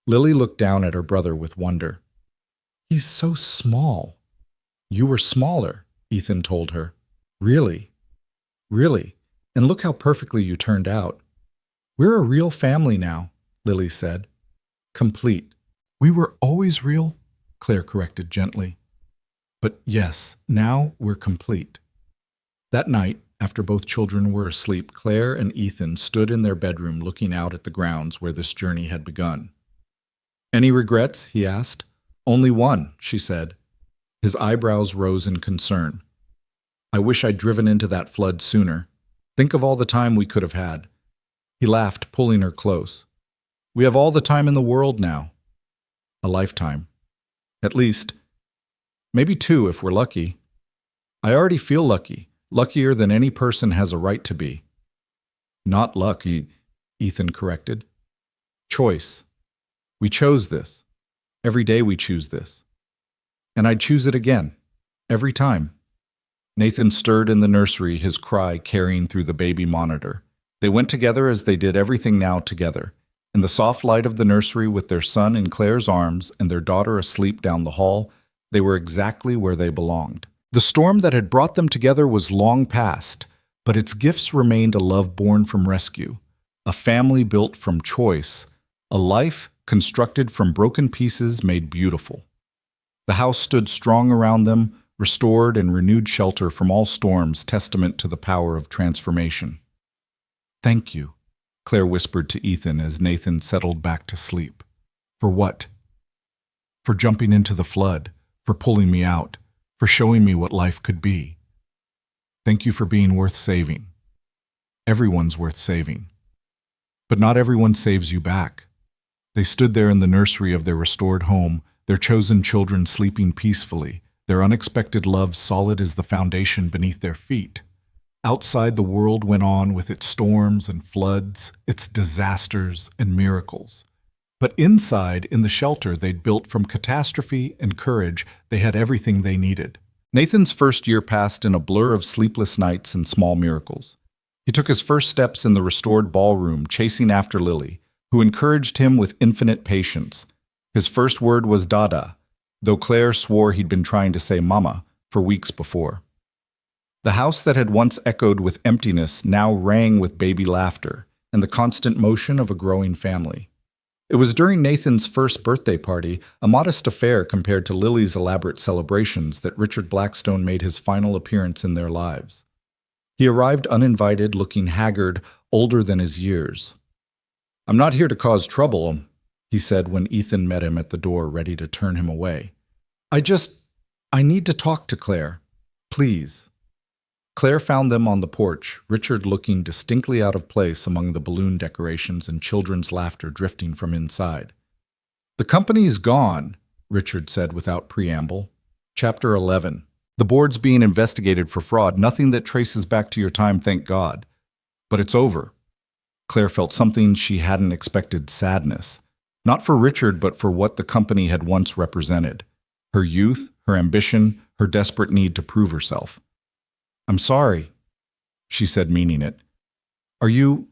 Lily looked down at her brother with wonder. He's so small. You were smaller, Ethan told her. Really? Really? And look how perfectly you turned out. We're a real family now, Lily said. Complete. We were always real, Claire corrected gently. But yes, now we're complete. That night, after both children were asleep, Claire and Ethan stood in their bedroom looking out at the grounds where this journey had begun. Any regrets? He asked. Only one, she said. His eyebrows rose in concern. I wish I'd driven into that flood sooner. Think of all the time we could have had. He laughed, pulling her close. We have all the time in the world now. A lifetime. At least. Maybe 2 if we're lucky. I already feel lucky. Luckier than any person has a right to be. Not lucky, Ethan corrected. Choice. We chose this. Every day we choose this. And I'd choose it again. Every time. Nathan stirred in the nursery, his cry carrying through the baby monitor. They went together as they did everything now together. In the soft light of the nursery, with their son in Claire's arms and their daughter asleep down the hall, they were exactly where they belonged. The storm that had brought them together was long past, but its gifts remained: a love born from rescue, a family built from choice, a life constructed from broken pieces made beautiful. The house stood strong around them, restored and renewed shelter from all storms, testament to the power of transformation. Thank you, Claire whispered to Ethan as Nathan settled back to sleep. For what? For jumping into the flood, for pulling me out, for showing me what life could be. Thank you for being worth saving. Everyone's worth saving. But not everyone saves you back. They stood there in the nursery of their restored home, their chosen children sleeping peacefully, their unexpected love solid as the foundation beneath their feet. Outside, the world went on with its storms and floods, its disasters and miracles. But inside, in the shelter they'd built from catastrophe and courage, they had everything they needed. Nathan's first year passed in a blur of sleepless nights and small miracles. He took his first steps in the restored ballroom, chasing after Lily, who encouraged him with infinite patience. His first word was Dada, though Claire swore he'd been trying to say Mama for weeks before. The house that had once echoed with emptiness now rang with baby laughter and the constant motion of a growing family. It was during Nathan's first birthday party, a modest affair compared to Lily's elaborate celebrations, that Richard Blackstone made his final appearance in their lives. He arrived uninvited, looking haggard, older than his years. I'm not here to cause trouble, he said when Ethan met him at the door, ready to turn him away. I need to talk to Claire. Please. Claire found them on the porch, Richard looking distinctly out of place among the balloon decorations and children's laughter drifting from inside. The company's gone, Richard said without preamble. Chapter 11. The board's being investigated for fraud, nothing that traces back to your time, thank God. But it's over. Claire felt something she hadn't expected: sadness. Not for Richard, but for what the company had once represented. her youth, her ambition, her desperate need to prove herself. "I'm sorry," she said, meaning it. "Are you...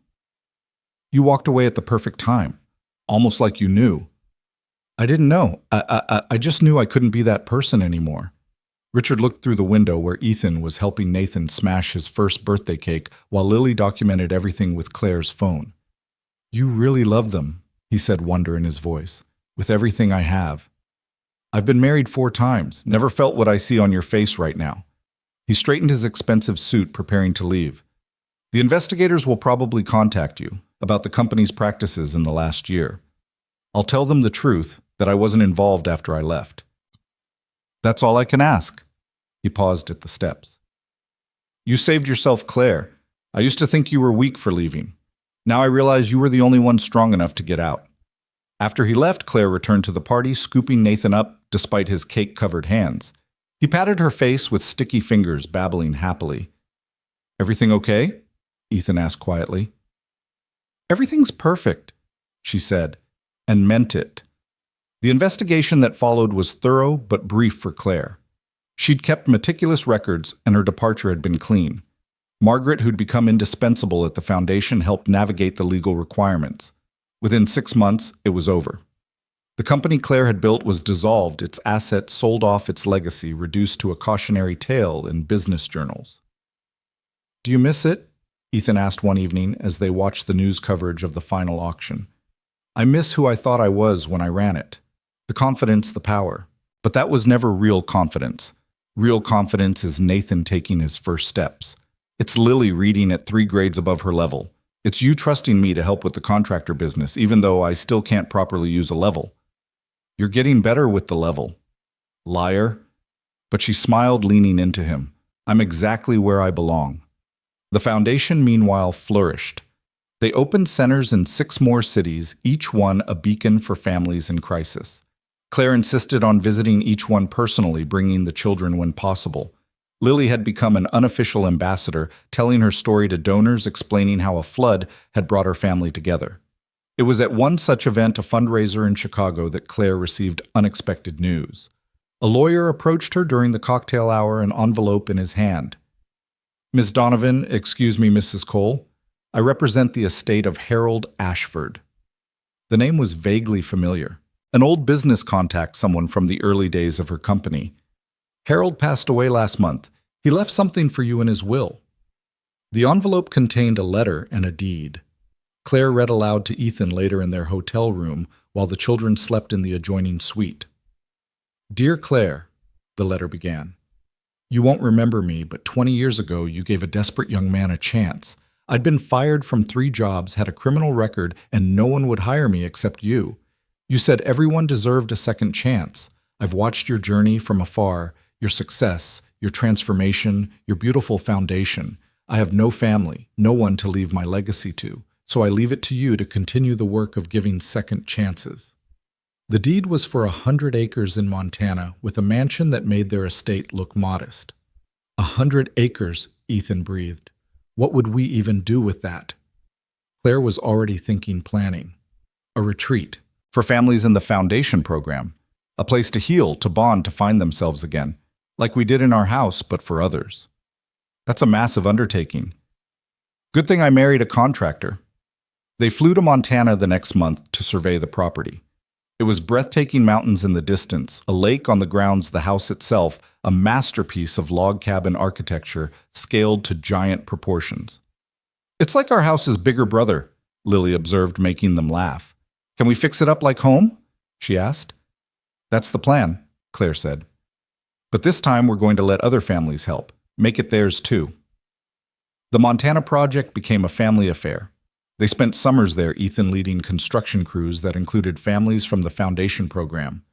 You walked away at the perfect time, almost like you knew." "I didn't know. I just knew I couldn't be that person anymore." Richard looked through the window where Ethan was helping Nathan smash his first birthday cake while Lily documented everything with Claire's phone. "You really love them," he said, wonder in his voice. "With everything I have. I've been married 4 times, never felt what I see on your face right now." He straightened his expensive suit, preparing to leave. "The investigators will probably contact you about the company's practices in the last year. I'll tell them the truth, that I wasn't involved after I left. That's all I can ask." He paused at the steps. "You saved yourself, Claire. I used to think you were weak for leaving. Now I realize you were the only one strong enough to get out." After he left, Claire returned to the party, scooping Nathan up despite his cake-covered hands. He patted her face with sticky fingers, babbling happily. "Everything okay?" Ethan asked quietly. "Everything's perfect," she said, and meant it. The investigation that followed was thorough but brief for Claire. She'd kept meticulous records, and her departure had been clean. Margaret, who'd become indispensable at the foundation, helped navigate the legal requirements. Within 6 months, it was over. The company Claire had built was dissolved, its assets sold off, its legacy reduced to a cautionary tale in business journals. "Do you miss it?" Ethan asked one evening as they watched the news coverage of the final auction. "I miss who I thought I was when I ran it. The confidence, the power. But that was never real confidence. Real confidence is Nathan taking his first steps. It's Lily reading at 3 grades above her level. It's you trusting me to help with the contractor business, even though I still can't properly use a level. You're getting better with the level. Liar." But she smiled, leaning into him. "I'm exactly where I belong." The foundation, meanwhile, flourished. They opened centers in 6 more cities, each one a beacon for families in crisis. Claire insisted on visiting each one personally, bringing the children when possible. Lily had become an unofficial ambassador, telling her story to donors, explaining how a flood had brought her family together. It was at one such event, a fundraiser in Chicago, that Claire received unexpected news. A lawyer approached her during the cocktail hour, an envelope in his hand. "Miss Donovan, excuse me, Mrs. Cole. I represent the estate of Harold Ashford." The name was vaguely familiar. An old business contact, someone from the early days of her company. "Harold passed away last month. He left something for you in his will." The envelope contained a letter and a deed. Claire read aloud to Ethan later in their hotel room while the children slept in the adjoining suite. "Dear Claire," the letter began. "You won't remember me, but 20 years ago you gave a desperate young man a chance. I'd been fired from 3 jobs, had a criminal record, and no one would hire me except you. You said everyone deserved a second chance. I've watched your journey from afar, your success, your transformation, your beautiful foundation. I have no family, no one to leave my legacy to, so I leave it to you to continue the work of giving second chances." The deed was for 100 acres in Montana, with a mansion that made their estate look modest. 100 acres, Ethan breathed. What would we even do with that? Claire was already thinking planning. A retreat. For families in the foundation program. A place to heal, to bond, to find themselves again. Like we did in our house, but for others. That's a massive undertaking. Good thing I married a contractor. They flew to Montana the next month to survey the property. It was breathtaking mountains in the distance, a lake on the grounds, the house itself, a masterpiece of log cabin architecture scaled to giant proportions. "It's like our house's bigger brother," Lily observed, making them laugh. "Can we fix it up like home?" she asked. "That's the plan," Claire said. "But this time we're going to let other families help, make it theirs too." The Montana project became a family affair. They spent summers there, Ethan leading construction crews that included families from the foundation program,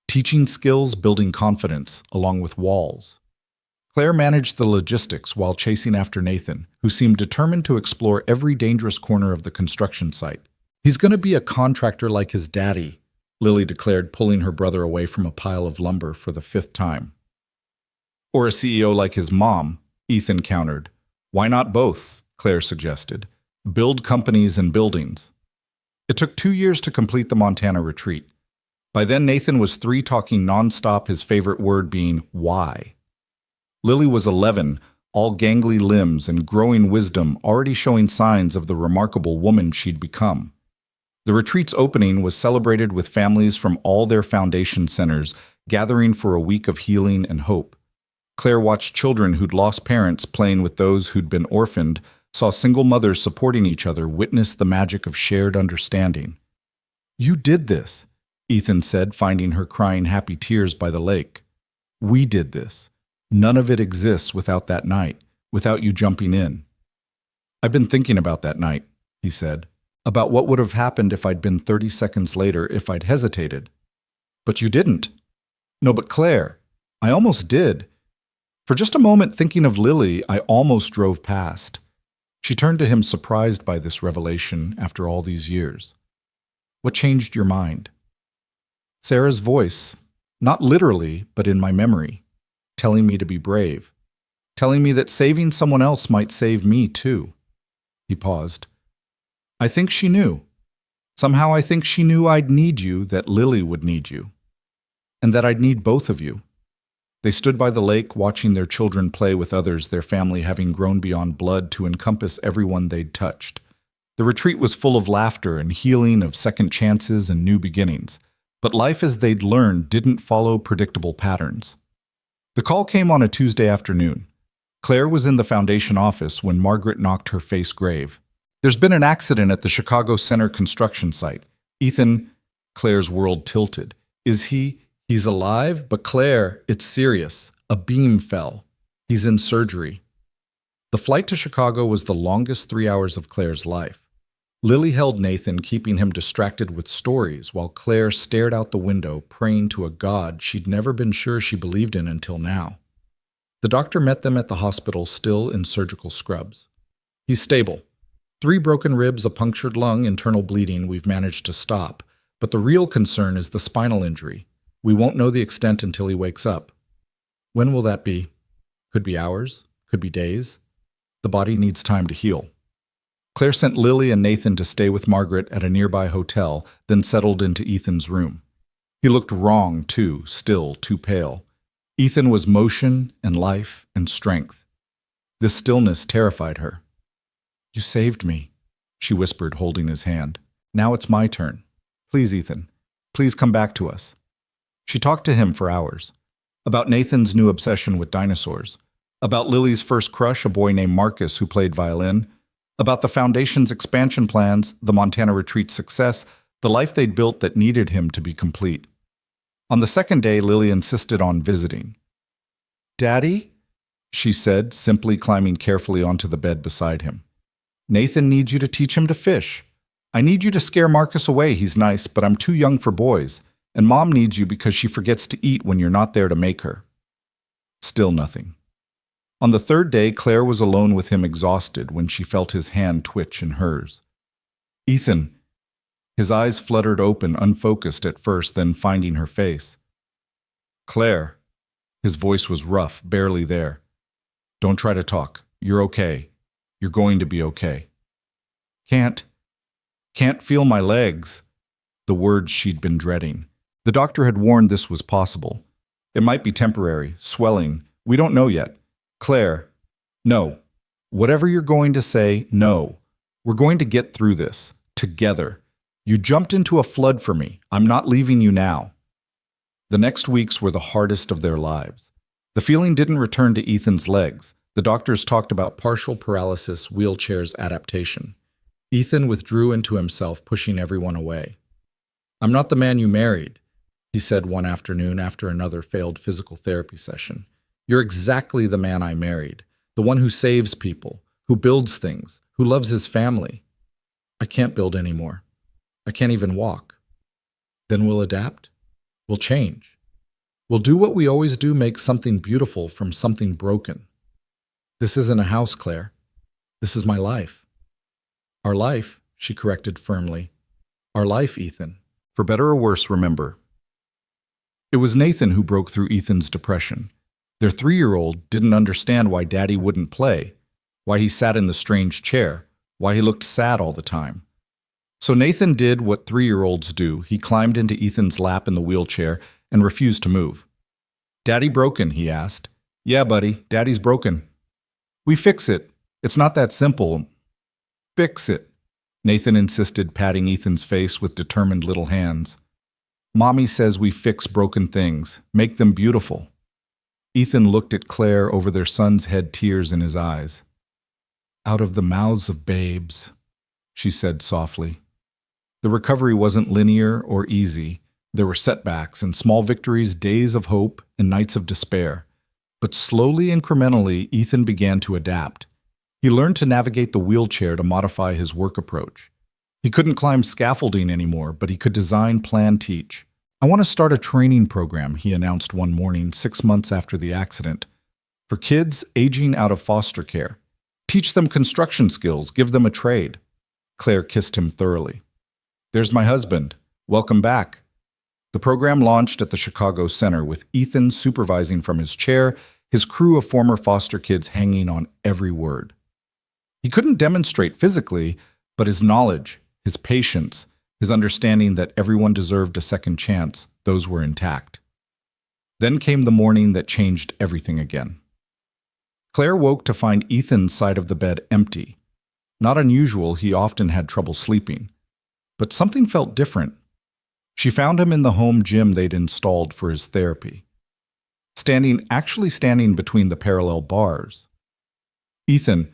teaching skills, building confidence, along with walls. Claire managed the logistics while chasing after Nathan, who seemed determined to explore every dangerous corner of the construction site. "He's going to be a contractor like his daddy," Lily declared, pulling her brother away from a pile of lumber for the 5th time. "Or a CEO like his mom," Ethan countered. "Why not both?" Claire suggested. "Build companies and buildings." It took 2 years to complete the Montana retreat. By then, Nathan was 3, talking nonstop, his favorite word being why. Lily was 11, all gangly limbs and growing wisdom, already showing signs of the remarkable woman she'd become. The retreat's opening was celebrated with families from all their foundation centers, gathering for a week of healing and hope. Claire watched children who'd lost parents playing with those who'd been orphaned, saw single mothers supporting each other, witnessed the magic of shared understanding. "You did this," Ethan said, finding her crying happy tears by the lake. "We did this. None of it exists without that night, without you jumping in." "I've been thinking about that night," he said, "about what would have happened if I'd been 30 seconds later, if I'd hesitated." "But you didn't." "No, but Claire, I almost did. For just a moment, thinking of Lily, I almost drove past." She turned to him, surprised by this revelation after all these years. "What changed your mind?" "Sarah's voice, not literally, but in my memory, telling me to be brave, telling me that saving someone else might save me too." He paused. "I think she knew. Somehow I think she knew I'd need you, that Lily would need you, and that I'd need both of you." They stood by the lake, watching their children play with others, their family having grown beyond blood to encompass everyone they'd touched. The retreat was full of laughter and healing, of second chances and new beginnings. But life as they'd learned didn't follow predictable patterns. The call came on a Tuesday afternoon. Claire was in the foundation office when Margaret knocked her face grave. "There's been an accident at the Chicago Center construction site. Ethan," Claire's world tilted. "Is he? He's alive? But Claire, it's serious. A beam fell. He's in surgery." The flight to Chicago was the longest 3 hours of Claire's life. Lily held Nathan, keeping him distracted with stories, while Claire stared out the window, praying to a God she'd never been sure she believed in until now. The doctor met them at the hospital, still in surgical scrubs. "He's stable. 3 broken ribs, a punctured lung, internal bleeding we've managed to stop. But the real concern is the spinal injury. We won't know the extent until he wakes up." "When will that be?" "Could be hours, could be days. The body needs time to heal." Claire sent Lily and Nathan to stay with Margaret at a nearby hotel, then settled into Ethan's room. He looked wrong, too, still too pale. Ethan was motion and life and strength. This stillness terrified her. "You saved me," she whispered, holding his hand. "Now it's my turn. Please, Ethan, please come back to us." She talked to him for hours. About Nathan's new obsession with dinosaurs. About Lily's first crush, a boy named Marcus who played violin. About the Foundation's expansion plans, the Montana Retreat's success, the life they'd built that needed him to be complete. On the second day, Lily insisted on visiting. "Daddy?" she said, simply climbing carefully onto the bed beside him. "Nathan needs you to teach him to fish. I need you to scare Marcus away. He's nice, but I'm too young for boys. And Mom needs you because she forgets to eat when you're not there to make her." Still nothing. On the third day, Claire was alone with him, exhausted, when she felt his hand twitch in hers. "Ethan." His eyes fluttered open, unfocused at first, then finding her face. "Claire." His voice was rough, barely there. "Don't try to talk. You're okay. You're going to be okay." Can't feel my legs." The words she'd been dreading. The doctor had warned this was possible. "It might be temporary, swelling. We don't know yet." "Claire." "No. Whatever you're going to say, no. We're going to get through this. Together. You jumped into a flood for me. I'm not leaving you now." The next weeks were the hardest of their lives. The feeling didn't return to Ethan's legs. The doctors talked about partial paralysis, wheelchairs, adaptation. Ethan withdrew into himself, pushing everyone away. "I'm not the man you married," he said one afternoon after another failed physical therapy session. "You're exactly the man I married, the one who saves people, who builds things, who loves his family. I can't build anymore. I can't even walk." "Then we'll adapt. We'll change. We'll do what we always do, make something beautiful from something broken. This isn't a house, Claire. This is my life." "Our life," she corrected firmly. "Our life, Ethan. For better or worse, remember." It was Nathan who broke through Ethan's depression. Their 3-year-old didn't understand why Daddy wouldn't play, why he sat in the strange chair, why he looked sad all the time. So Nathan did what 3-year-olds do. He climbed into Ethan's lap in the wheelchair and refused to move. "Daddy broken?" he asked. "Yeah, buddy, Daddy's broken." "We fix it. It's not that simple." "Fix it," Nathan insisted, patting Ethan's face with determined little hands. "Mommy says we fix broken things, make them beautiful." Ethan looked at Claire over their son's head, tears in his eyes. "Out of the mouths of babes," she said softly. The recovery wasn't linear or easy. There were setbacks and small victories, days of hope and nights of despair. But slowly, incrementally, Ethan began to adapt. He learned to navigate the wheelchair to modify his work approach. He couldn't climb scaffolding anymore, but he could design, plan, teach. "I want to start a training program," he announced one morning 6 months after the accident, "for kids aging out of foster care. Teach them construction skills, give them a trade." Claire kissed him thoroughly. "There's my husband. Welcome back." The program launched at the Chicago Center, with Ethan supervising from his chair, his crew of former foster kids hanging on every word. He couldn't demonstrate physically, but his knowledge, his patience, his understanding that everyone deserved a second chance, those were intact. Then came the morning that changed everything again. Claire woke to find Ethan's side of the bed empty. Not unusual, he often had trouble sleeping. But something felt different. She found him in the home gym they'd installed for his therapy. Actually standing between the parallel bars. "Ethan,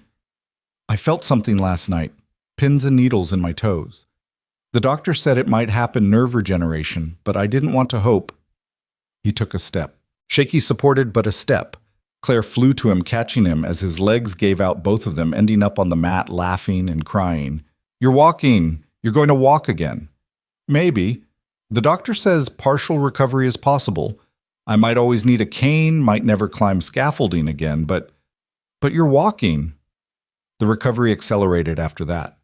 I felt something last night, pins and needles in my toes. The doctor said it might happen nerve regeneration, but I didn't want to hope." He took a step. Shaky supported, but a step. Claire flew to him, catching him as his legs gave out, both of them, ending up on the mat, laughing and crying. "You're walking. You're going to walk again." "Maybe. The doctor says partial recovery is possible. I might always need a cane, might never climb scaffolding again, but you're walking." The recovery accelerated after that.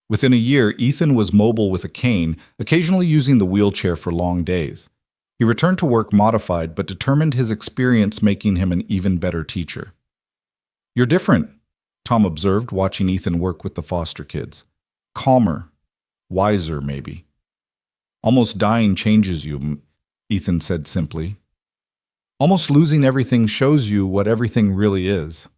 Within a year, Ethan was mobile with a cane, occasionally using the wheelchair for long days. He returned to work modified, but determined his experience making him an even better teacher. "You're different," Tom observed, watching Ethan work with the foster kids. "Calmer, wiser, maybe." "Almost dying changes you," Ethan said simply. "Almost losing everything shows you what everything really is."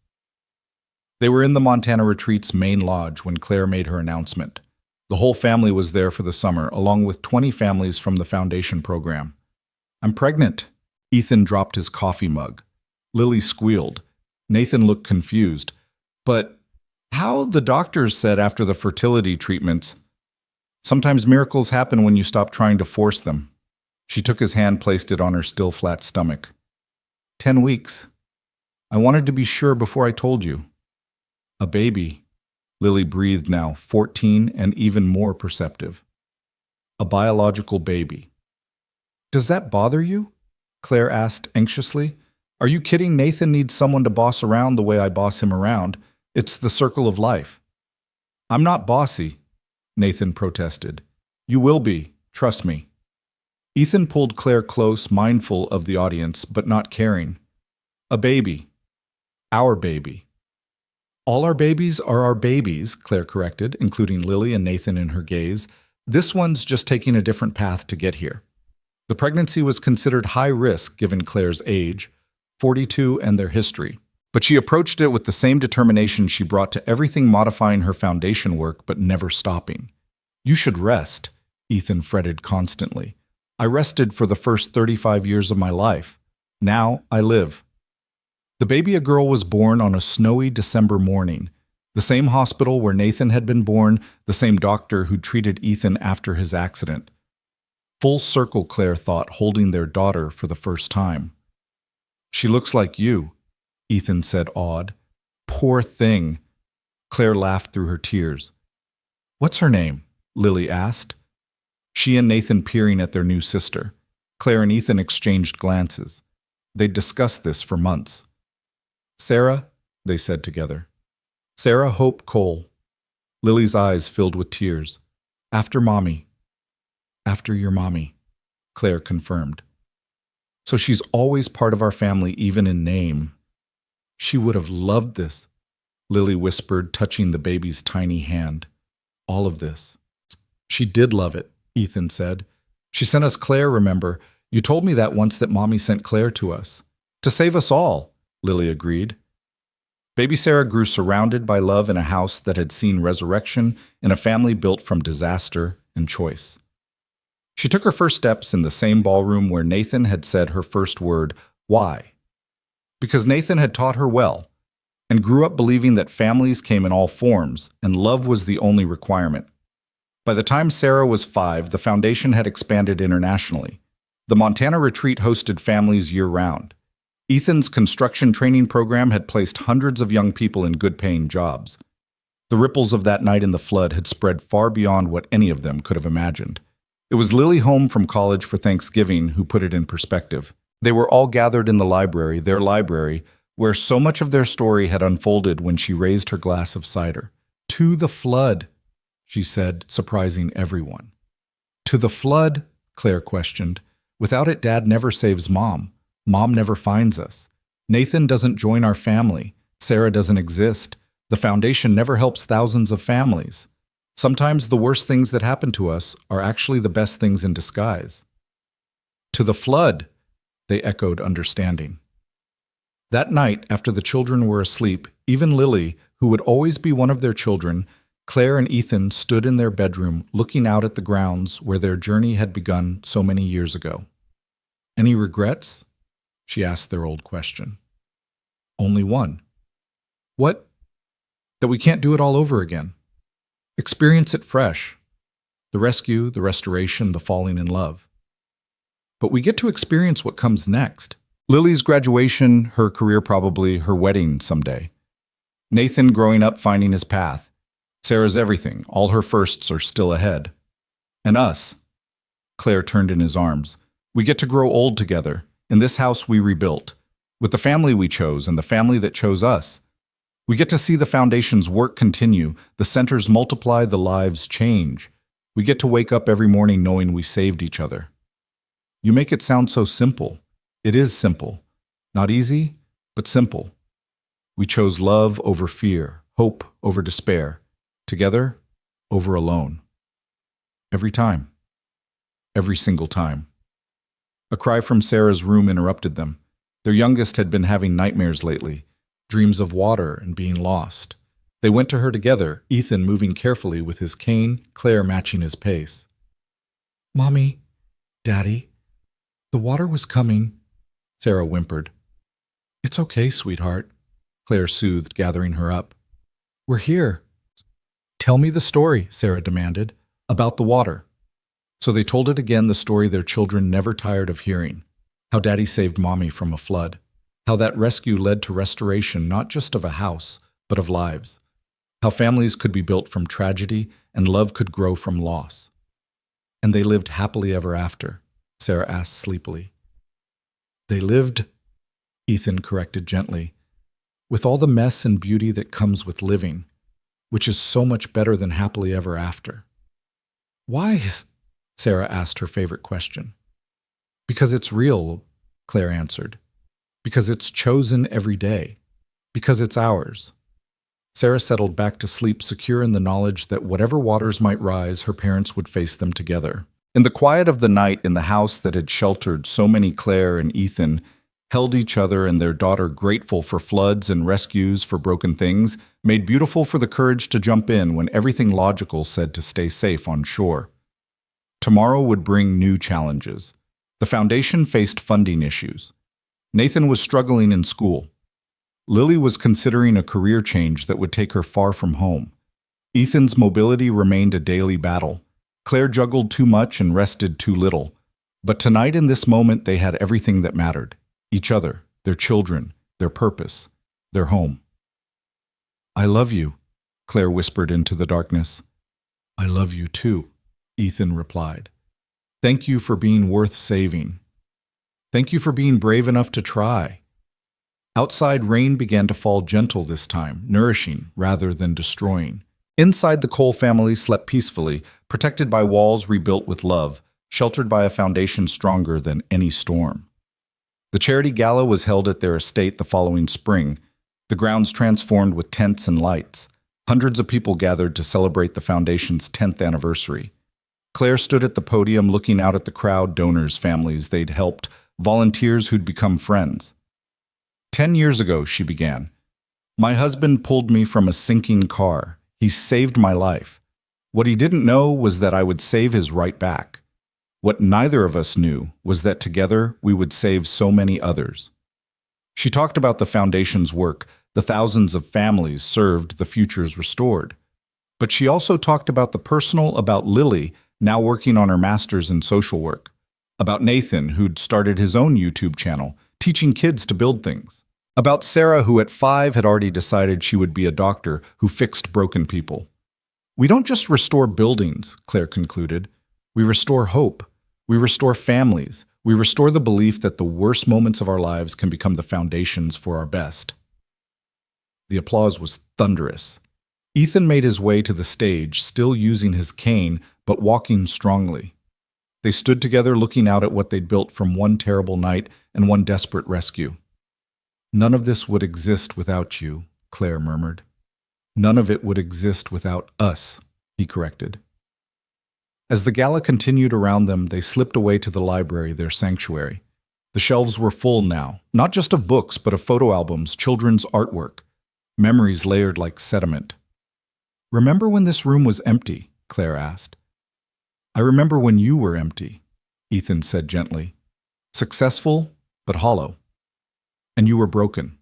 They were in the Montana Retreat's main lodge when Claire made her announcement. The whole family was there for the summer, along with 20 families from the foundation program. "I'm pregnant." Ethan dropped his coffee mug. Lily squealed. Nathan looked confused. "But how?" The doctors said after the fertility treatments. "Sometimes miracles happen when you stop trying to force them." She took his hand, placed it on her still flat stomach. 10 weeks. I wanted to be sure before I told you." "A baby," Lily breathed now, 14 and even more perceptive. "A biological baby." "Does that bother you?" Claire asked anxiously. "Are you kidding? Nathan needs someone to boss around the way I boss him around. It's the circle of life." "I'm not bossy," Nathan protested. "You will be, trust me." Ethan pulled Claire close, mindful of the audience, but not caring. "A baby. Our baby." "All our babies are our babies," Claire corrected, including Lily and Nathan in her gaze. "This one's just taking a different path to get here." The pregnancy was considered high risk given Claire's age, 42, and their history. But she approached it with the same determination she brought to everything, modifying her foundation work but never stopping. "You should rest," Ethan fretted constantly. "I rested for the first 35 years of my life. Now I live." The baby, a girl, was born on a snowy December morning. The same hospital where Nathan had been born, the same doctor who treated Ethan after his accident. Full circle, Claire thought, holding their daughter for the first time. "She looks like you," Ethan said, awed. "Poor thing." Claire laughed through her tears. "What's her name?" Lily asked. She and Nathan peering at their new sister. Claire and Ethan exchanged glances. They'd discussed this for months. "Sarah," they said together. "Sarah Hope Cole." Lily's eyes filled with tears. "After Mommy." "After your mommy," Claire confirmed. "So she's always part of our family, even in name." "She would have loved this," Lily whispered, touching the baby's tiny hand. "All of this. She did love it, Ethan said. She sent us Claire, remember? You told me that once that Mommy sent Claire to us. To save us all, Lily agreed. Baby Sarah grew surrounded by love in a house that had seen resurrection in a family built from disaster and choice. She took her first steps in the same ballroom where Nathan had said her first word, why? Because Nathan had taught her well, and grew up believing that families came in all forms, and love was the only requirement. By the time Sarah was 5, the foundation had expanded internationally. The Montana retreat hosted families year-round. Ethan's construction training program had placed hundreds of young people in good-paying jobs. The ripples of that night in the flood had spread far beyond what any of them could have imagined. It was Lily home from college for Thanksgiving who put it in perspective. They were all gathered in the library, their library, where so much of their story had unfolded when she raised her glass of cider. To the flood, she said, surprising everyone. To the flood? Claire questioned. Without it, Dad never saves Mom. Mom never finds us. Nathan doesn't join our family. Sarah doesn't exist. The foundation never helps thousands of families. Sometimes the worst things that happen to us are actually the best things in disguise. To the flood, they echoed, understanding. That night, after the children were asleep, even Lily, who would always be one of their children, Claire and Ethan stood in their bedroom looking out at the grounds where their journey had begun so many years ago. Any regrets? She asked their old question. Only one. What? That we can't do it all over again. Experience it fresh. The rescue, the restoration, the falling in love. But we get to experience what comes next. Lily's graduation, her career probably, her wedding someday. Nathan growing up finding his path. Sarah's everything, all her firsts are still ahead. And us. Claire turned in his arms. We get to grow old together, in this house we rebuilt, with the family we chose and the family that chose us. We get to see the foundation's work continue, the centers multiply, the lives change. We get to wake up every morning knowing we saved each other. You make it sound so simple. It is simple. Not easy, but simple. We chose love over fear, hope over despair, together over alone. Every time. Every single time. A cry from Sarah's room interrupted them. Their youngest had been having nightmares lately, dreams of water and being lost. They went to her together, Ethan moving carefully with his cane, Claire matching his pace. Mommy, Daddy, the water was coming, Sarah whimpered. It's okay, sweetheart, Claire soothed, gathering her up. We're here. Tell me the story, Sarah demanded, about the water. So they told it again, the story their children never tired of hearing. How Daddy saved Mommy from a flood. How that rescue led to restoration not just of a house, but of lives. How families could be built from tragedy and love could grow from loss. And they lived happily ever after, Sarah asked sleepily. They lived, Ethan corrected gently, with all the mess and beauty that comes with living, which is so much better than happily ever after. Why? Sarah asked her favorite question. Because it's real, Claire answered. Because it's chosen every day. Because it's ours. Sarah settled back to sleep, secure in the knowledge that whatever waters might rise, her parents would face them together. In the quiet of the night, in the house that had sheltered so many, Claire and Ethan held each other and their daughter, grateful for floods and rescues for broken things, made beautiful for the courage to jump in when everything logical said to stay safe on shore. Tomorrow would bring new challenges. The foundation faced funding issues. Nathan was struggling in school. Lily was considering a career change that would take her far from home. Ethan's mobility remained a daily battle. Claire juggled too much and rested too little. But tonight, in this moment, they had everything that mattered. Each other, their children, their purpose, their home. I love you, Claire whispered into the darkness. I love you too, Ethan replied. Thank you for being worth saving. Thank you for being brave enough to try. Outside, rain began to fall gentle this time, nourishing rather than destroying. Inside, the Cole family slept peacefully, protected by walls rebuilt with love, sheltered by a foundation stronger than any storm. The charity gala was held at their estate the following spring, the grounds transformed with tents and lights. Hundreds of people gathered to celebrate the foundation's 10th anniversary. Claire stood at the podium looking out at the crowd, donors, families they'd helped, volunteers who'd become friends. 10 years ago, she began. My husband pulled me from a sinking car. He saved my life. What he didn't know was that I would save his right back. What neither of us knew was that together we would save so many others. She talked about the foundation's work, the thousands of families served, the futures restored. But she also talked about the personal, about Lily, now working on her master's in social work, about Nathan, who'd started his own YouTube channel, teaching kids to build things, about Sarah, who at 5 had already decided she would be a doctor who fixed broken people. We don't just restore buildings, Claire concluded. We restore hope. We restore families. We restore the belief that the worst moments of our lives can become the foundations for our best. The applause was thunderous. Ethan made his way to the stage, still using his cane, but walking strongly. They stood together looking out at what they'd built from one terrible night and one desperate rescue. None of this would exist without you, Claire murmured. None of it would exist without us, he corrected. As the gala continued around them, they slipped away to the library, their sanctuary. The shelves were full now, not just of books, but of photo albums, children's artwork, memories layered like sediment. Remember when this room was empty? Claire asked. I remember when you were empty, Ethan said gently. Successful, but hollow. And you were broken.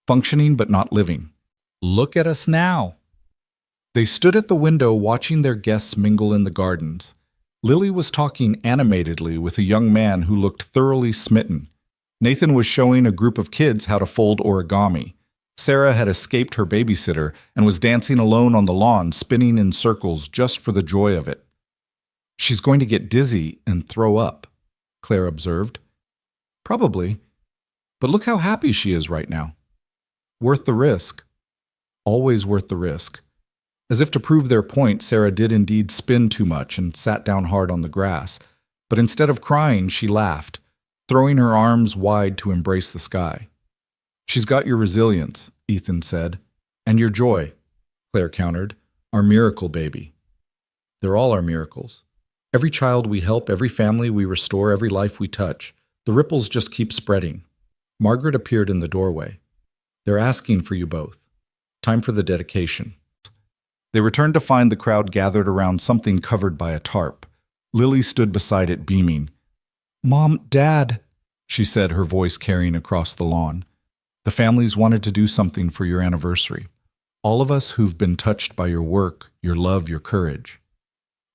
Functioning, but not living. Look at us now. They stood at the window watching their guests mingle in the gardens. Lily was talking animatedly with a young man who looked thoroughly smitten. Nathan was showing a group of kids how to fold origami. Sarah had escaped her babysitter and was dancing alone on the lawn, spinning in circles just for the joy of it. She's going to get dizzy and throw up, Claire observed. Probably. But look how happy she is right now. Worth the risk. Always worth the risk. As if to prove their point, Sarah did indeed spin too much and sat down hard on the grass. But instead of crying, she laughed, throwing her arms wide to embrace the sky. She's got your resilience, Ethan said. And your joy, Claire countered. Our miracle baby. They're all our miracles. Every child we help, every family we restore, every life we touch. The ripples just keep spreading. Margaret appeared in the doorway. They're asking for you both. Time for the dedication. They returned to find the crowd gathered around something covered by a tarp. Lily stood beside it, beaming. Mom, Dad, she said, her voice carrying across the lawn. The families wanted to do something for your anniversary. All of us who've been touched by your work, your love, your courage.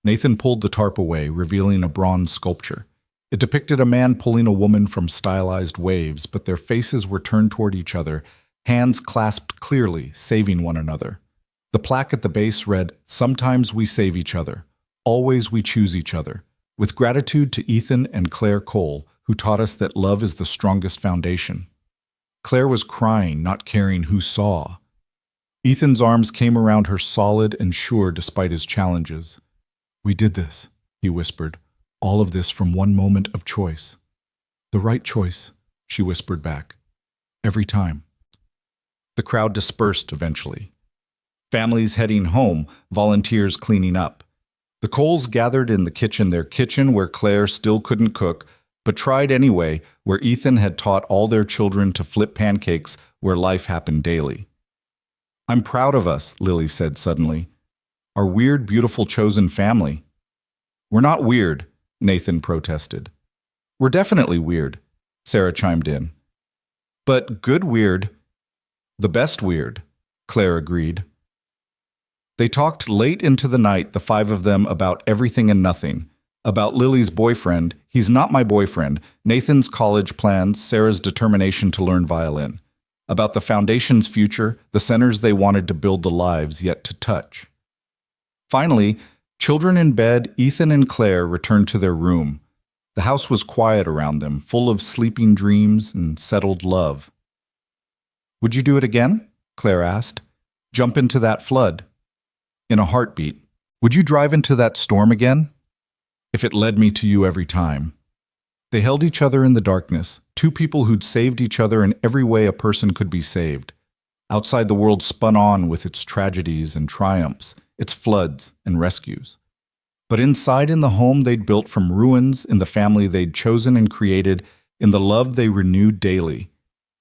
Nathan pulled the tarp away, revealing a bronze sculpture. It depicted a man pulling a woman from stylized waves, but their faces were turned toward each other, hands clasped clearly, saving one another. The plaque at the base read, Sometimes we save each other. Always we choose each other. With gratitude to Ethan and Claire Cole, who taught us that love is the strongest foundation. Claire was crying, not caring who saw. Ethan's arms came around her solid and sure despite his challenges. We did this, he whispered. All of this from one moment of choice. The right choice, she whispered back. Every time. The crowd dispersed eventually. Families heading home, volunteers cleaning up. The Coles gathered in the kitchen, their kitchen where Claire still couldn't cook, but tried anyway, where Ethan had taught all their children to flip pancakes where life happened daily. I'm proud of us, Lily said suddenly. Our weird, beautiful, chosen family. We're not weird, Nathan protested. We're definitely weird, Sarah chimed in. But good weird. The best weird, Claire agreed. They talked late into the night, the 5 of them, about everything and nothing. About Lily's boyfriend, he's not my boyfriend, Nathan's college plans, Sarah's determination to learn violin. About the foundation's future, the centers they wanted to build, the lives yet to touch. Finally, children in bed, Ethan and Claire returned to their room. The house was quiet around them, full of sleeping dreams and settled love. Would you do it again? Claire asked. Jump into that flood. In a heartbeat. Would you drive into that storm again? If it led me to you every time. They held each other in the darkness, 2 people who'd saved each other in every way a person could be saved. Outside, the world spun on with its tragedies and triumphs, its floods and rescues. But inside in the home they'd built from ruins, in the family they'd chosen and created, in the love they renewed daily,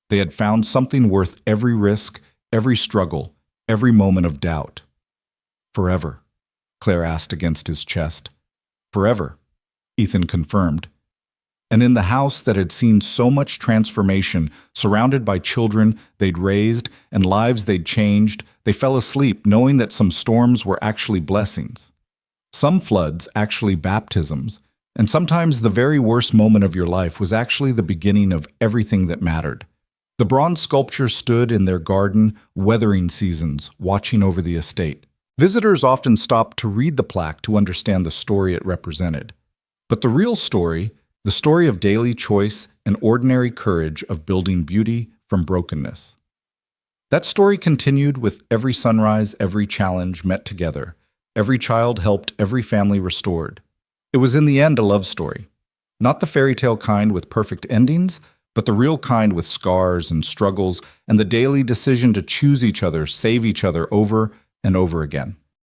they had found something worth every risk, every struggle, every moment of doubt. Forever, Claire asked against his chest. Forever, Ethan confirmed. And in the house that had seen so much transformation, surrounded by children they'd raised and lives they'd changed, they fell asleep knowing that some storms were actually blessings. Some floods actually baptisms, and sometimes the very worst moment of your life was actually the beginning of everything that mattered. The bronze sculpture stood in their garden, weathering seasons, watching over the estate. Visitors often stopped to read the plaque to understand the story it represented. But the real story, the story of daily choice and ordinary courage of building beauty from brokenness. That story continued with every sunrise, every challenge met together. Every child helped, every family restored. It was in the end a love story. Not the fairy tale kind with perfect endings, but the real kind with scars and struggles and the daily decision to choose each other, save each other over and over again.